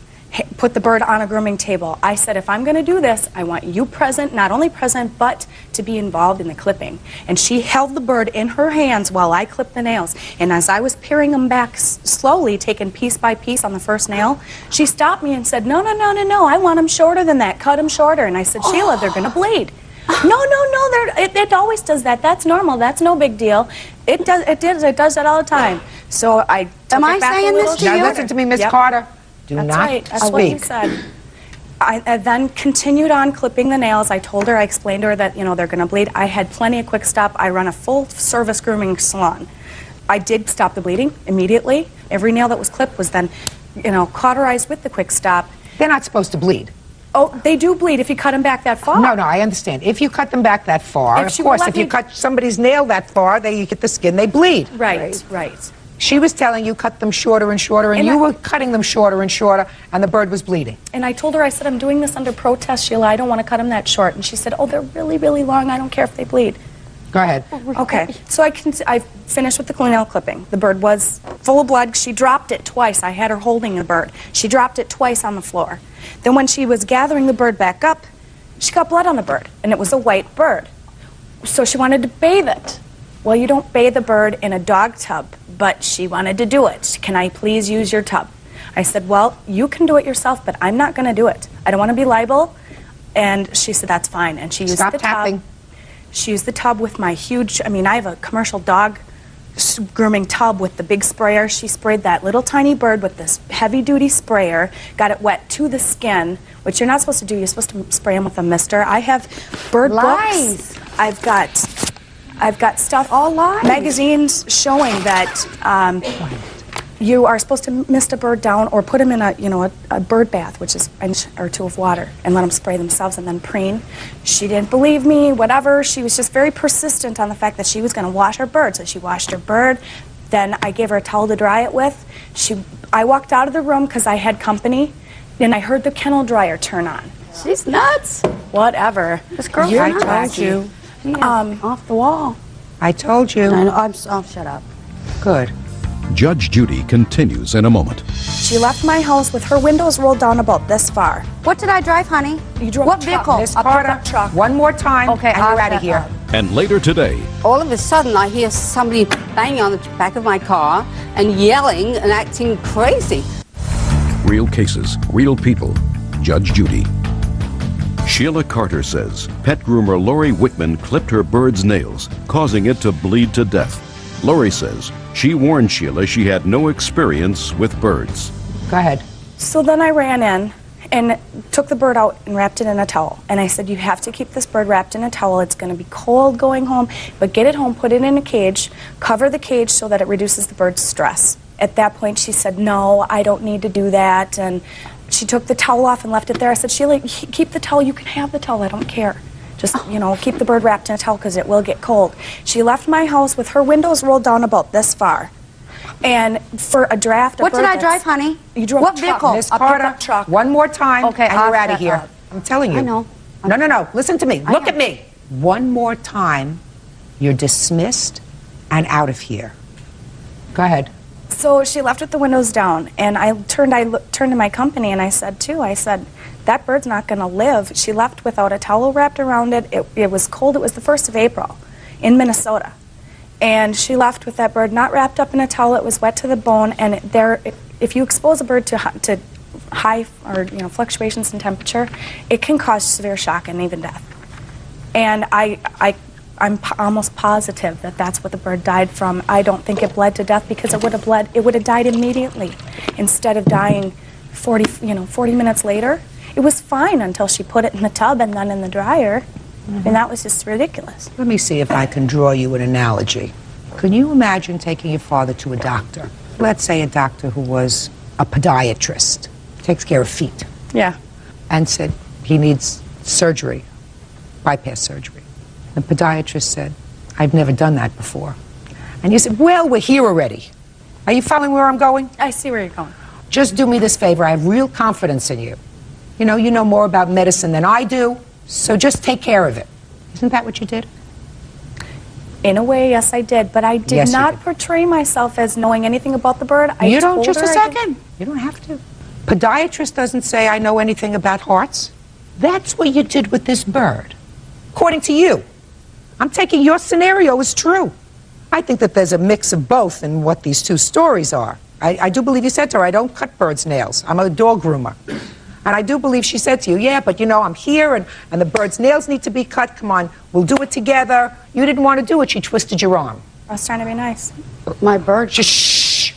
put the bird on a grooming table. I said, if I'm going to do this, I want you present, not only present, but to be involved in the clipping. And she held the bird in her hands while I clipped the nails. And as I was peering them back slowly, taking piece by piece on the first nail, she stopped me and said, no, no, no, no, no, I want them shorter than that. Cut them shorter. And I said, Sheila, they're going to bleed. No, no, no, it always does that. That's normal. That's no big deal. It does that all the time. So I took it back a little. Now listen to me, Ms. Carter. Do That's not right. That's what you speak. said. I then continued on clipping the nails. I told her, I explained to her that, they're going to bleed. I had plenty of quick stop. I run a full-service grooming salon. I did stop the bleeding immediately. Every nail that was clipped was then, cauterized with the quick stop. They're not supposed to bleed. Oh, they do bleed if you cut them back that far. No, I understand. If you cut them back that far, of course, if you cut somebody's nail that far, you get the skin, they bleed. Right. She was telling you cut them shorter and shorter, and you were cutting them shorter and shorter, and the bird was bleeding. And I told her, I said, I'm doing this under protest, Sheila. I don't want to cut them that short. And she said, oh, they're really, really long. I don't care if they bleed. Go ahead. Okay. So I finished with the nail clipping. The bird was full of blood. She dropped it twice. I had her holding the bird. She dropped it twice on the floor. Then when she was gathering the bird back up, she got blood on the bird, and it was a white bird. So she wanted to bathe it. Well, you don't bathe a bird in a dog tub, but she wanted to do it. Can I please use your tub? I said, well, you can do it yourself, but I'm not going to do it. I don't want to be liable. And she said, that's fine. And she used Stop the tapping. tub. She used the tub with my huge, I have a commercial dog grooming tub with the big sprayer. She sprayed that little tiny bird with this heavy-duty sprayer, got it wet to the skin, which you're not supposed to do. You're supposed to spray them with a mister. I have bird books. I've got stuff, all magazines showing that you are supposed to mist a bird down or put them in a bird bath, which is an inch or two of water, and let them spray themselves and then preen. She didn't believe me, whatever. She was just very persistent on the fact that she was going to wash her bird. So she washed her bird. Then I gave her a towel to dry it with. I walked out of the room because I had company, and I heard the kennel dryer turn on. She's nuts. Whatever. This girl's I nuts. told you. Off the wall. I told you. I know, I'll shut up. Good. Judge Judy continues in a moment. She left my house with her windows rolled down about this far. What did I drive, honey? You drove what a truck. vehicle? Miss A Carter, pickup truck. one more time, Okay, and I'll you're out of shut here. up. And later today, All of a sudden, I hear somebody banging on the back of my car and yelling and acting crazy. real cases, real people. Judge Judy. Sheila Carter says pet groomer Lori Whitman clipped her bird's nails, causing it to bleed to death. Lori says she warned Sheila she had no experience with birds. Go ahead. So then I ran in and took the bird out and wrapped it in a towel. And I said, you have to keep this bird wrapped in a towel. It's going to be cold going home, but get it home, put it in a cage, cover the cage so that it reduces the bird's stress. At that point, she said, no, I don't need to do that. And she took the towel off and left it there. I said, Sheila, keep the towel. You can have the towel. I don't care. Just, keep the bird wrapped in a towel because it will get cold. She left my house with her windows rolled down about this far. And for a draft, What did I drive, honey? You drove What a truck. vehicle? Miss A Carter, pickup truck. one more time, Okay, and I'll you're out of shut here. up. I'm telling you. I know. No. Listen to me. Look know. at me. One more time, you're dismissed and out of here. Go ahead. So she left with the windows down, and I turned to my company and I said, that bird's not going to live. She left without a towel wrapped around it. It was cold. It was the 1st of April in Minnesota. And she left with that bird not wrapped up in a towel. It was wet to the bone. And if you expose a bird to high or fluctuations in temperature, it can cause severe shock and even death. And I'm almost positive that that's what the bird died from. I don't think it bled to death because it would have died immediately instead of dying 40 minutes later. It was fine until she put it in the tub and then in the dryer. And that was just ridiculous. Let me see if I can draw you an analogy. Can you imagine taking your father to a doctor? Let's say a doctor who was a podiatrist, takes care of feet. Yeah. And said he needs surgery, bypass surgery. The podiatrist said, I've never done that before. And you said, well, we're here already. Are you following where I'm going? I see where you're going. Just do me this favor. I have real confidence in you. You know more about medicine than I do, so just take care of it. Isn't that what you did? In a way, yes, I did, but I did Yes, you not did. portray myself as knowing anything about the bird. I You don't, told just a her I did- second. You don't have to. Podiatrist doesn't say I know anything about hearts. That's what you did with this bird, according to you. I'm taking your scenario as true. I think that there's a mix of both in what these two stories are. I do believe you said to her, I don't cut birds' nails. I'm a dog groomer. And I do believe she said to you, yeah, but I'm here and the bird's nails need to be cut. Come on, we'll do it together. You didn't want to do it. She twisted your arm. I was trying to be nice. My bird? Shh.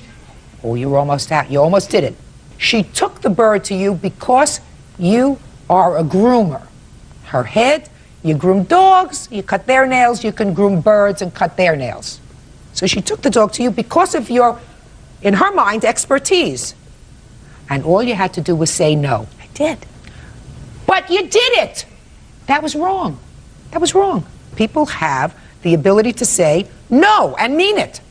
Oh, you're almost out. You almost did it. She took the bird to you because you are a groomer. Her head, you groom dogs, you cut their nails, you can groom birds and cut their nails. So she took the dog to you because of your, in her mind, expertise. And all you had to do was say no. I did. But you did it! That was wrong. That was wrong. People have the ability to say no and mean it.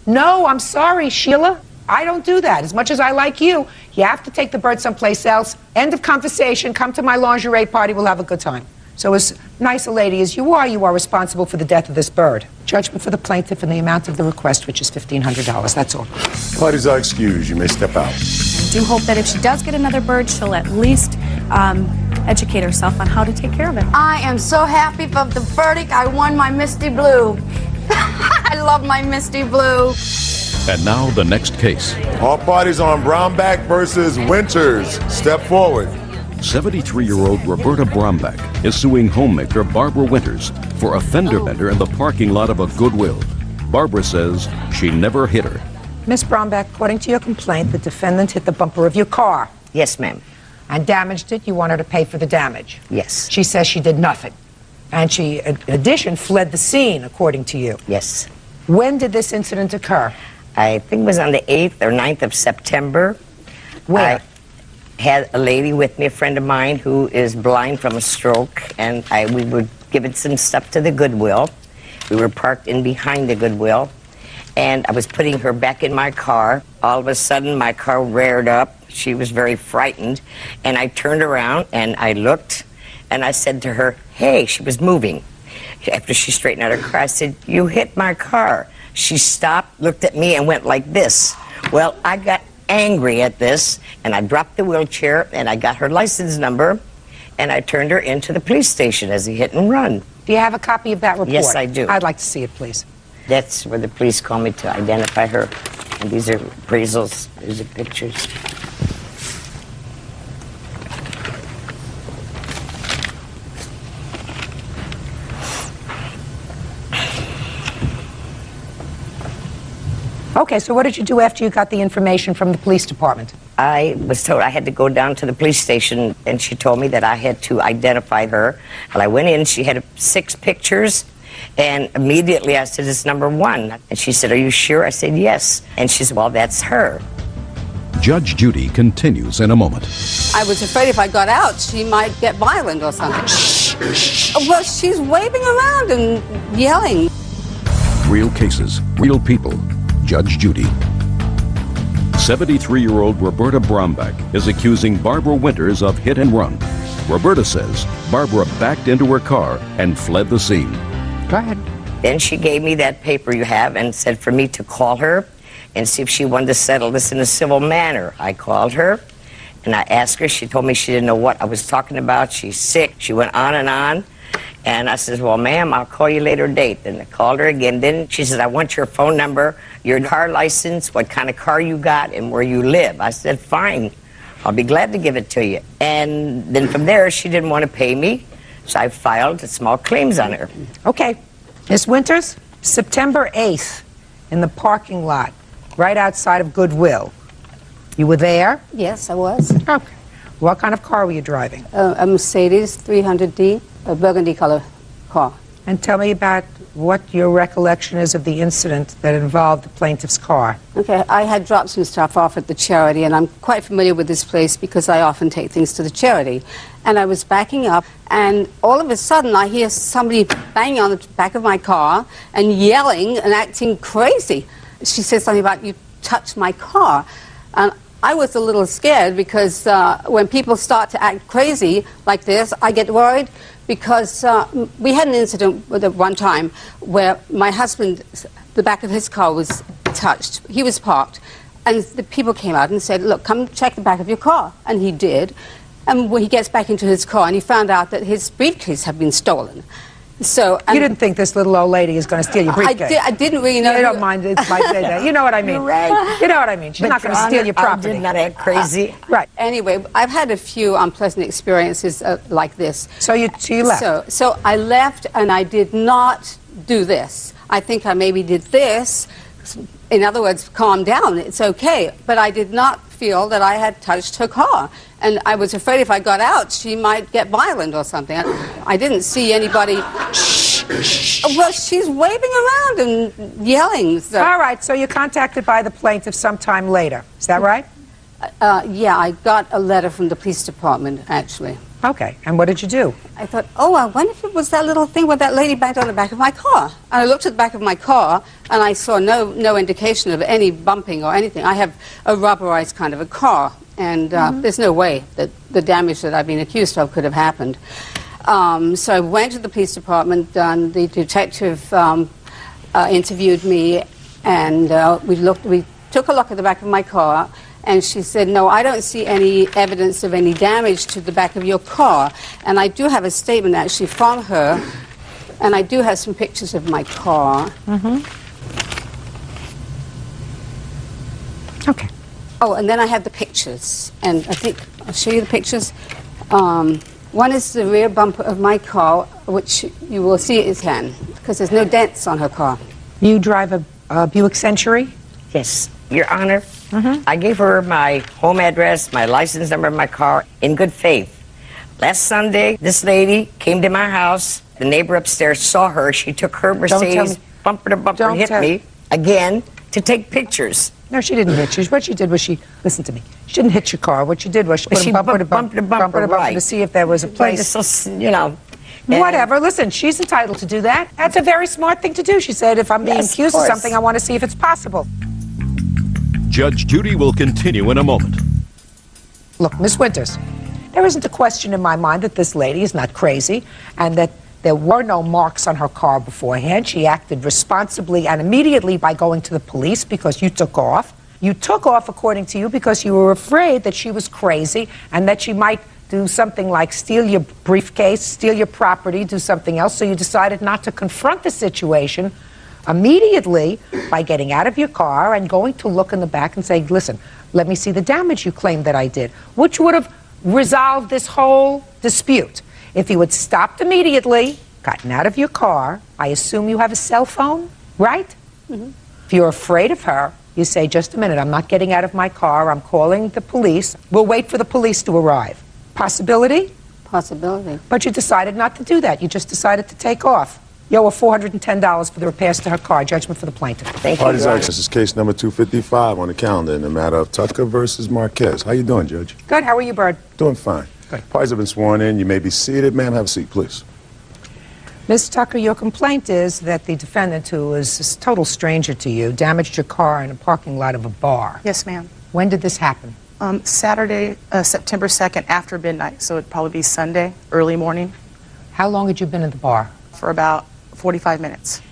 No, I'm sorry, Sheila. I don't do that. As much as I like you, you have to take the bird someplace else. End of conversation. Come to my lingerie party. We'll have a good time. So as nice a lady as you are responsible for the death of this bird. Judgment for the plaintiff and the amount of the request, which is $1,500. That's all. Parties are excused. You may step out. I do hope that if she does get another bird, she'll at least educate herself on how to take care of it. I am so happy for the verdict. I won my Misty Blue. I love my Misty Blue. And now the next case. All parties on Brownback versus Winters. Step forward. 73-year-old Roberta Bromback is suing homemaker Barbara Winters for a fender bender in the parking lot of a Goodwill. Barbara says she never hit her. Miss Bromback, according to your complaint, the defendant hit the bumper of your car. Yes, ma'am. And damaged it. You want her to pay for the damage. Yes. She says she did nothing. And she, in addition, fled the scene, according to you. Yes. When did this incident occur? I think it was on the 8th or 9th of September. Where? I had a lady with me, a friend of mine, who is blind from a stroke, and we were giving some stuff to the Goodwill. We were parked in behind the Goodwill, and I was putting her back in my car. All of a sudden, my car reared up. She was very frightened, and I turned around, and I looked, and I said to her, hey, she was moving. After she straightened out her car, I said, you hit my car. She stopped, looked at me, and went like this. Well, I got angry at this, and I dropped the wheelchair, and I got her license number, and I turned her into the police station as a hit and run. Do you have a copy of that report? Yes, I do. I'd like to see it, please. That's where the police call me to identify her. And these are appraisals. These are pictures. Okay, so what did you do after you got the information from the police department? I was told I had to go down to the police station, and she told me that I had to identify her. Well, I went in, she had 6 pictures, and immediately I said, it's number 1. And she said, are you sure? I said, yes. And she said, well, that's her. Judge Judy continues in a moment. I was afraid if I got out, she might get violent or something. Well, she's waving around and yelling. Real cases, real people. Judge Judy. 73-year-old Roberta Bromback is accusing Barbara Winters of hit and run. Roberta says Barbara backed into her car and fled the scene. Go ahead. Then she gave me that paper you have and said for me to call her and see if she wanted to settle this in a civil manner. I called her and I asked her. She told me she didn't know what I was talking about. She's sick. She went on and on. And I said, well, ma'am, I'll call you later date. And I called her again. Then she said, I want your phone number, your car license, what kind of car you got, and where you live. I said, fine. I'll be glad to give it to you. And then from there, she didn't want to pay me, so I filed small claims on her. Okay. Miss Winters, September 8th, in the parking lot, right outside of Goodwill. You were there? Yes, I was. Okay. What kind of car were you driving? A Mercedes 300D, a burgundy color car. And tell me about what your recollection is of the incident that involved the plaintiff's car. Okay, I had dropped some stuff off at the charity, and I'm quite familiar with this place because I often take things to the charity. And I was backing up, and all of a sudden I hear somebody banging on the back of my car and yelling and acting crazy. She said something about, "You touched my car." And I was a little scared because when people start to act crazy like this, I get worried because we had an incident with at one time where my husband, the back of his car was touched. He was parked, and the people came out and said, "Look, come check the back of your car." And he did. And when he gets back into his car, and he found out that his briefcase had been stolen. So you didn't think this little old lady is going to steal your briefcase? I didn't really know. You don't mind if I say that. You know what I mean. You're right. You know what I mean. She's not going to steal your property. I did not act crazy. Right. Anyway, I've had a few unpleasant experiences like this. So you left. So I left, and I did not do this. I think I maybe did this. In other words, calm down. It's okay. But I did not feel that I had touched her car. And I was afraid if I got out, she might get violent or something. I didn't see anybody. Well, she's waving around and yelling. So. All right, so you're contacted by the plaintiff sometime later. Is that right? Yeah, I got a letter from the police department, actually. Okay, and what did you do? I thought, oh, I wonder if it was that little thing where that lady banged on the back of my car. And I looked at the back of my car, and I saw no indication of any bumping or anything. I have a rubberized kind of a car, and there's no way that the damage that I've been accused of could have happened. So I went to the police department, and the detective interviewed me, and we took a look at the back of my car, and she said, "No, I don't see any evidence of any damage to the back of your car." And I do have a statement actually from her, and I do have some pictures of my car. Okay. Oh, and then I have the pictures, and I think I'll show you the pictures. One is the rear bumper of my car, which you will see is tan, because there's no dents on her car. You drive a Buick Century? Yes, Your Honor. I gave her my home address, my license number of my car, in good faith. Last Sunday, this lady came to my house. The neighbor upstairs saw her. She took her Mercedes bumper to bumper and hit me again to take pictures. No, she didn't hit you. What she did was listen to me. She didn't hit your car. What she did was she put a bumper to bumper right. to see if there was a place. You know. Whatever. Listen, she's entitled to do that. That's a very smart thing to do. She said, if I'm being accused of something, I want to see if it's possible. Judge Judy will continue in a moment. Look, Miss Winters, there isn't a question in my mind that this lady is not crazy and that there were no marks on her car beforehand. She acted responsibly and immediately by going to the police because you took off. You took off, according to you, because you were afraid that she was crazy and that she might do something like steal your briefcase, steal your property, do something else. So you decided not to confront the situation immediately by getting out of your car and going to look in the back and saying, "Listen, let me see the damage you claim that I did," which would have resolved this whole dispute. If you had stopped immediately, gotten out of your car, I assume you have a cell phone, right? If you're afraid of her, you say, "Just a minute, I'm not getting out of my car, I'm calling the police. We'll wait for the police to arrive." Possibility? Possibility. But you decided not to do that. You just decided to take off. You owe her $410 for the repairs to her car. Judgment for the plaintiff. Thank you. Parties action. This is case number 255 on the calendar in the matter of Tucker versus Marquez. How you doing, Judge? Good. How are you, Bird? Doing fine. Good. Parties have been sworn in. You may be seated. Ma'am, have a seat, please. Ms. Tucker, your complaint is that the defendant, who is a total stranger to you, damaged your car in a parking lot of a bar. Yes, ma'am. When did this happen? Saturday, September 2nd, after midnight, so it'd probably be Sunday, early morning. How long had you been at the bar? For about 45 minutes.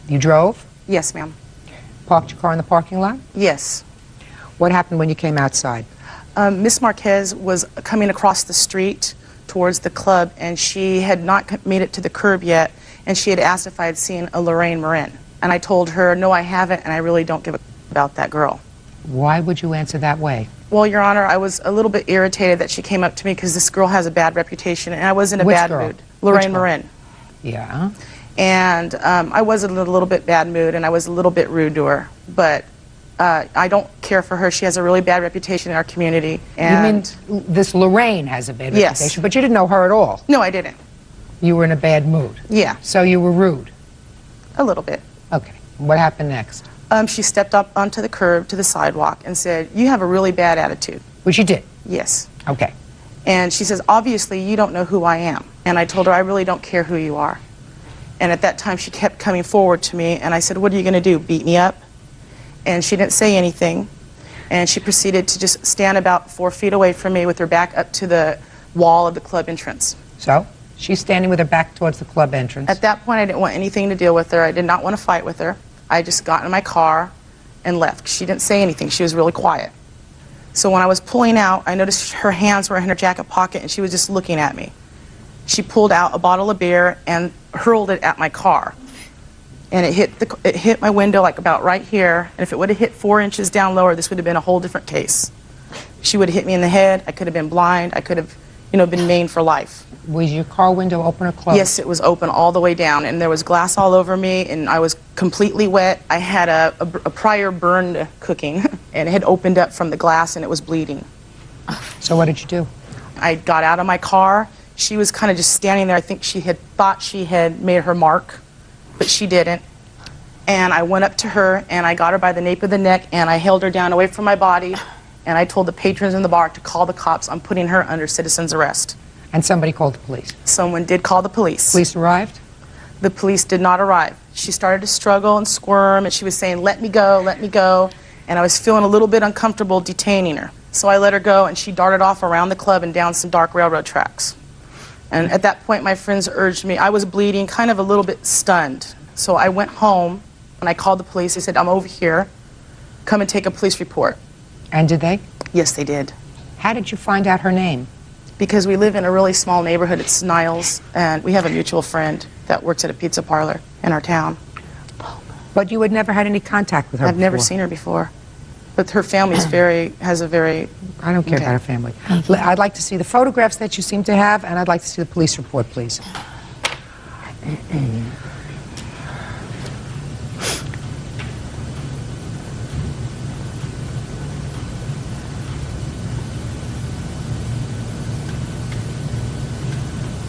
You drove? Yes, ma'am. Parked your car in the parking lot? Yes. What happened when you came outside? Miss Marquez was coming across the street towards the club, and she had not made it to the curb yet, and she had asked if I had seen a Lorraine Marin. And I told her, no, I haven't, and I really don't give a about that girl. Why would you answer that way? Well, Your Honor, I was a little bit irritated that she came up to me because this girl has a bad reputation, and I was in a bad mood. Lorraine Marin. Yeah. And I was in a little bit bad mood, and I was a little bit rude to her. But I don't care for her. She has a really bad reputation in our community. And you mean this Lorraine has a bad Yes. reputation, but you didn't know her at all? No, I didn't. You were in a bad mood. Yeah. So you were rude. A little bit. Okay. What happened next? She stepped up onto the curb to the sidewalk and said, "You have a really bad attitude." Which you did? Yes. Okay. And she says, "Obviously, you don't know who I am." And I told her, "I really don't care who you are." And at that time, she kept coming forward to me, and I said, "What are you going to do, beat me up?" And she didn't say anything. And she proceeded to just stand about 4 feet away from me with her back up to the wall of the club entrance. So she's standing with her back towards the club entrance. At that point, I didn't want anything to deal with her. I did not want to fight with her. I just got in my car and left. She didn't say anything. She was really quiet. So when I was pulling out, I noticed her hands were in her jacket pocket, and she was just looking at me. She pulled out a bottle of beer and hurled it at my car. And it hit my window like about right here. And if it would have hit 4 inches down lower, this would have been a whole different case. She would have hit me in the head. I could have been blind. I could have, been maimed for life. Was your car window open or closed? Yes, it was open all the way down, and there was glass all over me, and I was completely wet. I had a prior burn cooking, and it had opened up from the glass, and it was bleeding. So what did you do? I got out of my car. She was kind of just standing there. I think she had thought she had made her mark, but she didn't. And I went up to her, and I got her by the nape of the neck, and I held her down away from my body, and I told the patrons in the bar to call the cops. I'm putting her under citizen's arrest. And somebody called the police? Someone did call the police. Police arrived? The police did not arrive. She started to struggle and squirm, and she was saying, "Let me go, let me go." And I was feeling a little bit uncomfortable detaining her. So I let her go, and she darted off around the club and down some dark railroad tracks. And at that point, my friends urged me. I was bleeding, kind of a little bit stunned. So I went home, and I called the police. They said, "I'm over here. Come and take a police report." And did they? Yes, they did. How did you find out her name? Because we live in a really small neighborhood. It's Niles, and we have a mutual friend that works at a pizza parlor in our town. But you had never had any contact with her I've never before. seen her before. But her family has a very... I don't care about her family. I'd like to see the photographs that you seem to have, and I'd like to see the police report, please.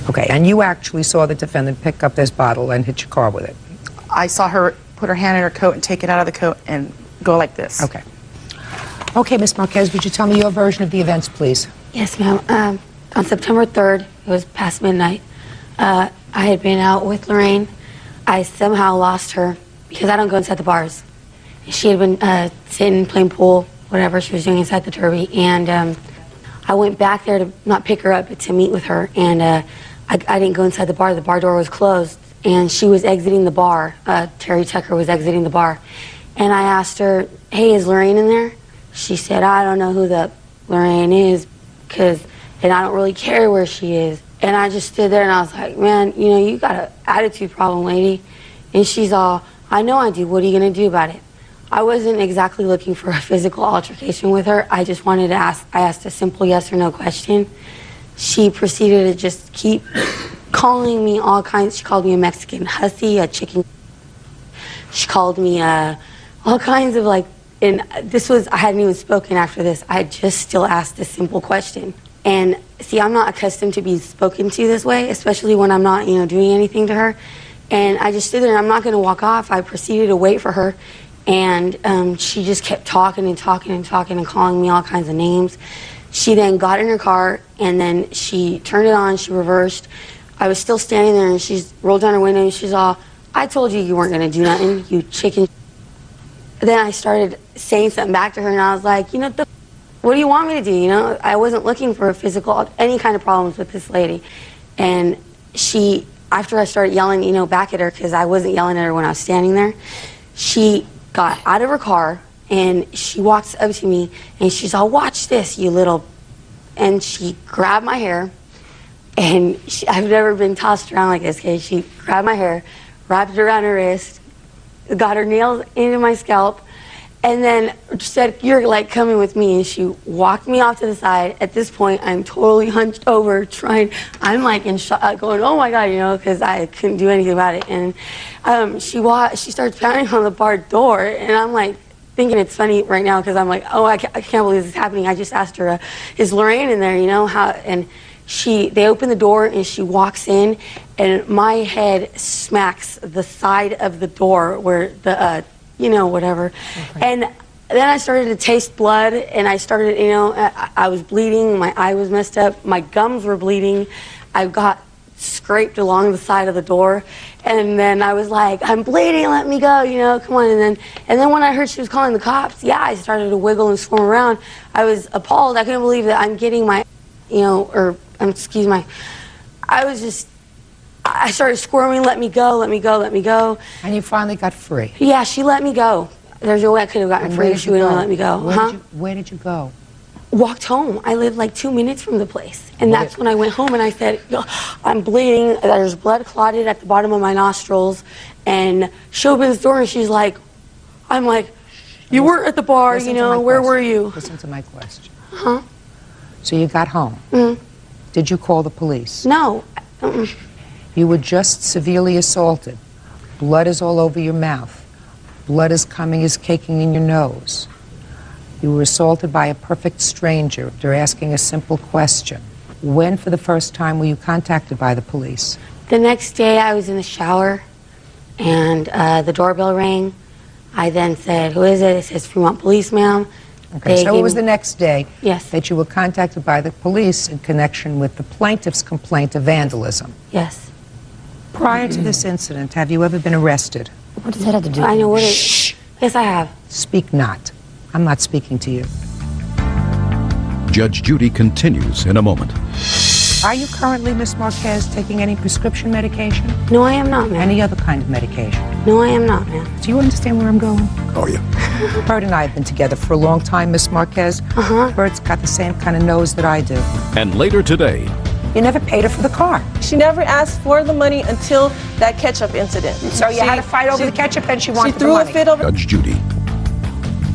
Okay, and you actually saw the defendant pick up this bottle and hit your car with it? I saw her put her hand in her coat and take it out of the coat and go like this. Okay. Okay, Ms. Marquez, would you tell me your version of the events, please? Yes, ma'am. On September 3rd, it was past midnight, I had been out with Lorraine. I somehow lost her because I don't go inside the bars. She had been sitting, playing pool, whatever she was doing inside the Derby, and I went back there to not pick her up, but to meet with her, and I didn't go inside the bar door was closed, and she was exiting the bar. Terry Tucker was exiting the bar, and I asked her, "Hey, is Lorraine in there?" She said, "I don't know who the Lorraine is, and I don't really care where she is." And I just stood there and I was like, "Man, you got an attitude problem, lady." And she's all, "I know I do. What are you going to do about it?" I wasn't exactly looking for a physical altercation with her. I just wanted to ask. I asked a simple yes or no question. She proceeded to just keep calling me all kinds. She called me a Mexican hussy, a chicken. She called me all kinds of and I hadn't even spoken after this. I had just still asked a simple question. And see, I'm not accustomed to be spoken to this way, especially when I'm not, doing anything to her. And I just stood there and I'm not going to walk off. I proceeded to wait for her. And she just kept talking and talking and talking and calling me all kinds of names. She then got in her car and then she turned it on, she reversed. I was still standing there and she rolled down her window and she's all, "I told you you weren't going to do nothing, you chicken." Then I started saying something back to her and I was like, what do you want me to do? I wasn't looking for any kind of problems with this lady. And she, after I started yelling, back at her, because I wasn't yelling at her when I was standing there, she got out of her car and she walks up to me and she's all, "Watch this, you little," and she grabbed my hair, and I've never been tossed around like this, okay? She grabbed my hair, wrapped it around her wrist, got her nails into my scalp, and then said, "You're coming with me," and she walked me off to the side. At this point, I'm totally hunched over I'm in shock, going, "Oh my God," because I couldn't do anything about it. And she starts pounding on the bar door, and I'm thinking it's funny right now because I'm oh, I can't believe this is happening. I just asked her, "Is Lorraine in there?" And they open the door and she walks in, and my head smacks the side of the door where the, whatever. Okay. And then I started to taste blood, and I started, I was bleeding, my eye was messed up, my gums were bleeding, I got scraped along the side of the door, and then I was like, I'm bleeding, let me go, come on. And then when I heard she was calling the cops, I started to wiggle and swarm around. I was appalled. I couldn't believe that I'm getting my, I started squirming, let me go, let me go, let me go. And you finally got free? Yeah, she let me go. There's no way I could have gotten free if she would have let me go. Where did you go? Walked home. I lived like 2 minutes from the place. And that's when I went home and I said, I'm bleeding. There's blood clotted at the bottom of my nostrils. And she opens the door and she's like, I'm like, you weren't at the bar, where were you? Listen to my question. Huh? So you got home. Mm-hmm. Did you call the police? No. You were just severely assaulted. Blood is all over your mouth. Blood is caking in your nose. You were assaulted by a perfect stranger. They're asking a simple question. When, for the first time, were you contacted by the police? The next day, I was in the shower, and the doorbell rang. I then said, who is it? It says, Fremont Police, ma'am. Okay, so it was the next day Yes. that you were contacted by the police in connection with the plaintiff's complaint of vandalism. Yes. Prior to this incident, have you ever been arrested? What does that have to do? I know what it is. Shh. Yes, I have. Speak not. I'm not speaking to you. Judge Judy continues in a moment. Are you currently, Miss Marquez, taking any prescription medication? No, I am not, ma'am. Any other kind of medication? No, I am not, ma'am. Do you understand where I'm going? Oh, yeah. Bert and I have been together for a long time, Miss Marquez. Bert's got the same kind of nose that I do. And later today, you never paid her for the car. She never asked for the money until that ketchup incident. So you had to fight over the ketchup and she wanted the money. She threw a fit over... Judge Judy.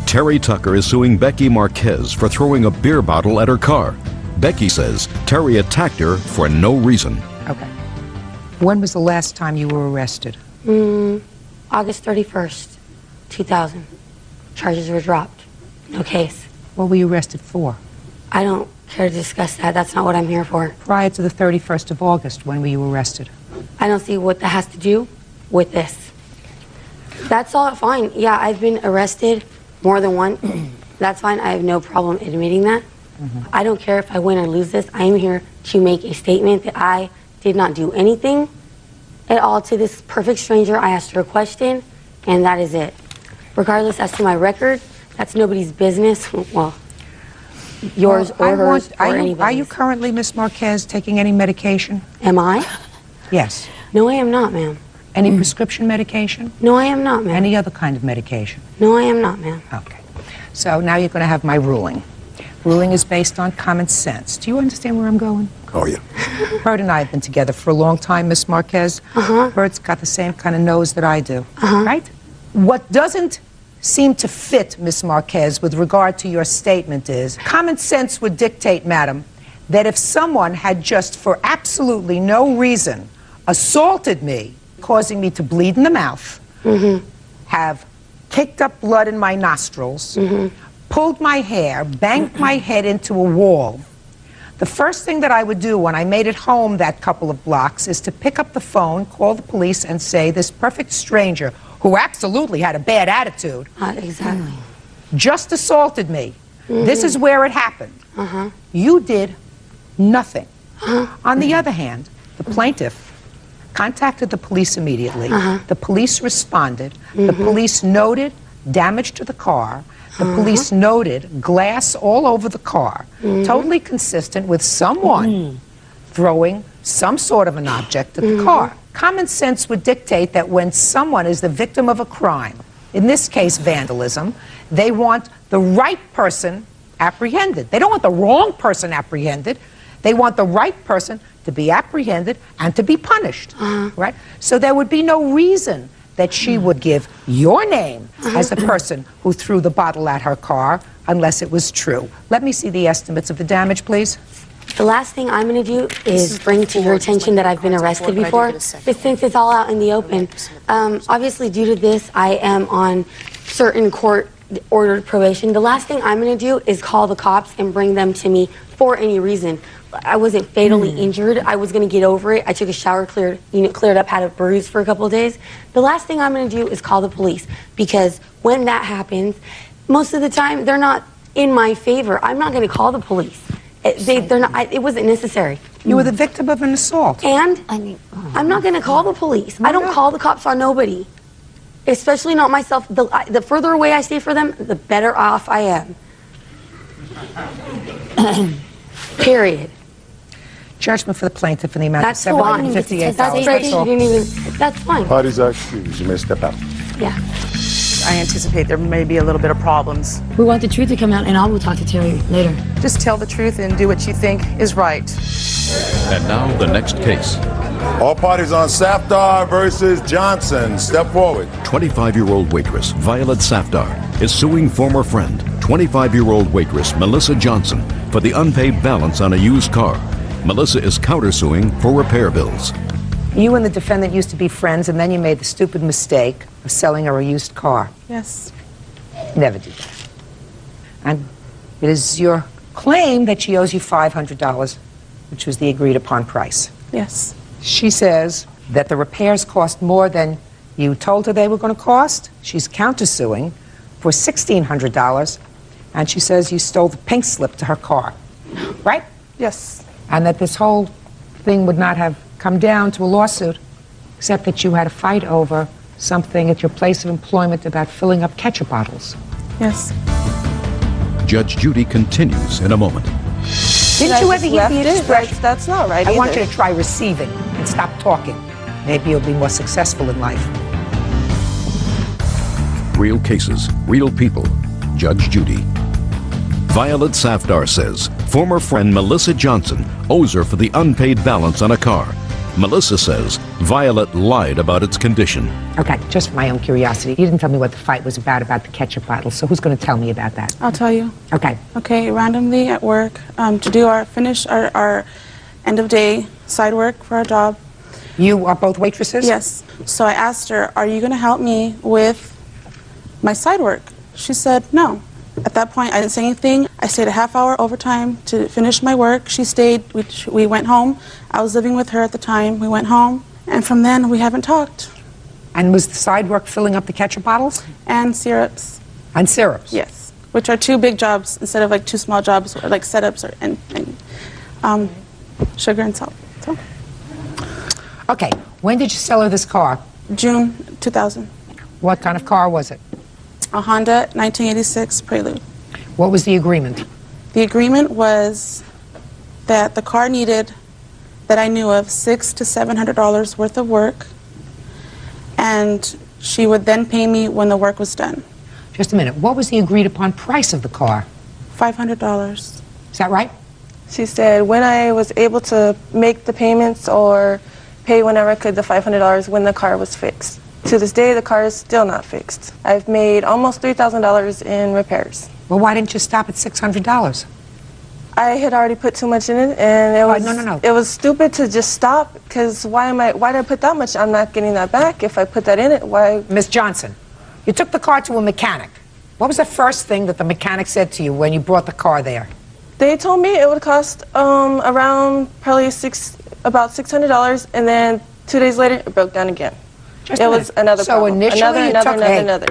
Terry Tucker is suing Becky Marquez for throwing a beer bottle at her car. Becky says Terry attacked her for no reason. Okay. When was the last time you were arrested? August 31st, 2000. Charges were dropped. No case. What were you arrested for? I don't care to discuss that. That's not what I'm here for. Prior to the 31st of August, when were you arrested? I don't see what that has to do with this. That's all fine. Yeah, I've been arrested more than one. That's fine. I have no problem admitting that. I don't care if I win or lose this. I am here to make a statement that I did not do anything at all to this perfect stranger. I asked her a question, and that is it. Regardless as to my record, that's nobody's business. Well, yours or hers or anybody's. Are you currently, Miss Marquez, taking any medication? Am I? Yes. No, I am not, ma'am. Any prescription medication? No, I am not, ma'am. Any other kind of medication? No, I am not, ma'am. Okay. So now you're going to have my ruling. Ruling is based on common sense. Do you understand where I'm going? Oh, yeah. Bert and I have been together for a long time, Miss Marquez. Bert's got the same kind of nose that I do, right? What doesn't seem to fit, Miss Marquez, with regard to your statement is, common sense would dictate, madam, that if someone had just for absolutely no reason assaulted me, causing me to bleed in the mouth, have kicked up blood in my nostrils, pulled my hair, banged my head into a wall, the first thing that I would do when I made it home that couple of blocks is to pick up the phone, call the police, and say, this perfect stranger, who absolutely had a bad attitude, exactly, just assaulted me. This is where it happened. You did nothing. On the other hand, the plaintiff contacted the police immediately. The police responded. The police noted damage to the car. The police noted glass all over the car, totally consistent with someone throwing some sort of an object at the car. Common sense would dictate that when someone is the victim of a crime, in this case vandalism, they want the right person apprehended. They don't want the wrong person apprehended. They want the right person to be apprehended and to be punished, right? So there would be no reason that she would give your name as the person who threw the bottle at her car unless it was true. Let me see the estimates of the damage, please. The last thing I'm going to do is bring to your attention that I've been arrested before, but since it's all out in the open, obviously due to this, I am on certain court-ordered probation. The last thing I'm going to do is call the cops and bring them to me for any reason. I wasn't fatally injured. I was going to get over it. I took a shower, cleared up, had a bruise for a couple of days. The last thing I'm going to do is call the police, because when that happens, most of the time they're not in my favor. I'm not going to call the police. They're not. It wasn't necessary. You were the victim of an assault. And I'm not going to call the police. I don't call the cops on nobody, especially not myself. The further away I stay from them, the better off I am. Period. Judgment for the plaintiff in the amount That's of fine. $758. That's fine. Parties are excused. You may step out. Yeah. I anticipate there may be a little bit of problems. We want the truth to come out, and I will talk to Terry later. Just tell the truth and do what you think is right. And now the next case. All parties on Safdar versus Johnson. Step forward. 25-year-old waitress Violet Safdar is suing former friend, 25-year-old waitress Melissa Johnson, for the unpaid balance on a used car. Melissa is countersuing for repair bills. You and the defendant used to be friends, and then you made the stupid mistake of selling her a used car. Yes. Never do that. And it is your claim that she owes you $500, which was the agreed upon price. Yes. She says that the repairs cost more than you told her they were going to cost. She's countersuing for $1,600, and she says you stole the pink slip to her car. Right? Yes. And that this whole thing would not have come down to a lawsuit, except that you had a fight over something at your place of employment about filling up ketchup bottles. Yes. Judge Judy continues in a moment. Didn't you ever hear the expression? That's not right I want either. you to try receiving and stop talking. Maybe you'll be more successful in life. Real cases, real people. Judge Judy. Violet Safdar says former friend Melissa Johnson owes her for the unpaid balance on a car. Melissa says Violet lied about its condition. Okay, just for my own curiosity, you didn't tell me what the fight was about the ketchup bottles, so who's going to tell me about that? I'll tell you. Okay. Okay, randomly at work, to do our end of day side work for our job. You are both waitresses? Yes. So I asked her, are you going to help me with my side work? She said no. At that point, I didn't say anything. I stayed a half hour overtime to finish my work. She stayed. We went home. I was living with her at the time. We went home. And from then, we haven't talked. And was the side work filling up the ketchup bottles? And syrups. And syrups? Yes. Which are two big jobs instead of like two small jobs, or like setups and sugar and salt. So. Okay. When did you sell her this car? June 2000. What kind of car was it? A Honda 1986 Prelude. What was the agreement? The agreement was that the car needed, that I knew of, $600 to $700 worth of work, and she would then pay me when the work was done. Just a minute. What was the agreed upon price of the car? $500. Is that right? She said when I was able to make the payments or pay whenever I could the $500 when the car was fixed. To this day, the car is still not fixed. I've made almost $3,000 in repairs. Well, why didn't you stop at $600? I had already put too much in it, and it was no. It was stupid to just stop, because why did I put that much? I'm not getting that back. If I put that in it, why? Miss Johnson, you took the car to a mechanic. What was the first thing that the mechanic said to you when you brought the car there? They told me it would cost around probably about $600, and then 2 days later, it broke down again. Just it was another so problem. Initially Another.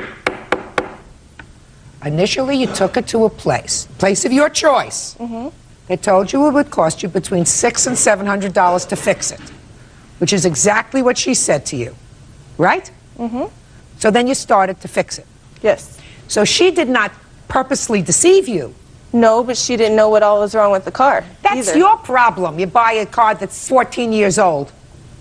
Initially, you took it to a place of your choice. Mm-hmm. They told you it would cost you between $600 and $700 to fix it, which is exactly what she said to you, right? Mm-hmm. So then you started to fix it. Yes. So she did not purposely deceive you. No, but she didn't know what all was wrong with the car. That's either. your problem. You buy a car that's 14 years old.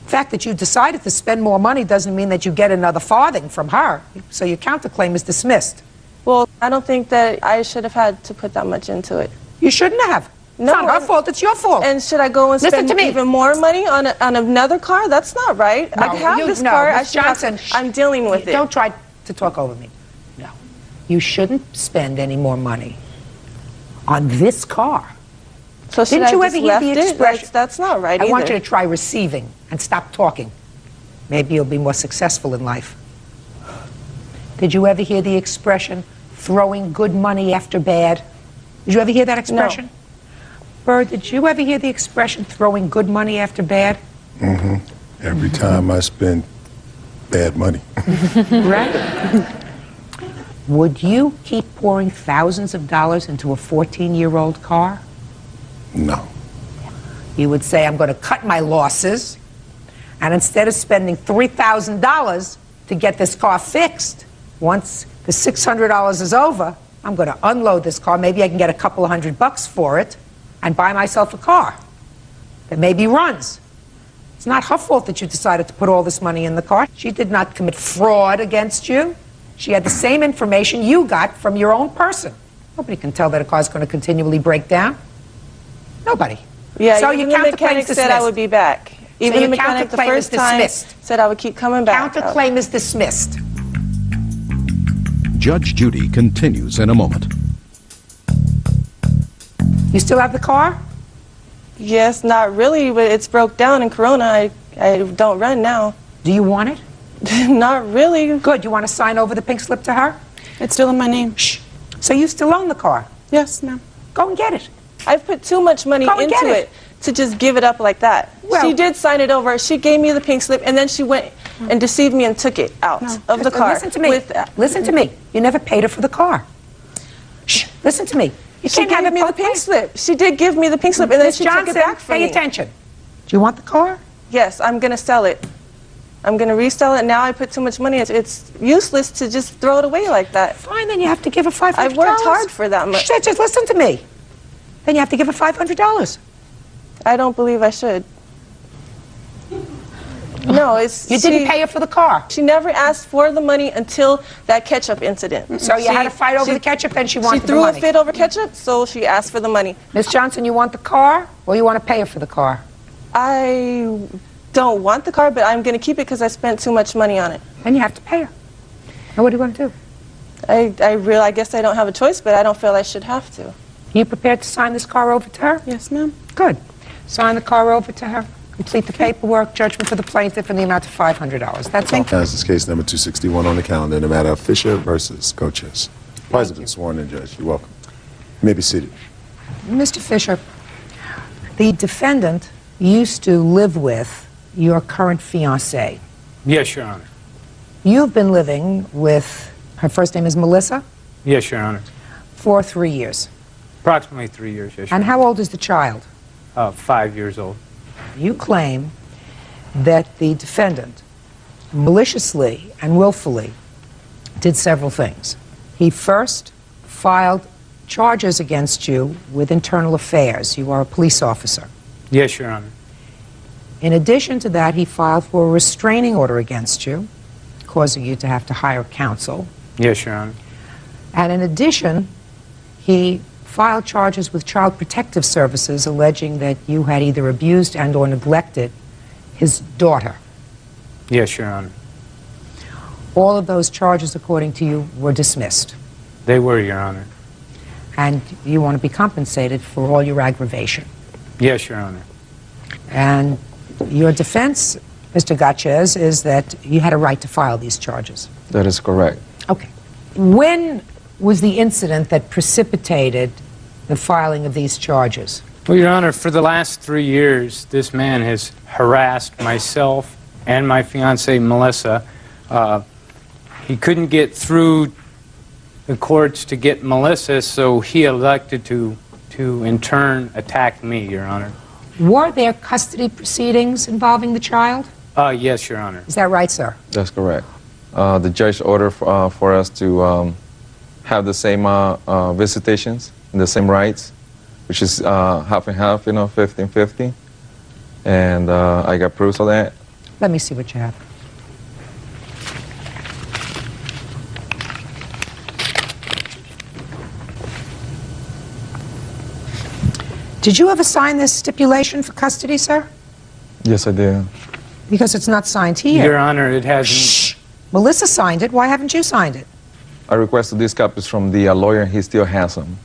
The fact that you decided to spend more money doesn't mean that you get another farthing from her. So your counterclaim is dismissed. Well, I don't think that I should have had to put that much into it. You shouldn't have. No, it's not her fault, it's your fault. And should I go and spend even more money on another car? That's not right. No, I have this car. Ms. Johnson, I'm dealing with it. Don't try to talk over me. No. You shouldn't spend any more money on this car. So should Didn't you I ever just hear left the it? expression? That's not right I either. want you to try receiving and stop talking. Maybe you'll be more successful in life. Did you ever hear the expression, throwing good money after bad? Did you ever hear that expression? Bird, did you ever hear the expression throwing good money after bad? Mm-hmm. Every time I spend bad money. Right? Would you keep pouring thousands of dollars into a 14-year-old car? No. You would say, I'm going to cut my losses, and instead of spending $3,000 to get this car fixed, once the $600 is over, I'm going to unload this car. Maybe I can get a couple of $100 for it and buy myself a car that maybe runs. It's not her fault that you decided to put all this money in the car. She did not commit fraud against you. She had the same information you got from your own person. Nobody can tell that a car is going to continually break down. Nobody. Yeah, so even your the mechanic said I would be back. Even the mechanic the first time said I would keep coming back. Counterclaim is dismissed. Judge Judy continues in a moment. You still have the car? Yes, not really, but it's broke down in Corona. I don't run now. Do you want it? Not really. Good. You want to sign over the pink slip to her? It's still in my name. Shh. So you still own the car? Yes, ma'am. Go and get it. I've put too much money Go and into get it to just give it up like that. Well, she did sign it over. She gave me the pink slip, and then she went and deceived me and took it out of the car. Listen to me. Listen to me. You never paid her for the car. Shh. Listen to me. You She can't have gave me the both pink ways. slip. She did give me the pink slip, and then Miss she took Johnson, it back from me. pay attention. Do you want the car? Yes, I'm going to sell it. I'm going to resell it. Now I put too much money into it. It's useless to just throw it away like that. Fine, then you have to give her $500. I've worked hard for that much. Shh, just listen to me. Then you have to give her $500. I don't believe I should. No, it's... You didn't pay her for the car. She never asked for the money until that ketchup incident. So you had to fight over the ketchup, then she wanted She the threw money. a fit over ketchup, so she asked for the money. Miss Johnson, you want the car, or you want to pay her for the car? I don't want the car, but I'm going to keep it because I spent too much money on it. Then you have to pay her. Now what do you want to do? I guess I don't have a choice, but I don't feel I should have to. You prepared to sign this car over to her? Yes, ma'am. Good. Sign the car over to her. Complete the paperwork, judgment for the plaintiff in the amount of $500. That's all. This is case number 261 on the calendar in the matter of Fisher versus Coaches. President sworn in, Judge. You're welcome. You may be seated. Mr. Fisher, the defendant used to live with your current fiancée. Yes, Your Honor. You've been living with, her first name is Melissa, Yes, Your Honor. for 3 years. Approximately 3 years, yes, Your And how old is the child? Honor. 5 years old. You claim that the defendant maliciously and willfully did several things. He first filed charges against you with internal affairs. You are a police officer. Yes, Your Honor. In addition to that, he filed for a restraining order against you, causing you to have to hire counsel. Yes, Your Honor. And in addition, he filed charges with Child Protective Services alleging that you had either abused and or neglected his daughter. Yes, Your Honor. All of those charges, according to you, were dismissed. They were, Your Honor. And you want to be compensated for all your aggravation. Yes, Your Honor. And your defense, Mr. Gatchez, is that you had a right to file these charges. That is correct. Okay. When was the incident that precipitated the filing of these charges? Well, Your Honor, for the last 3 years, this man has harassed myself and my fiancée, Melissa. He couldn't get through the courts to get Melissa, so he elected to in turn attack me, Your Honor. Were there custody proceedings involving the child? Yes, Your Honor. Is that right, sir? That's correct. The judge ordered for us to have the same visitations and the same rights, which is half and half, 50-50. And I got proofs of that. Let me see what you have. Did you ever sign this stipulation for custody, sir? Yes, I did. Because it's not signed here. Your Honor, it hasn't... Shh. Melissa signed it. Why haven't you signed it? I requested these copies from the lawyer, and he still has them.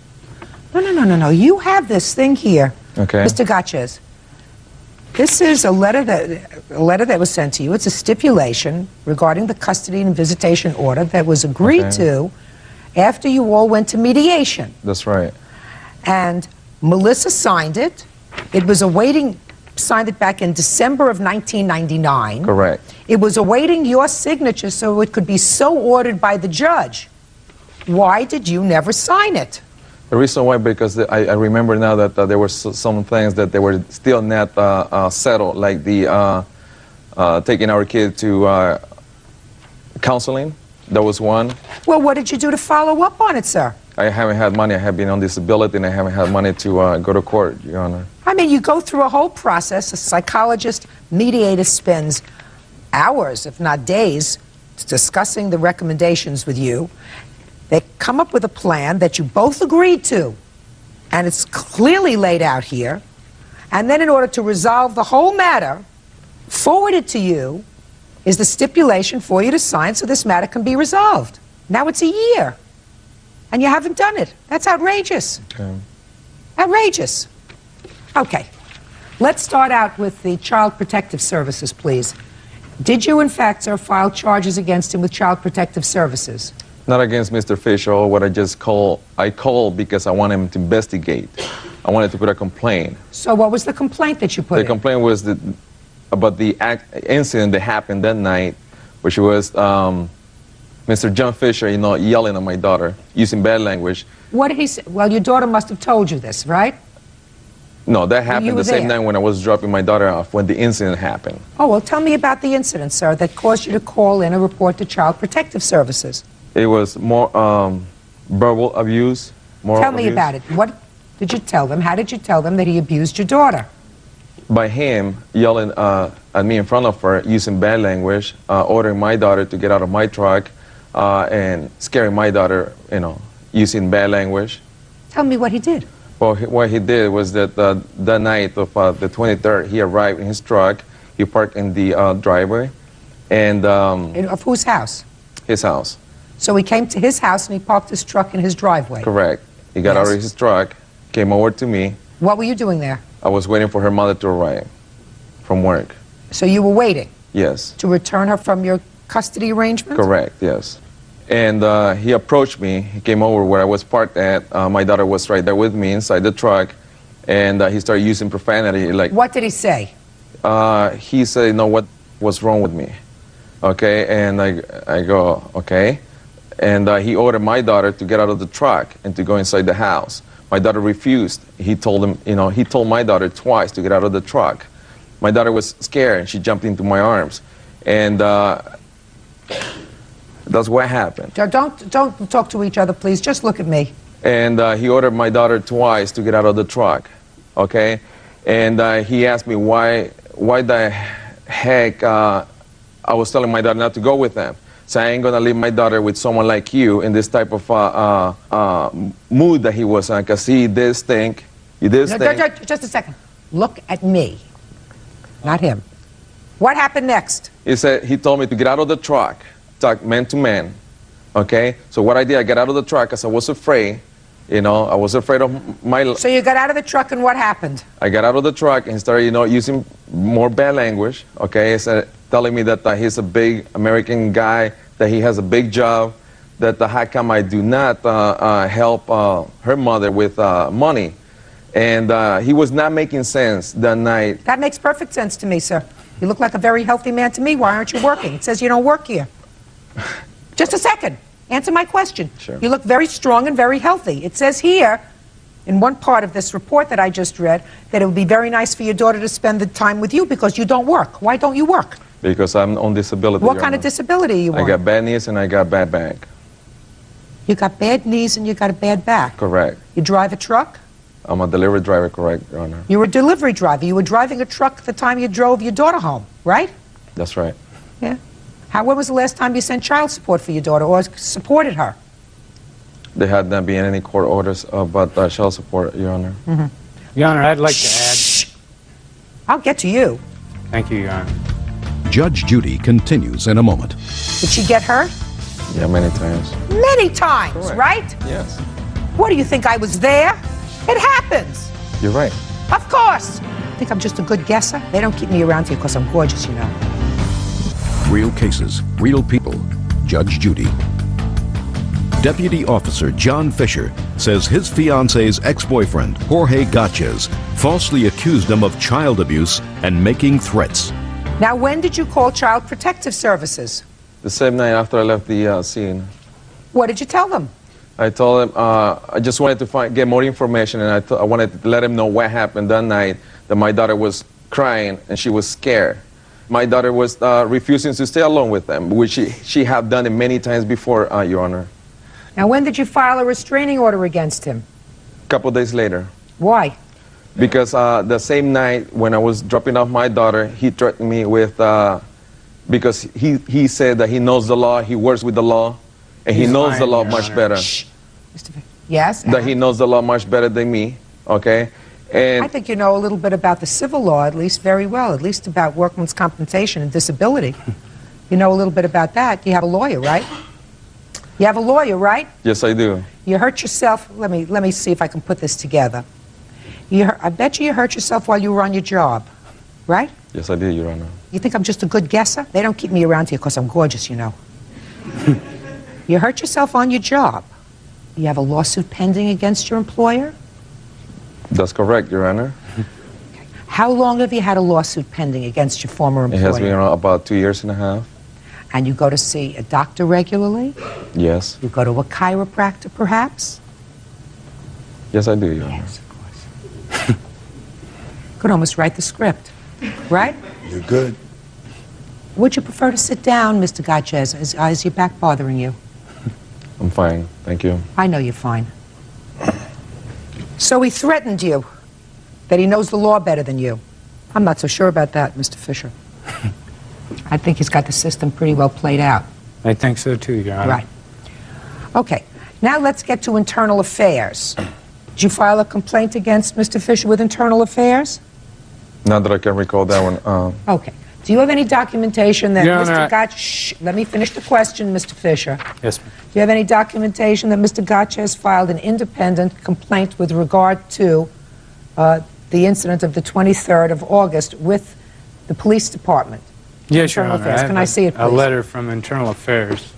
No. You have this thing here, Okay. Mr. Gatchez. This is a letter that was sent to you. It's a stipulation regarding the custody and visitation order that was agreed Okay. to after you all went to mediation. That's right. And Melissa signed it. It was awaiting, signed it back in December of 1999. Correct. It was awaiting your signature so it could be so ordered by the judge. Why did you never sign it? The reason why, because I remember now that there were some things that they were still not settled, like the taking our kid to counseling. That was one. Well, what did you do to follow up on it, sir? I haven't had money. I have been on disability, and I haven't had money to go to court, Your Honor. I mean, you go through a whole process. A psychologist, mediator spends hours, if not days, discussing the recommendations with you. They come up with a plan that you both agreed to, and it's clearly laid out here. And then in order to resolve the whole matter, forwarded to you is the stipulation for you to sign so this matter can be resolved. Now it's a year, and you haven't done it. That's outrageous. Okay. Outrageous. Okay. Let's start out with the Child Protective Services, please. Did you, in fact, sir, file charges against him with Child Protective Services? Not against Mr. Fisher, or what I called because I wanted him to investigate. I wanted to put a complaint. So what was the complaint that you put in? The complaint was about the incident that happened that night, which was Mr. John Fisher, yelling at my daughter, using bad language. What did he say? Well, your daughter must have told you this, right? No, that happened the same night when I was dropping my daughter off, when the incident happened. Oh, well, tell me about the incident, sir, that caused you to call in a report to Child Protective Services. It was more verbal abuse. Tell me about it. What did you tell them? How did you tell them that he abused your daughter? By him yelling at me in front of her, using bad language, ordering my daughter to get out of my truck, and scaring my daughter, using bad language. Tell me what he did. Well, what he did was that the night of the 23rd, he arrived in his truck. He parked in the driveway, and of whose house? His house. So he came to his house and he parked his truck in his driveway. Correct. He got out of his truck, came over to me. What were you doing there? I was waiting for her mother to arrive from work. So you were waiting? Yes. To return her from your custody arrangement? Correct, yes. And he approached me. He came over where I was parked at. My daughter was right there with me inside the truck. And he started using profanity. Like, what did he say? He said, what's wrong with me? Okay, and I go, okay. And he ordered my daughter to get out of the truck and to go inside the house. My daughter refused. He told him, he told my daughter twice to get out of the truck. My daughter was scared and she jumped into my arms. And that's what happened. Don't talk to each other, please. Just look at me. And he ordered my daughter twice to get out of the truck, okay? And he asked me why the heck I was telling my daughter not to go with them. So I ain't gonna leave my daughter with someone like you in this type of mood that he was in, because he did stink. He did stink. Just a second. Look at me, not him. What happened next? He told me to get out of the truck, talk man to man, okay? So what I did, I got out of the truck because I was afraid, I was afraid of my... So you got out of the truck and what happened? I got out of the truck and started, using more bad language, okay? He said, telling me that he's a big American guy, that he has a big job, that how come I do not help her mother with money. And he was not making sense that night. That makes perfect sense to me, sir. You look like a very healthy man to me. Why aren't you working? It says you don't work here. Just a second. Answer my question. Sure. You look very strong and very healthy. It says here, in one part of this report that I just read, that it would be very nice for your daughter to spend the time with you because you don't work. Why don't you work? Because I'm on disability. What kind of disability are you on? I got bad knees and I got bad back. You got bad knees and you got a bad back. Correct. You drive a truck? I'm a delivery driver, correct, Your Honor. You were a delivery driver. You were driving a truck the time you drove your daughter home, right? That's right. Yeah. When was the last time you sent child support for your daughter or supported her? There had not been any court orders about child support, Your Honor. Mm-hmm. Your Honor, I'd like to add... I'll get to you. Thank you, Your Honor. Judge Judy continues in a moment. Did she get hurt? Yeah, many times. Many times, Correct. Right? Yes. What, do you think I was there? It happens. You're right. Of course. Think I'm just a good guesser? They don't keep me around here because I'm gorgeous, Real cases, real people. Judge Judy. Deputy Officer John Fisher says his fiance's ex-boyfriend, Jorge Gatches, falsely accused him of child abuse and making threats. Now, when did you call Child Protective Services? The same night after I left the scene. What did you tell them? I told him I just wanted to get more information, and I wanted to let him know what happened that night, that my daughter was crying and she was scared. My daughter was refusing to stay alone with them, which she had done it many times before, Your Honor. Now, when did you file a restraining order against him? A couple days later. Why? Because the same night when I was dropping off my daughter, he threatened me with, because he said that he knows the law, he works with the law, and he knows the law much better. Shh. Yes? That he knows the law much better than me, okay? And I think you know a little bit about the civil law, at least very well, at least about workman's compensation and disability. You know a little bit about that. You have a lawyer, right? You have a lawyer, right? Yes, I do. You hurt yourself. Let me see if I can put this together. I bet you hurt yourself while you were on your job, right? Yes, I did, Your Honor. You think I'm just a good guesser? They don't keep me around here because I'm gorgeous, you know. You hurt yourself on your job. You have a lawsuit pending against your employer? That's correct, Your Honor. How long have you had a lawsuit pending against your former employer? It has been about 2 years and a half. And you go to see a doctor regularly? Yes. You go to a chiropractor, perhaps? Yes, I do, Your Honor. Yes, of course. Could almost write the script, right? You're good. Would you prefer to sit down, Mr. Gatches? Is your back bothering you? I'm fine, thank you. I know you're fine. So he threatened you that he knows the law better than you. I'm not so sure about that, Mr. Fisher. I think he's got the system pretty well played out. I think so too, Your Honor. Right. Okay, now let's get to internal affairs. Did you file a complaint against Mr. Fisher with internal affairs? Not that I can recall that one. Okay. Do you have any documentation that Your Honor, Mr. Gatch... Shh, let me finish the question, Mr. Fisher. Yes, ma'am. Do you have any documentation that Mr. Gatch has filed an independent complaint with regard to the incident of the 23rd of August with the police department? Yes, Your Internal Honor. Affairs. Can I see it, A please? letter from Internal Affairs.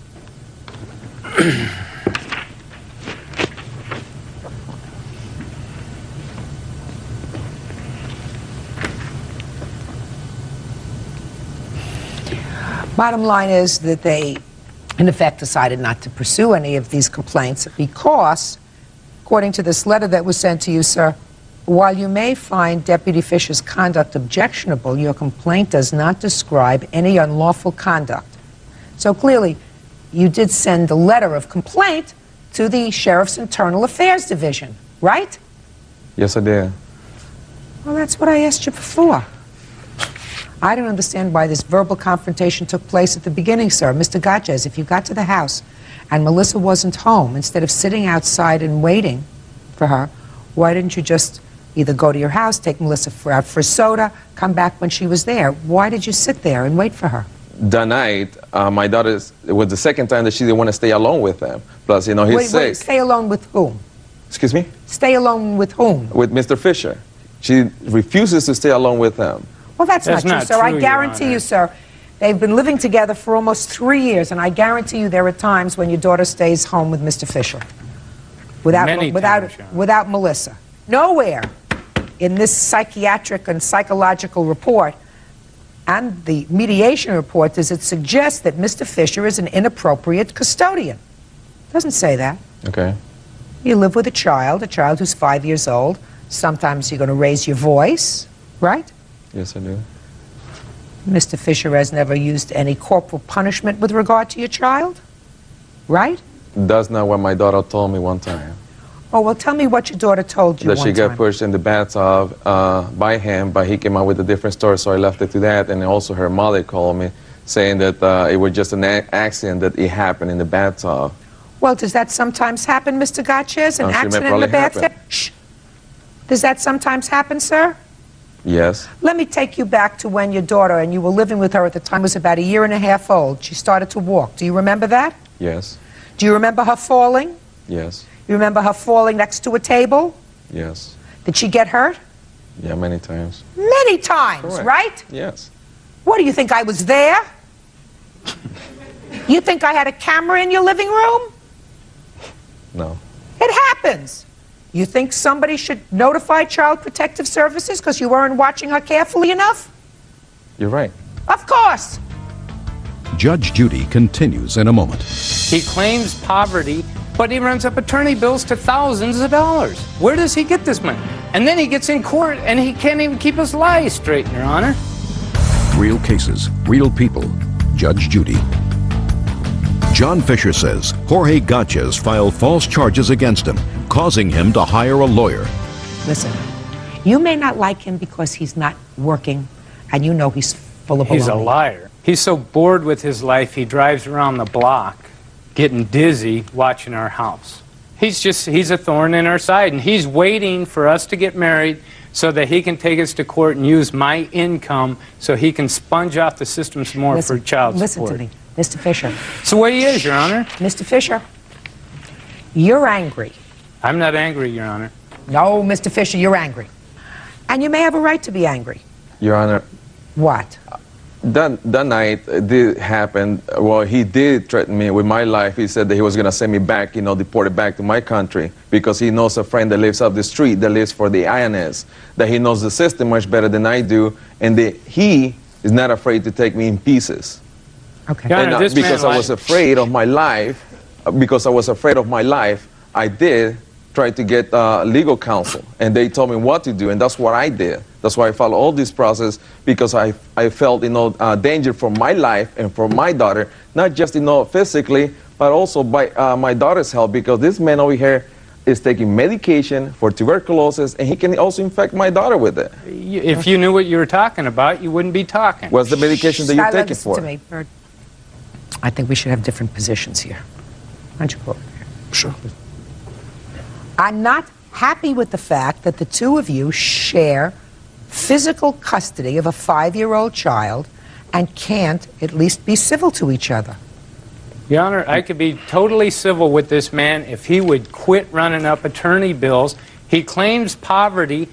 Bottom line is that they, in effect, decided not to pursue any of these complaints because, according to this letter that was sent to you, sir, while you may find Deputy Fisher's conduct objectionable, your complaint does not describe any unlawful conduct. So clearly, you did send a letter of complaint to the Sheriff's Internal Affairs Division, right? Yes, I did. Well, that's what I asked you before. I don't understand why this verbal confrontation took place at the beginning, sir. Mr. Gatches, if you got to the house and Melissa wasn't home, instead of sitting outside and waiting for her, why didn't you just either go to your house, take Melissa out for soda, come back when she was there? Why did you sit there and wait for her? That night, my daughter, it was the second time that she didn't want to stay alone with him. Plus, you know, he's sick. Wait, stay alone with whom? Excuse me? Stay alone with whom? With Mr. Fisher. She refuses to stay alone with him. Well, that's not true, sir. I guarantee Your you, sir, they've been living together for almost 3 years, and I guarantee you there are times when your daughter stays home with Mr. Fisher. Without Melissa. Nowhere in this psychiatric and psychological report and the mediation report does it suggest that Mr. Fisher is an inappropriate custodian. It doesn't say that. Okay. You live with a child who's 5 years old. Sometimes you're going to raise your voice, right? Yes, I do. Mr. Fisher has never used any corporal punishment with regard to your child, right? That's not what my daughter told me one time. Oh, well, tell me what your daughter told you That one she got time. pushed in the bathtub by him, but he came out with a different story, so I left it to that. And also her mother called me saying that it was just an accident that it happened in the bathtub. Well, does that sometimes happen, Mr. Gatches? An She may accident in probably the bathtub? happen. Shh. Does that sometimes happen, sir? Yes. Let me take you back to when your daughter, and you were living with her at the time, was about 1.5 years old. She started to walk. Do you remember that? Yes. Do you remember her falling? Yes. You remember her falling next to a table? Yes. Did she get hurt? Yeah, many times. Many times, Correct. right? Yes. What, do you think I was there? You think I had a camera in your living room? No. It happens. You think somebody should notify Child Protective Services because you weren't watching her carefully enough? You're right. Of course. Judge Judy continues in a moment. He claims poverty, but he runs up attorney bills to thousands of dollars. Where does he get this money? And then he gets in court and he can't even keep his lies straight, Your Honor. Real cases, real people. Judge Judy. John Fisher says Jorge Gatches filed false charges against him, causing him to hire a lawyer. Listen, you may not like him because he's not working, and you know he's full of baloney. He's a liar. He's so bored with his life, he drives around the block, getting dizzy watching our house. He's a thorn in our side, and he's waiting for us to get married so that he can take us to court and use my income so he can sponge off the system some more for child support. Listen to me, Mr. Fisher. It's the way he is, Your Honor. Mr. Fisher, you're angry. I'm not angry, Your Honor. No, Mr. Fisher, you're angry. And you may have a right to be angry. Your Honor. What? That night did happen. Well, he did threaten me with my life. He said that he was going to send me back, deported back to my country because he knows a friend that lives up the street that lives for the INS, that he knows the system much better than I do, and that he is not afraid to take me in pieces. Okay. And because I was afraid of my life, I did try to get legal counsel, and they told me what to do, and that's what I did. That's why I followed all this process, because I felt, danger for my life and for my daughter, not just, physically, but also by my daughter's health, because this man over here is taking medication for tuberculosis, and he can also infect my daughter with it. If you knew what you were talking about, you wouldn't be talking. What's the medication that you're taking listen for? to me, Bert. I think we should have different positions here. Why don't you go over here? Sure. I'm not happy with the fact that the two of you share physical custody of a 5-year-old child and can't at least be civil to each other. Your Honor, I could be totally civil with this man if he would quit running up attorney bills. He claims poverty,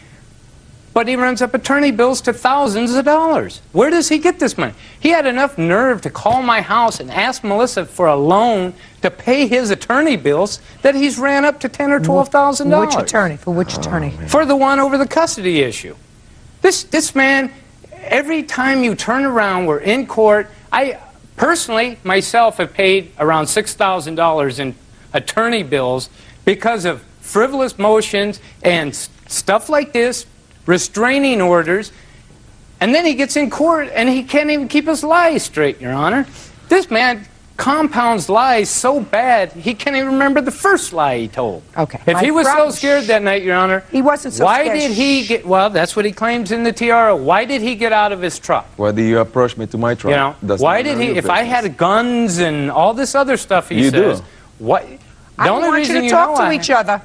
but he runs up attorney bills to thousands of dollars. Where does he get this money? He had enough nerve to call my house and ask Melissa for a loan to pay his attorney bills that he's ran up to $10,000 or $12,000. Which attorney? For which attorney? For the one over the custody issue. This man, every time you turn around, we're in court. I personally, myself, have paid around $6,000 in attorney bills because of frivolous motions and stuff like this, restraining orders, and then he gets in court and he can't even keep his lies straight, Your Honor. This man compounds lies so bad he can't even remember the first lie he told. Okay. If he was so scared that night, Your Honor, he wasn't so why scared. did he get, well, that's what he claims in the TRO. Why did he get out of his truck? Why did you approach me to my truck? You know, That's why none did of he, your if I business. had guns and all this other stuff he You says, do. what? I don't want you to talk to each other.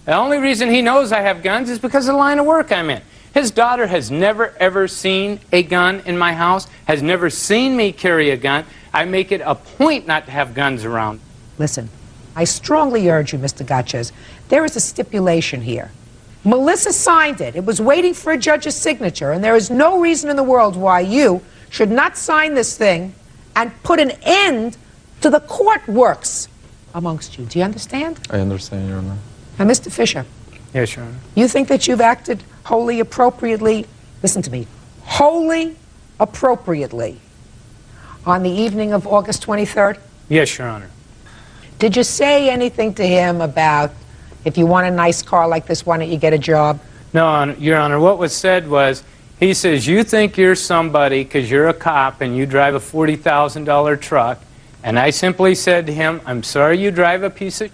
The only reason he knows I have guns is because of the line of work I'm in. His daughter has never, ever seen a gun in my house, has never seen me carry a gun. I make it a point not to have guns around. Listen, I strongly urge you, Mr. Gatches, there is a stipulation here. Melissa signed it. It was waiting for a judge's signature, and there is no reason in the world why you should not sign this thing and put an end to the court works amongst you. Do you understand? I understand, Your Honor. Now, Mr. Fisher, Yes, Your Honor. you think that you've acted wholly appropriately, listen to me, wholly appropriately on the evening of August 23rd? Yes, Your Honor. Did you say anything to him about, if you want a nice car like this, why don't you get a job? No, Your Honor, what was said was, he says, you think you're somebody because you're a cop and you drive a $40,000 truck, and I simply said to him, I'm sorry you drive a piece of...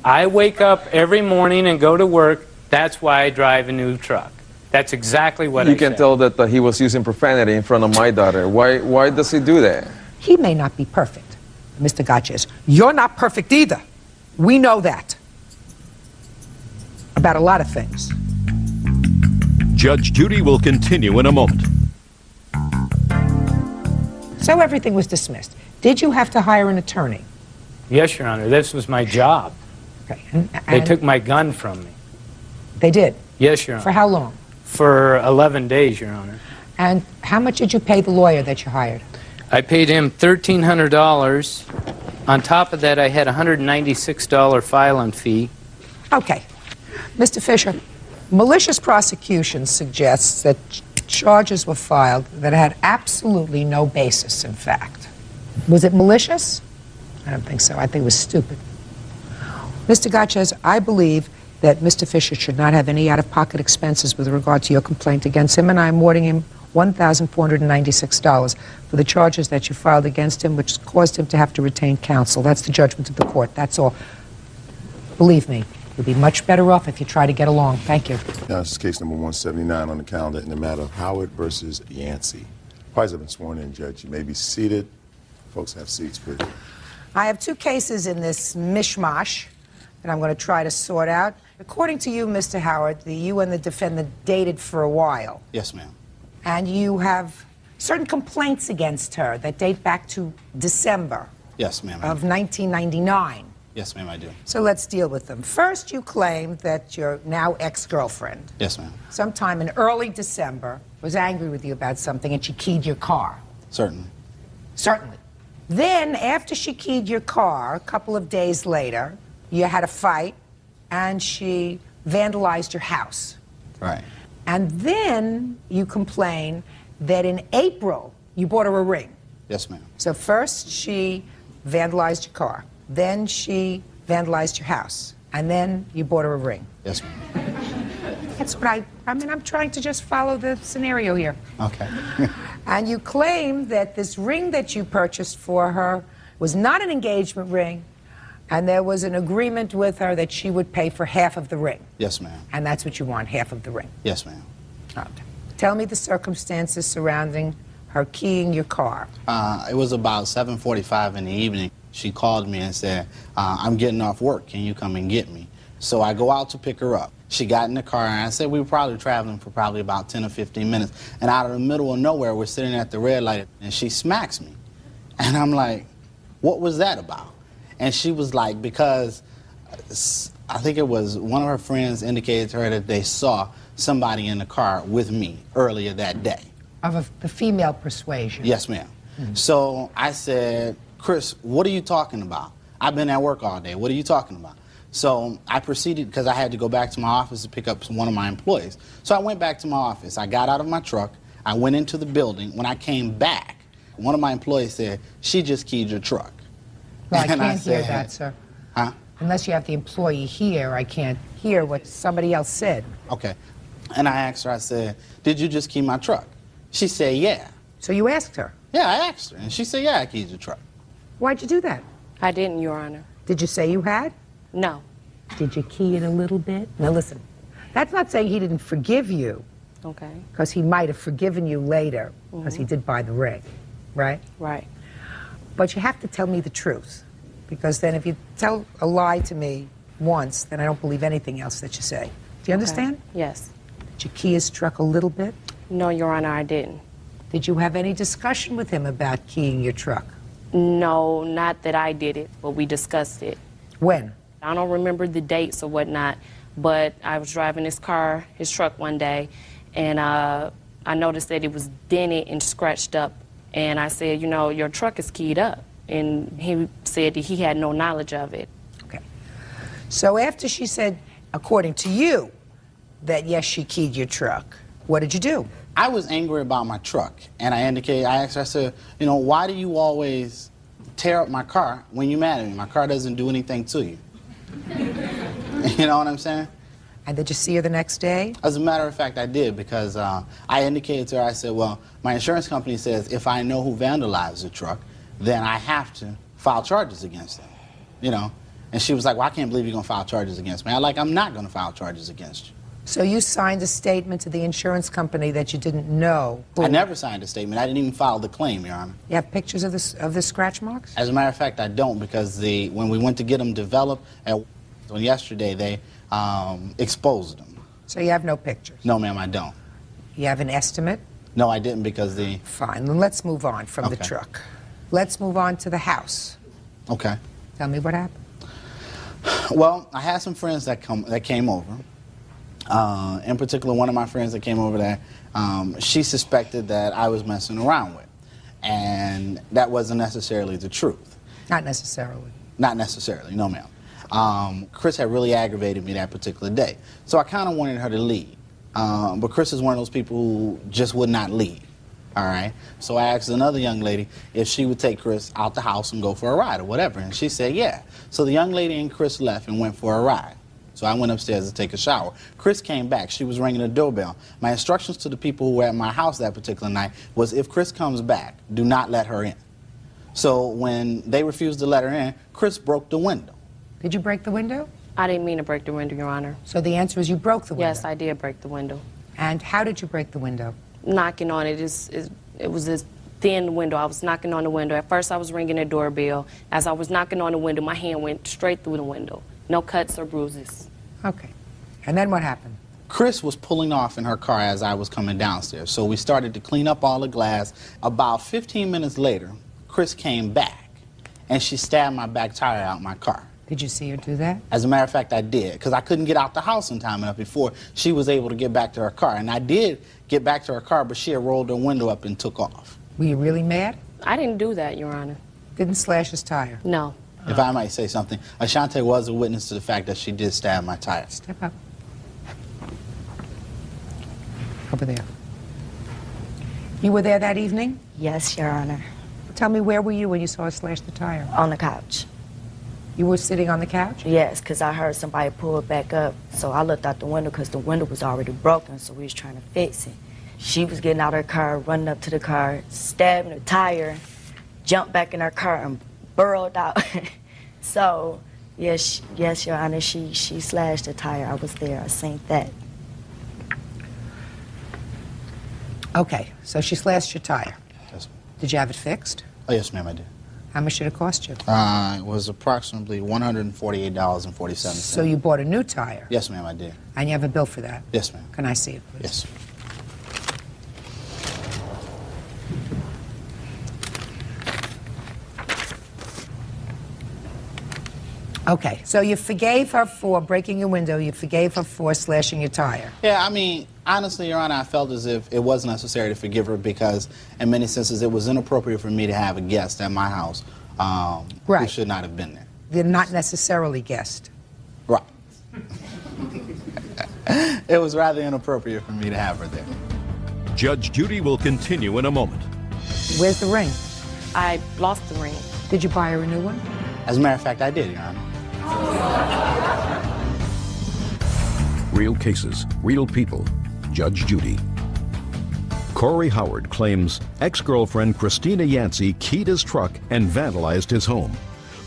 I wake up every morning and go to work, that's why I drive a new truck. That's exactly what I You can said. tell that he was using profanity in front of my daughter. Why does he do that? He may not be perfect, Mr. Gatches. You're not perfect either. We know that. About a lot of things. Judge Judy will continue in a moment. So everything was dismissed. Did you have to hire an attorney? Yes, Your Honor, this was my job. Okay. They took my gun from me. They did? Yes, Your Honor. For how long? For 11 days, Your Honor. And how much did you pay the lawyer that you hired? I paid him $1,300, On top of that, I had a $196 filing fee. Okay. Mr. Fisher, malicious prosecution suggests that charges were filed that had absolutely no basis, in fact. Was it malicious? I don't think so. I think it was stupid. Mr. Gotches, I believe that Mr. Fisher should not have any out-of-pocket expenses with regard to your complaint against him, and I'm awarding him $1,496 for the charges that you filed against him, which caused him to have to retain counsel. That's the judgment of the court. That's all. Believe me, you'll be much better off if you try to get along. Thank you. Now, this is case number 179 on the calendar in the matter of Howard versus Yancey. Parties have been sworn in, Judge. You may be seated. Folks, have seats, please. I have two cases in this mishmash that I'm going to try to sort out. According to you, Mr. Howard, you and the defendant dated for a while. Yes, ma'am. And you have certain complaints against her that date back to December Yes, ma'am. of 1999. Yes, ma'am, I do. So let's deal with them. First, you claim that your now ex-girlfriend, Yes, ma'am. sometime in early December, was angry with you about something and she keyed your car. Certainly. Certainly. Then, after she keyed your car, a couple of days later, you had a fight and she vandalized your house. Right. And then you complain that in April you bought her a ring. Yes, ma'am. So first she vandalized your car, then she vandalized your house, and then you bought her a ring. Yes, ma'am. That's what I'm trying to just follow the scenario here. Okay. And you claim that this ring that you purchased for her was not an engagement ring, and there was an agreement with her that she would pay for half of the ring. Yes, ma'am. And that's what you want, half of the ring. Yes, ma'am. Okay. Tell me the circumstances surrounding her keying your car. It was about 7:45 in the evening. She called me and said, I'm getting off work. Can you come and get me? So I go out to pick her up. She got in the car, and I said we were probably traveling for probably about 10 or 15 minutes. And out of the middle of nowhere, we're sitting at the red light, and she smacks me. And I'm like, what was that about? And she was like, because I think it was one of her friends indicated to her that they saw somebody in the car with me earlier that day. Of the female persuasion. Yes, ma'am. So I said, Chris, what are you talking about? I've been at work all day. What are you talking about? So I proceeded, because I had to go back to my office to pick up one of my employees. So I went back to my office. I got out of my truck. I went into the building. When I came back, one of my employees said, she just keyed your truck. Well, I And can't hear said, that, sir. Huh? Unless you have the employee here, I can't hear what somebody else said. Okay. And I asked her, I said, did you just key my truck? She said, yeah. So you asked her? Yeah, I asked her. And she said, yeah, I keyed your truck. Why'd you do that? I didn't, Your Honor. Did you say you had? No. Did you key it a little bit? Now listen, that's not saying he didn't forgive you, Okay. because he might have forgiven you later, because he did buy the ring, right? Right. But you have to tell me the truth, because then if you tell a lie to me once, then I don't believe anything else that you say. Do you understand? Yes. Did you key his truck a little bit? No, Your Honor, I didn't. Did you have any discussion with him about keying your truck? No, not that I did it, but we discussed it. When? I don't remember the dates or whatnot, but I was driving his truck one day, and I noticed that it was dented and scratched up. And I said, you know, your truck is keyed up. And he said that he had no knowledge of it. Okay. So after she said, according to you, that yes, she keyed your truck, what did you do? I was angry about my truck, and I asked her, I said, you know, why do you always tear up my car when you're mad at me? My car doesn't do anything to you. You know what I'm saying? And did you see her the next day? As a matter of fact, I did, because I indicated to her, I said, well, my insurance company says if I know who vandalized the truck, then I have to file charges against them, you know? And she was like, well, I can't believe you're going to file charges against me. I'm not going to file charges against you. So you signed a statement to the insurance company that you didn't know? I never signed a statement. I didn't even file the claim, Your Honor. You have pictures of the scratch marks? As a matter of fact, I don't, because when we went to get them developed, yesterday they exposed them. So you have no pictures? No, ma'am, I don't. You have an estimate? No, I didn't, because Fine, then let's move on from the truck. Let's move on to the house. Okay. Tell me what happened. Well, I had some friends that came over. In particular, one of my friends that came over there, she suspected that I was messing around with. And that wasn't necessarily the truth. Not necessarily. Not necessarily, no ma'am. Chris had really aggravated me that particular day. So I kind of wanted her to leave. But Chris is one of those people who just would not leave. All right. So I asked another young lady if she would take Chris out the house and go for a ride or whatever. And she said, yeah. So the young lady and Chris left and went for a ride. So I went upstairs to take a shower. Chris came back. She was ringing the doorbell. My instructions to the people who were at my house that particular night was if Chris comes back, do not let her in. So when they refused to let her in, Chris broke the window. Did you break the window? I didn't mean to break the window, Your Honor. So the answer is you broke the window? Yes, I did break the window. And how did you break the window? Knocking on it. It was this thin window. I was knocking on the window. At first I was ringing the doorbell. As I was knocking on the window, my hand went straight through the window. No cuts or bruises. Okay. And then what happened? Chris was pulling off in her car as I was coming downstairs. So we started to clean up all the glass. About 15 minutes later, Chris came back and she stabbed my back tire out my car. Did you see her do that? As a matter of fact, I did, because I couldn't get out the house in time enough before she was able to get back to her car. And I did get back to her car, but she had rolled her window up and took off. Were you really mad? I didn't do that, Your Honor. Didn't slash his tire? No. If I might say something, Ashante was a witness to the fact that she did stab my tire. Step up. Over there. You were there that evening? Yes, Your Honor. Tell me, where were you when you saw her slash the tire? On the couch. You were sitting on the couch? Yes, because I heard somebody pull it back up. So I looked out the window because the window was already broken, so we was trying to fix it. She was getting out of her car, running up to the car, stabbing the tire, jumped back in her car and burrowed out. So, yes, Your Honor, she slashed the tire. I was there. I seen that. Okay, so she slashed your tire. Yes, ma'am. Did you have it fixed? Oh, yes, ma'am, I did. How much did it cost you? It was approximately $148.47. So you bought a new tire? Yes, ma'am, I did. And you have a bill for that? Yes, ma'am. Can I see it, please? Yes. Okay, so you forgave her for breaking your window, you forgave her for slashing your tire. Yeah, I mean, honestly, Your Honor, I felt as if it was necessary to forgive her because, in many senses, it was inappropriate for me to have a guest at my house who should not have been there. They're not necessarily guest. Right. It was rather inappropriate for me to have her there. Judge Judy will continue in a moment. Where's the ring? I lost the ring. Did you buy her a new one? As a matter of fact, I did, Your Honor. Real cases, real people. Judge Judy. Corey Howard claims ex-girlfriend Christina Yancey keyed his truck and vandalized his home.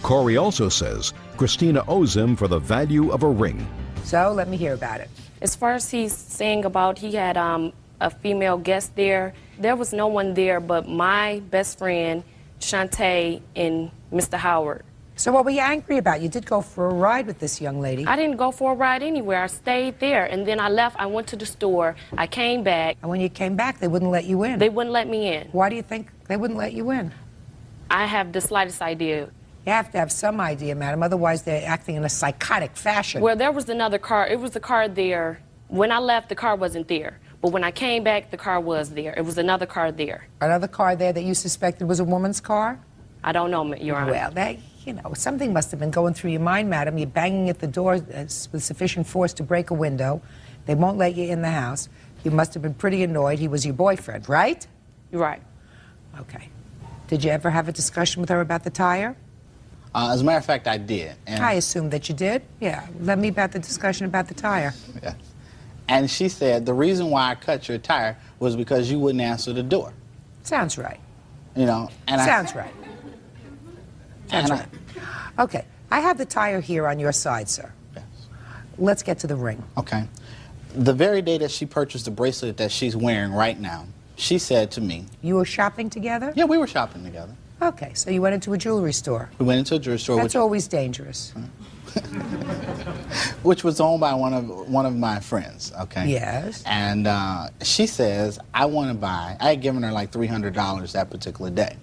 Corey also says Christina owes him for the value of a ring. So let me hear about it. As far as he's saying about he had a female guest there was no one there but my best friend, Shantae, and Mr. Howard. So what were you angry about? You did go for a ride with this young lady. I didn't go for a ride anywhere. I stayed there, and then I left. I went to the store. I came back. And when you came back, they wouldn't let you in. They wouldn't let me in. Why do you think they wouldn't let you in? I have the slightest idea. You have to have some idea, madam, otherwise they're acting in a psychotic fashion. Well, there was another car. It was a car there. When I left, the car wasn't there. But when I came back, the car was there. It was another car there. Another car there that you suspected was a woman's car? I don't know, Your Honor. Well, something must have been going through your mind, madam. You're banging at the door with sufficient force to break a window. They won't let you in the house. You must have been pretty annoyed. He was your boyfriend, right? You're right. Okay. Did you ever have a discussion with her about the tire? As a matter of fact, I did. And I assume that you did. Yeah. Let me about the discussion about the tire. Yeah. And she said, the reason why I cut your tire was because you wouldn't answer the door. Sounds right. You know, and Sounds right. Sounds right. Okay. I have the tire here on your side, sir. Yes. Let's get to the ring. Okay. The very day that she purchased the bracelet that she's wearing right now, she said to me... You were shopping together? Yeah, we were shopping together. Okay, so you went into a jewelry store. We went into a jewelry store. That's always dangerous. Which was owned by one of my friends, okay? Yes. And she says, I want to buy... I had given her like $300 that particular day.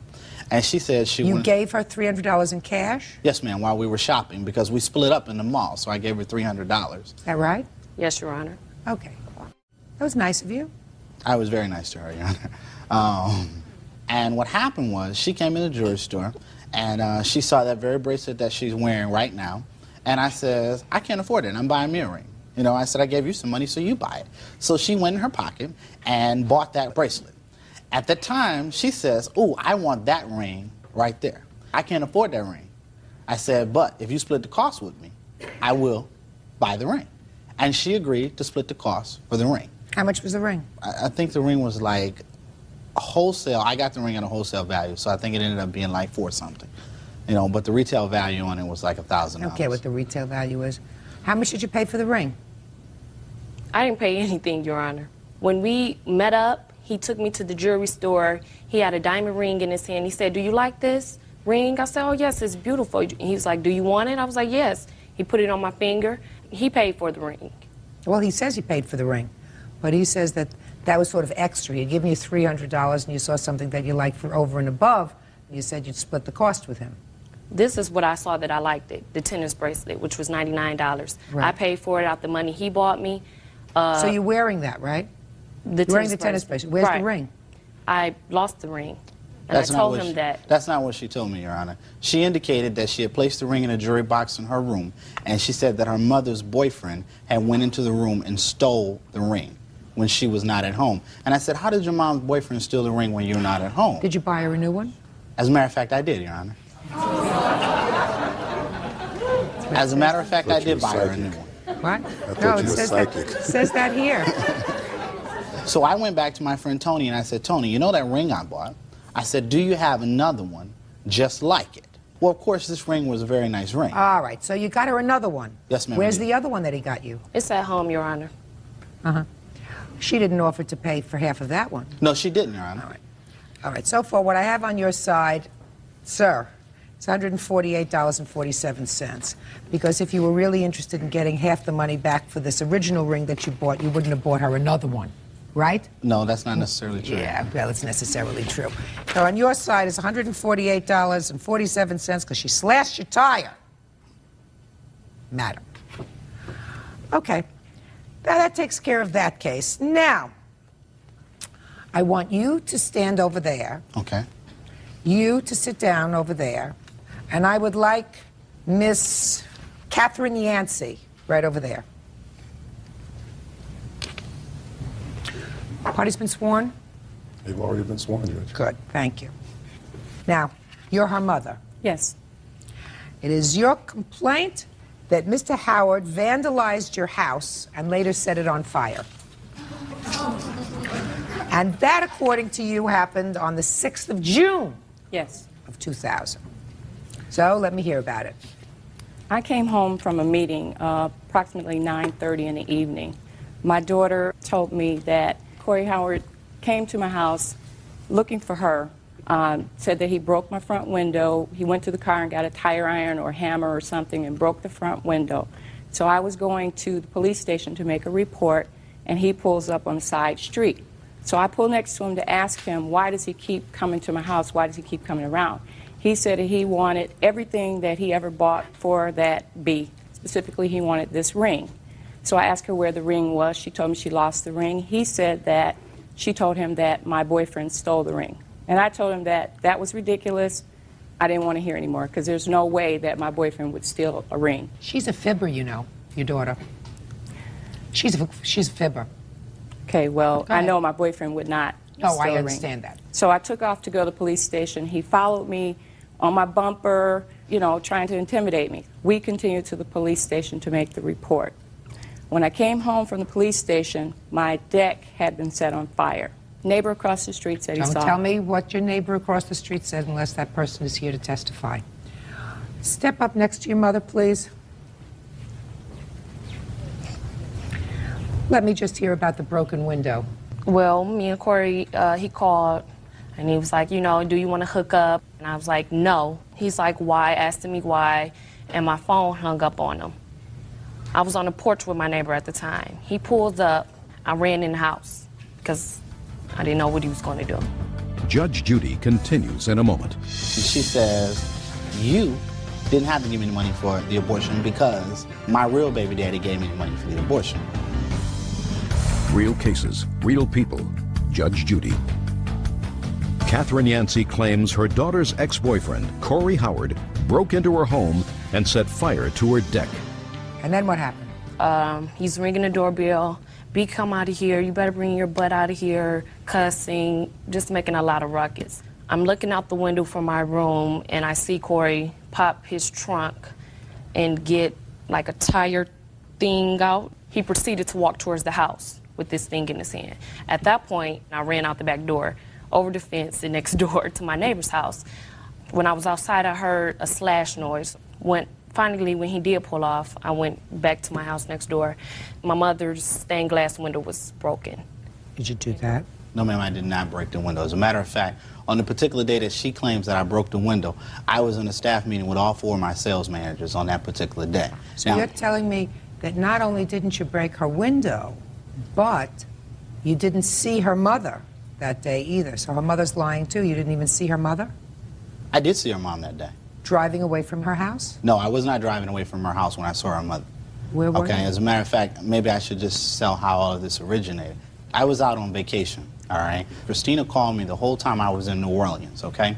And she said she... You gave her $300 in cash? Yes, ma'am, while we were shopping, because we split up in the mall, so I gave her $300. Is that right? Yes, Your Honor. Okay. That was nice of you. I was very nice to her, Your Honor. And what happened was, she came in the jewelry store, And she saw that very bracelet that she's wearing right now. And I says, I can't afford it. I'm buying me a ring. You know, I said, I gave you some money, so you buy it. So she went in her pocket and bought that bracelet. At the time, she says, oh, I want that ring right there. I can't afford that ring. I said, but if you split the cost with me, I will buy the ring. And she agreed to split the cost for the ring. How much was the ring? I think the ring was like wholesale. I got the ring at a wholesale value, so I think it ended up being like $4 something. You know, but the retail value on it was like $1,000. Okay, what the retail value is. How much did you pay for the ring? I didn't pay anything, Your Honor. When we met up, he took me to the jewelry store. He had a diamond ring in his hand. He said, do you like this ring? I said, oh, yes, it's beautiful. He's like, do you want it? I was like, yes. He put it on my finger. He paid for the ring. Well, he says he paid for the ring, but he says that that was sort of extra. He'd given you $300 and you saw something that you liked for over and above, and you said you'd split the cost with him. This is what I saw that I liked it, the tennis bracelet, which was $99. Right. I paid for it out the money he bought me. So you're wearing that, right? You're wearing the tennis bracelet. Where's the ring? I lost the ring. And I told him that. That's not what she told me, Your Honor. She indicated that she had placed the ring in a jewelry box in her room, and she said that her mother's boyfriend had went into the room and stole the ring when she was not at home. And I said, how did your mom's boyfriend steal the ring when you're not at home? Did you buy her a new one? As a matter of fact, I did, Your Honor. As a matter of fact, I did buy her a new one. What? I thought you were psychic. It says that here. So I went back to my friend Tony and I said, Tony, you know that ring I bought? I said, do you have another one just like it? Well, of course, this ring was a very nice ring. All right, so you got her another one. Yes, ma'am. Where's the other one that he got you? It's at home, Your Honor. Uh-huh. She didn't offer to pay for half of that one. No, she didn't, Your Honor. All right. All right, so far what I have on your side, sir, it's $148.47. Because if you were really interested in getting half the money back for this original ring that you bought, you wouldn't have bought her another one, right? No, that's not necessarily true. Yeah, well, it's necessarily true. So on your side is $148.47 because she slashed your tire. Madam. Okay. Now that takes care of that case. Now, I want you to stand over there. Okay. You to sit down over there. And I would like Miss Catherine Yancey right over there. Party's been sworn? They've already been sworn, Judge. Good, thank you. Now, you're her mother. Yes. It is your complaint that Mr. Howard vandalized your house and later set it on fire. And that, according to you, happened on the 6th of June. Yes. Of 2000. So let me hear about it. I came home from a meeting approximately 9:30 in the evening. My daughter told me that Corey Howard came to my house looking for her, said that he broke my front window. He went to the car and got a tire iron or hammer or something and broke the front window. So I was going to the police station to make a report, and he pulls up on the side street. So I pulled next to him to ask him, why does he keep coming to my house? Why does he keep coming around? He said that he wanted everything that he ever bought for that bee. Specifically, he wanted this ring. So I asked her where the ring was. She told me she lost the ring. He said that she told him that my boyfriend stole the ring. And I told him that that was ridiculous. I didn't want to hear anymore because there's no way that my boyfriend would steal a ring. She's a fibber, you know, your daughter. She's a fibber. Okay, well, I know my boyfriend would not steal I a ring. understand that. So I took off to go to the police station. He followed me on my bumper, you know, trying to intimidate me. We continued to the police station to make the report. When I came home from the police station, my deck had been set on fire. Neighbor across the street said he saw. Don't tell me what your neighbor across the street said unless that person is here to testify. Step up next to your mother, please. Let me just hear about the broken window. Well, me and Corey, he called, and he was like, you know, do you want to hook up? And I was like, no. He's like, why? Asking me why, and my phone hung up on him. I was on the porch with my neighbor at the time. He pulled up. I ran in the house because I didn't know what he was going to do. Judge Judy continues in a moment. And she says, you didn't have to give me the money for the abortion because my real baby daddy gave me the money for the abortion. Real cases, real people. Judge Judy. Catherine Yancey claims her daughter's ex-boyfriend, Corey Howard, broke into her home and set fire to her deck. And then what happened? He's ringing the doorbell. B, come out of here. You better bring your butt out of here. Cussing, just making a lot of ruckus. I'm looking out the window from my room, and I see Corey pop his trunk and get like a tire thing out. He proceeded to walk towards the house with this thing in his hand. At that point, I ran out the back door, over the fence and next door to my neighbor's house. When I was outside, I heard a slash noise. Finally, when he did pull off, I went back to my house next door. My mother's stained glass window was broken. Did you do that? No, ma'am, I did not break the window. As a matter of fact, on the particular day that she claims that I broke the window, I was in a staff meeting with all 4 of my sales managers on that particular day. So now, you're telling me that not only didn't you break her window, but you didn't see her mother that day either. So her mother's lying too. You didn't even see her mother? I did see her mom that day. Driving away from her house? No, I was not driving away from her house when I saw her mother. Where were you? As a matter of fact, maybe I should just tell how all of this originated. I was out on vacation, all right? Christina called me the whole time I was in New Orleans, okay?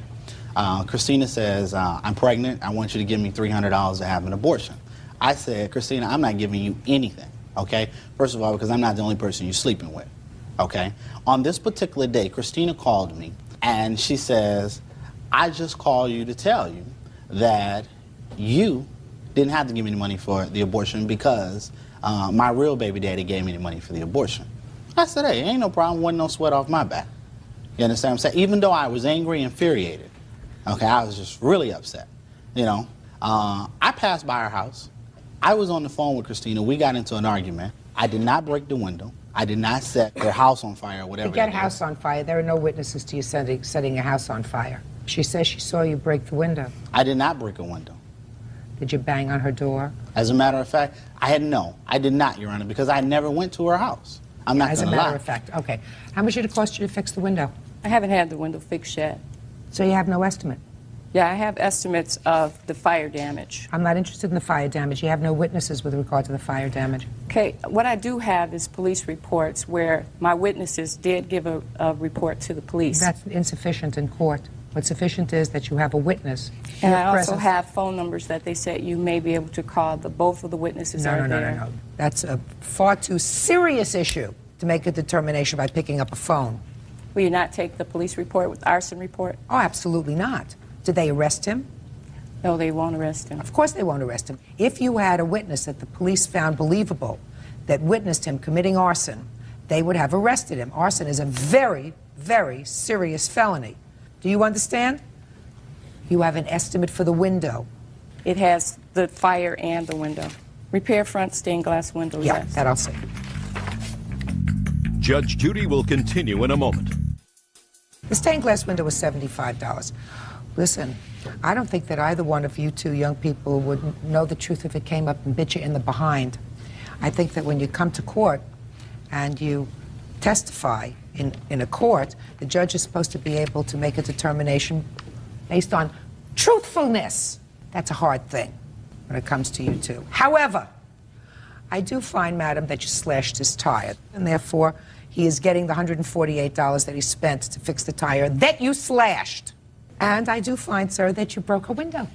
Christina says, I'm pregnant. I want you to give me $300 to have an abortion. I said, Christina, I'm not giving you anything, okay? First of all, because I'm not the only person you're sleeping with, okay? On this particular day, Christina called me, and she says, I just called you to tell you that you didn't have to give me the money for the abortion because my real baby daddy gave me the money for the abortion. I said, hey, ain't no problem, wasn't no sweat off my back. You understand what I'm saying? Even though I was angry and infuriated, okay, I was just really upset, you know. I passed by her house. I was on the phone with Christina. We got into an argument. I did not break the window. I did not set their house on fire or whatever. You get a house on fire. There are no witnesses to you setting a house on fire. She says she saw you break the window. I did not break a window. Did you bang on her door? As a matter of fact, I did not, Your Honor, because I never went to her house. I'm not going to lie. As a matter of fact, okay. How much did it cost you to fix the window? I haven't had the window fixed yet. So you have no estimate? Yeah, I have estimates of the fire damage. I'm not interested in the fire damage. You have no witnesses with regard to the fire damage. Okay, what I do have is police reports where my witnesses did give a report to the police. That's insufficient in court. What's sufficient is that you have a witness. And I also have phone numbers that they said you may be able to call. Both of the witnesses are there. No. That's a far too serious issue to make a determination by picking up a phone. Will you not take the police report with arson report? Oh, absolutely not. Did they arrest him? No, they won't arrest him. Of course they won't arrest him. If you had a witness that the police found believable that witnessed him committing arson, they would have arrested him. Arson is a very, very serious felony. Do you understand? You have an estimate for the window. It has the fire and the window. Repair front stained glass window, Yeah, yes. that I'll see. Judge Judy will continue in a moment. The stained glass window was $75. Listen, I don't think that either one of you two young people would know the truth if it came up and bit you in the behind. I think that when you come to court and you testify in a court, the judge is supposed to be able to make a determination based on truthfulness. That's a hard thing when it comes to you two. However, I do find, madam, that you slashed his tire, and therefore he is getting the $148 that he spent to fix the tire that you slashed. And I do find, sir, that you broke a window.